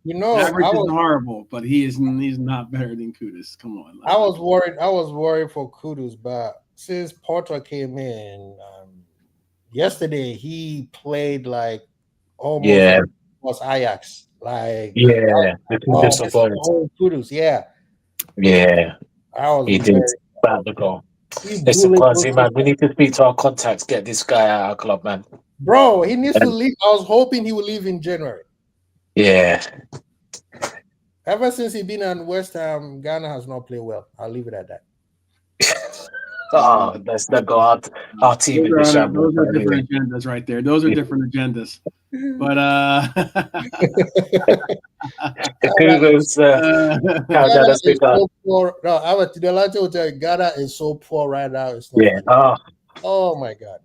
Havertz is horrible, but he's not better than Kudus. Come on. I was worried for Kudus, but since Porter came in yesterday, he played like almost was Ajax. Like Kudus, he did bad the goal. Listen, Quasi, man, we need to speak to our contacts, get this guy out of our club, man. Bro, he needs to leave. I was hoping he would leave in January. Yeah. Ever since he been on West Ham, Ghana has not played well. I'll leave it at that. Let's not go out. Our team in the shambles. Those are different agendas right there. Those are different agendas. But Ghana is so poor right now. It's not oh my God.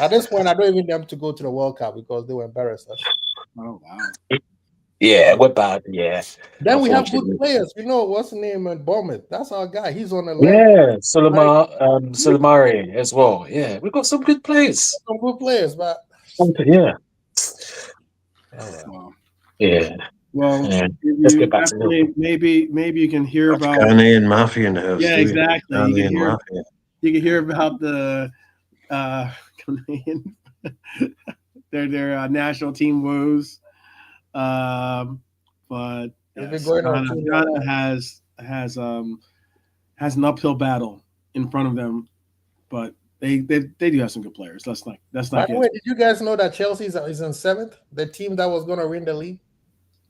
At this point, I don't even want them to go to the World Cup because they will embarrass us. Oh wow. Yeah, we're bad. Yeah. Then we have good players. What's the name at Bournemouth? That's our guy. He's on the left. Yeah, Solimari as well. Yeah, we've got some good players. Some good players, but yeah. Wow. Yeah. Well, let's get back to maybe you can hear about Ghanaian mafia in the house. Yeah, exactly. You can hear about the Ghanaian their national team woes. But Ghana has an uphill battle in front of them, but they do have some good players. Let's not. By the way, did you guys know that Chelsea is in 7th? The team that was going to win the league.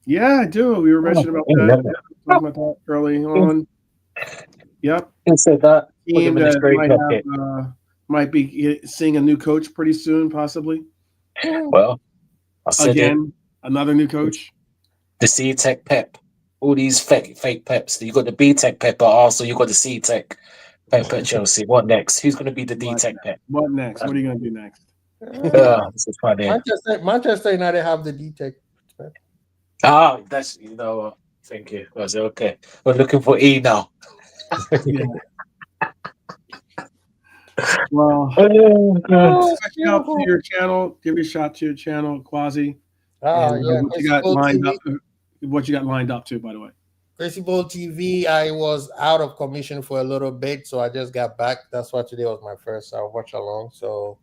Yeah, I do. We were mentioning about that. Talking about that early on. Yep. Who said that? Team that might be seeing a new coach pretty soon, possibly. Well, again, another new coach. The C-Tech Pep. All these fake Peps. You got the B-Tech Pep, but also you got the C-Tech Pep at Chelsea. What next? Who's going to be the D-Tech Pep? What next? What are you going to do next? This is funny. Manchester United have the D-Tech Pep. That's thank you. Was okay? We're looking for E now. Well, check out to your channel. Give a shout to your channel, Quasi. What you got lined up? What you got lined up to, by the way? Crazy Ball TV. I was out of commission for a little bit, so I just got back. That's why today was my first watch along. So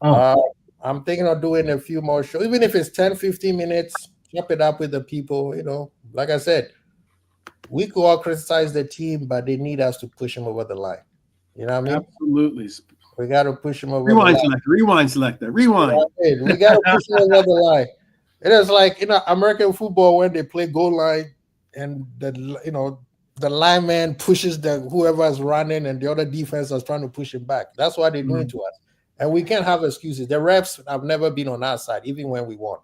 I'm thinking of doing a few more shows, even if it's 10-15 minutes. Chop it up with the people. Like I said, we could all criticize the team, but they need us to push them over the line. You know what I mean? Absolutely. We got to push them over Rewind the line. Rewind selector. Rewind. We got to push them over the line. It is like American football when they play goal line and the lineman pushes whoever is running and the other defense is trying to push him back. That's what they're doing to us. And we can't have excuses. The refs have never been on our side, even when we won.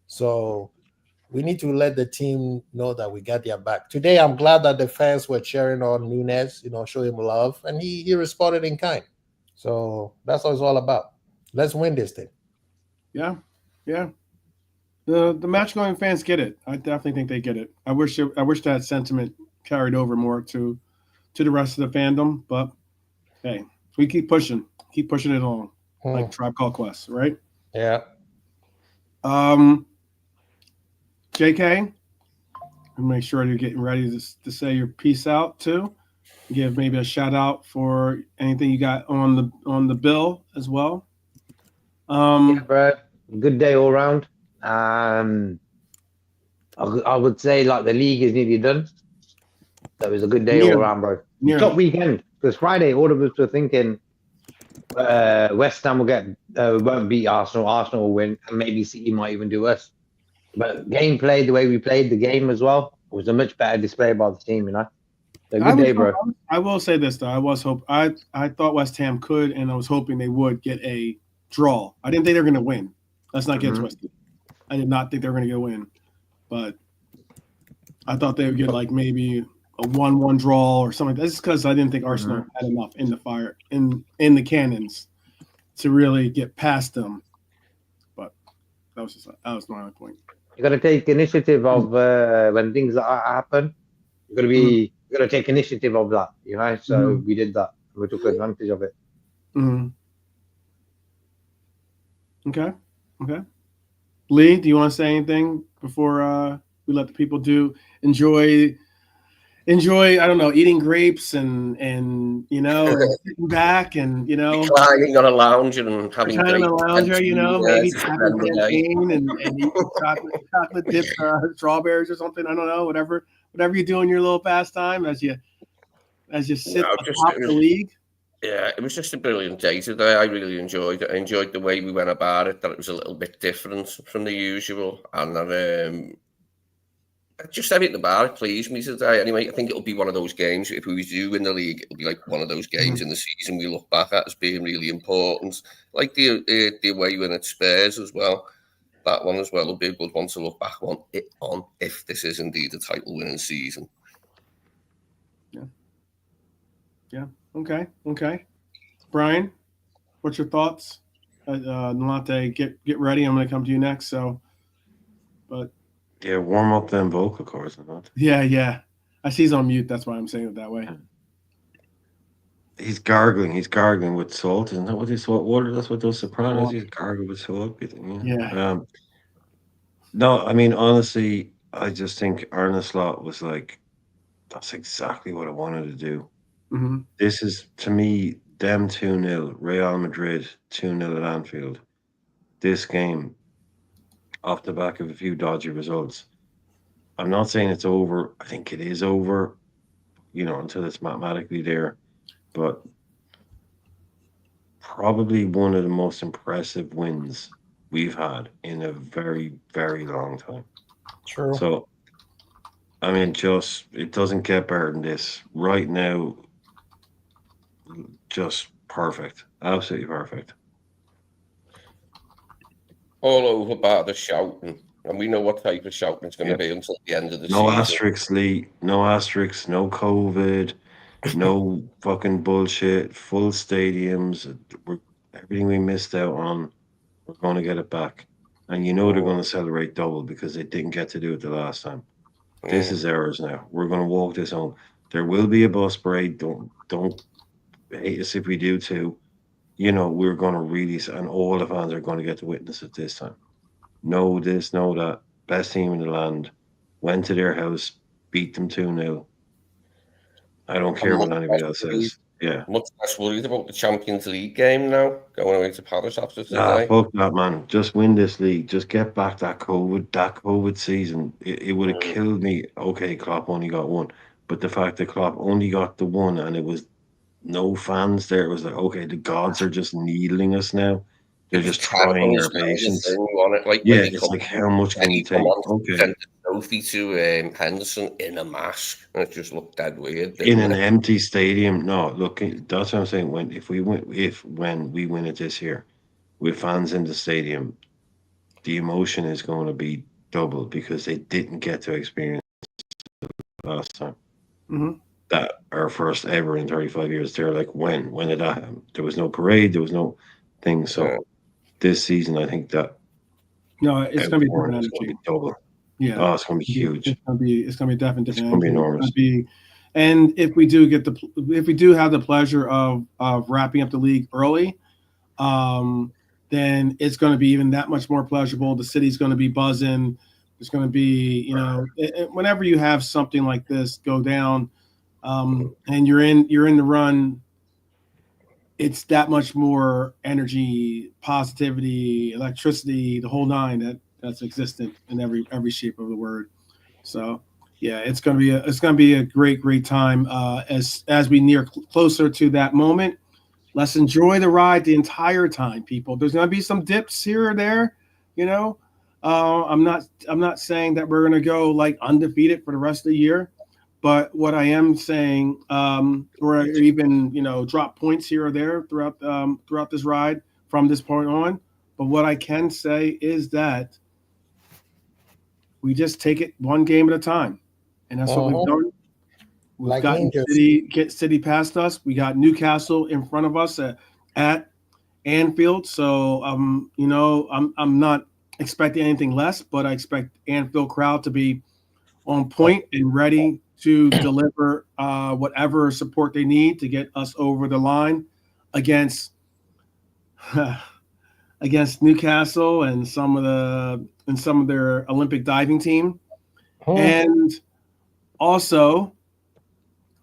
So we need to let the team know that we got their back. Today, I'm glad that the fans were cheering on Nunez, show him love, and he responded in kind. So that's what it's all about. Let's win this thing. Yeah. The match going fans get it. I definitely think they get it. I wish that sentiment carried over more to the rest of the fandom, but hey, we keep pushing it along, like Tribe Called Quest, right? Yeah. JK, and make sure you're getting ready to say your peace out too. Give maybe a shout out for anything you got on the bill as well. Yeah, bro. Good day all round. I would say like the league is nearly done. So it was a good day all round, bro. Top weekend because Friday all of us were thinking West Ham will won't beat Arsenal. Arsenal will win, and maybe City might even do us. But gameplay, the way we played the game as well, was a much better display by the team. So good day, bro. I will say this though. I thought West Ham could, and I was hoping they would get a draw. I didn't think they were going to win. Let's not get twisted. I did not think they were going to get a win, but I thought they would get like maybe a 1-1 draw or something. That's because I didn't think Arsenal had enough in the fire in the cannons to really get past them. But that was my only point. You got to take initiative of when things happen. You got to be. You got to take initiative of that. So we did that. We took advantage of it. Okay. Lee, do you want to say anything before we let the people enjoy? I don't know, eating grapes and sitting back and reclining on a lounger and having maybe having champagne and eating chocolate dipped strawberries or something. I don't know, whatever you do in your little pastime as you sit atop the league. Yeah, it was just a brilliant day today. I really enjoyed it. I enjoyed the way we went about it, that it was a little bit different from the usual. And just everything about it pleased me today. Anyway, I think it'll be one of those games. If we do win the league, it'll be like one of those games in the season we look back at as being really important. Like the away win at Spurs as well. That one as well will be a good one to look back on if this is indeed a title winning season. Yeah. Okay. Brian, what's your thoughts? Nolante, get ready. I'm going to come to you next. So, but yeah, warm up them vocal cords, not. Yeah. I see he's on mute. That's why I'm saying it that way. He's gargling. He's gargling with salt. Isn't that what they salt water? That's what those Sopranos. He's gargling with salt. Yeah. No, I mean honestly, I just think Arne Slot was like, that's exactly what I wanted to do. This is, to me, them 2-0, Real Madrid 2-0 at Anfield. This game, off the back of a few dodgy results. I'm not saying it's over. I think it is over, until it's mathematically there. But probably one of the most impressive wins we've had in a very, very long time. True. So, I mean, it doesn't get better than this. Right now, just perfect. Absolutely perfect. All over about the shouting. And we know what type of shouting it's going to be until the end of the season. No asterisks, Lee. No asterisks. No COVID. No fucking bullshit. Full stadiums. Everything we missed out on, we're going to get it back. And they're going to celebrate double because they didn't get to do it the last time. This is ours now. We're going to walk this home. There will be a bus parade. Don't hate us if we do too. We're going to really, and all the fans are going to get to witness it this time. Know this, know that. Best team in the land. Went to their house, beat them 2-0. I don't care what anybody else says. Yeah. Much less worried about the Champions League game now, going away to Paris after today. Fuck that, man. Just win this league. Just get back that COVID season. It would have killed me. Okay, Klopp only got one. But the fact that Klopp only got the one and it was no fans there, it was like, okay, the gods are just needling us now. They're just trying their patience. It's like, how much can you take? Okay. Sent a trophy to Henderson in a mask, and it just looked dead weird. In an empty stadium. No, look, that's what I'm saying. When we win it this year, with fans in the stadium, the emotion is going to be double because they didn't get to experience it last time. That our first ever in 35 years. They're like, when did that happen? There was no parade. There was no thing. So. This season, I think that No, it's going to be different It's energy. going to be double. Yeah. Oh, it's going to be huge. It's going to be definitely different. It's going to be enormous. And if we do have the pleasure of wrapping up the league early, then it's going to be even that much more pleasurable. The city's going to be buzzing. It's going to be, whenever you have something like this go down, and you're in the run, it's that much more energy, positivity, electricity, the whole nine that's existent in every shape of the word. So yeah, it's gonna be a great time as we near closer to that moment. Let's enjoy the ride the entire time, people. There's gonna be some dips here or there, I'm not saying that we're gonna go like undefeated for the rest of the year. But what I am saying, or even drop points here or there throughout this ride from this point on. But what I can say is that we just take it one game at a time, and that's what we've done. We've gotten City past us. We got Newcastle in front of us at Anfield. So I'm not expecting anything less, but I expect Anfield crowd to be on point and ready to deliver whatever support they need to get us over the line against Newcastle and some of their Olympic diving team. And also,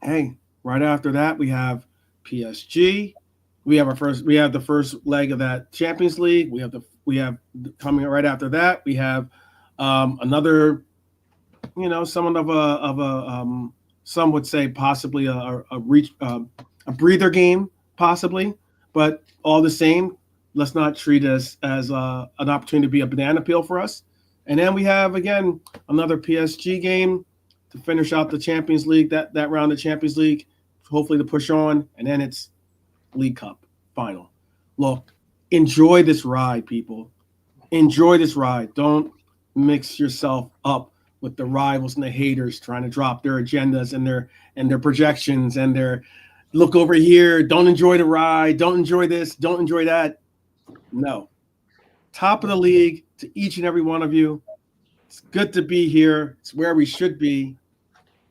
hey, right after that we have PSG. We have the first leg of that Champions League. We have coming right after that. We have another. Some would say possibly a breather game, possibly, but all the same, let's not treat it as an opportunity to be a banana peel for us. And then we have again another PSG game to finish out the Champions League, that round of Champions League, hopefully to push on, and then it's League Cup final. Look, enjoy this ride, people. Enjoy this ride. Don't mix yourself up with the rivals and the haters trying to drop their agendas and their projections and their look over here, don't enjoy the ride, don't enjoy this, don't enjoy that. No. Top of the league to each and every one of you. It's good to be here. It's where we should be.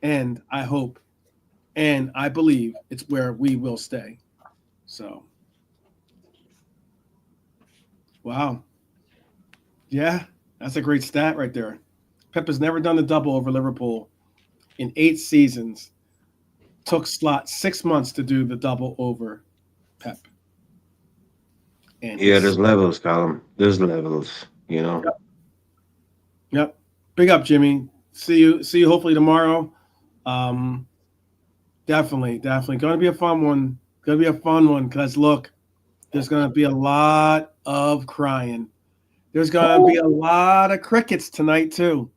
And I hope and I believe it's where we will stay. So, wow. Yeah, that's a great stat right there. Pep has never done the double over Liverpool in 8 seasons. Took Slot 6 months to do the double over Pep. And there's levels, Callum. There's levels, Yep. Big up, Jimmy. See you hopefully tomorrow. Definitely. Gonna be a fun one. Because look, there's gonna be a lot of crying. There's gonna be a lot of crickets tonight too.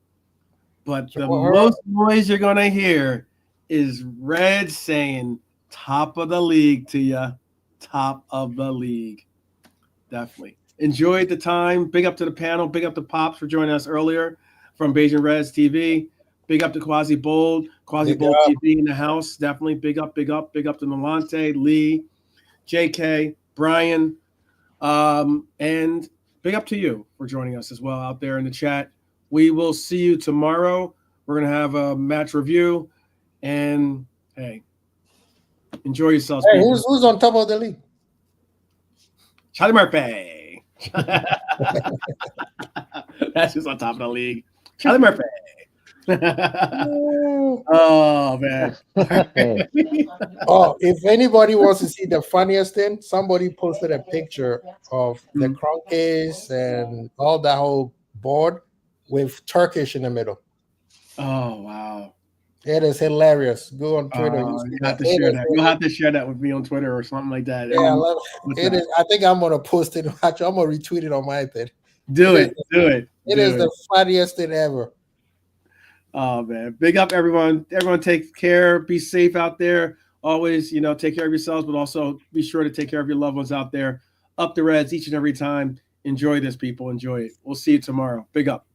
But the most noise you're going to hear is Red saying top of the league to you. Top of the league. Definitely. Enjoyed the time. Big up to the panel. Big up to Pops for joining us earlier from Beijing Reds TV. Big up to Quasi Bold TV in the house. Definitely. Big up to Nolante, Lee, JK, Brian. And big up to you for joining us as well out there in the chat. We will see you tomorrow. We're going to have a match review. And, hey, enjoy yourselves. Hey, who's on top of the league? Charlie Murphy. That's who's on top of the league. Charlie Murphy. Oh, man. If anybody wants to see the funniest thing, somebody posted a picture of the Kroenkes and all that whole board with Turkish in the middle. Oh, wow. It is hilarious. Go on Twitter. You'll have to share that. You'll have to share that with me on Twitter or something like that. Yeah, it is. I think I'm going to post it. Actually, I'm going to retweet it on my thing. Do it. It is the funniest thing ever. Oh, man. Big up, everyone. Everyone take care. Be safe out there. Always, take care of yourselves, but also be sure to take care of your loved ones out there. Up the Reds each and every time. Enjoy this, people. Enjoy it. We'll see you tomorrow. Big up.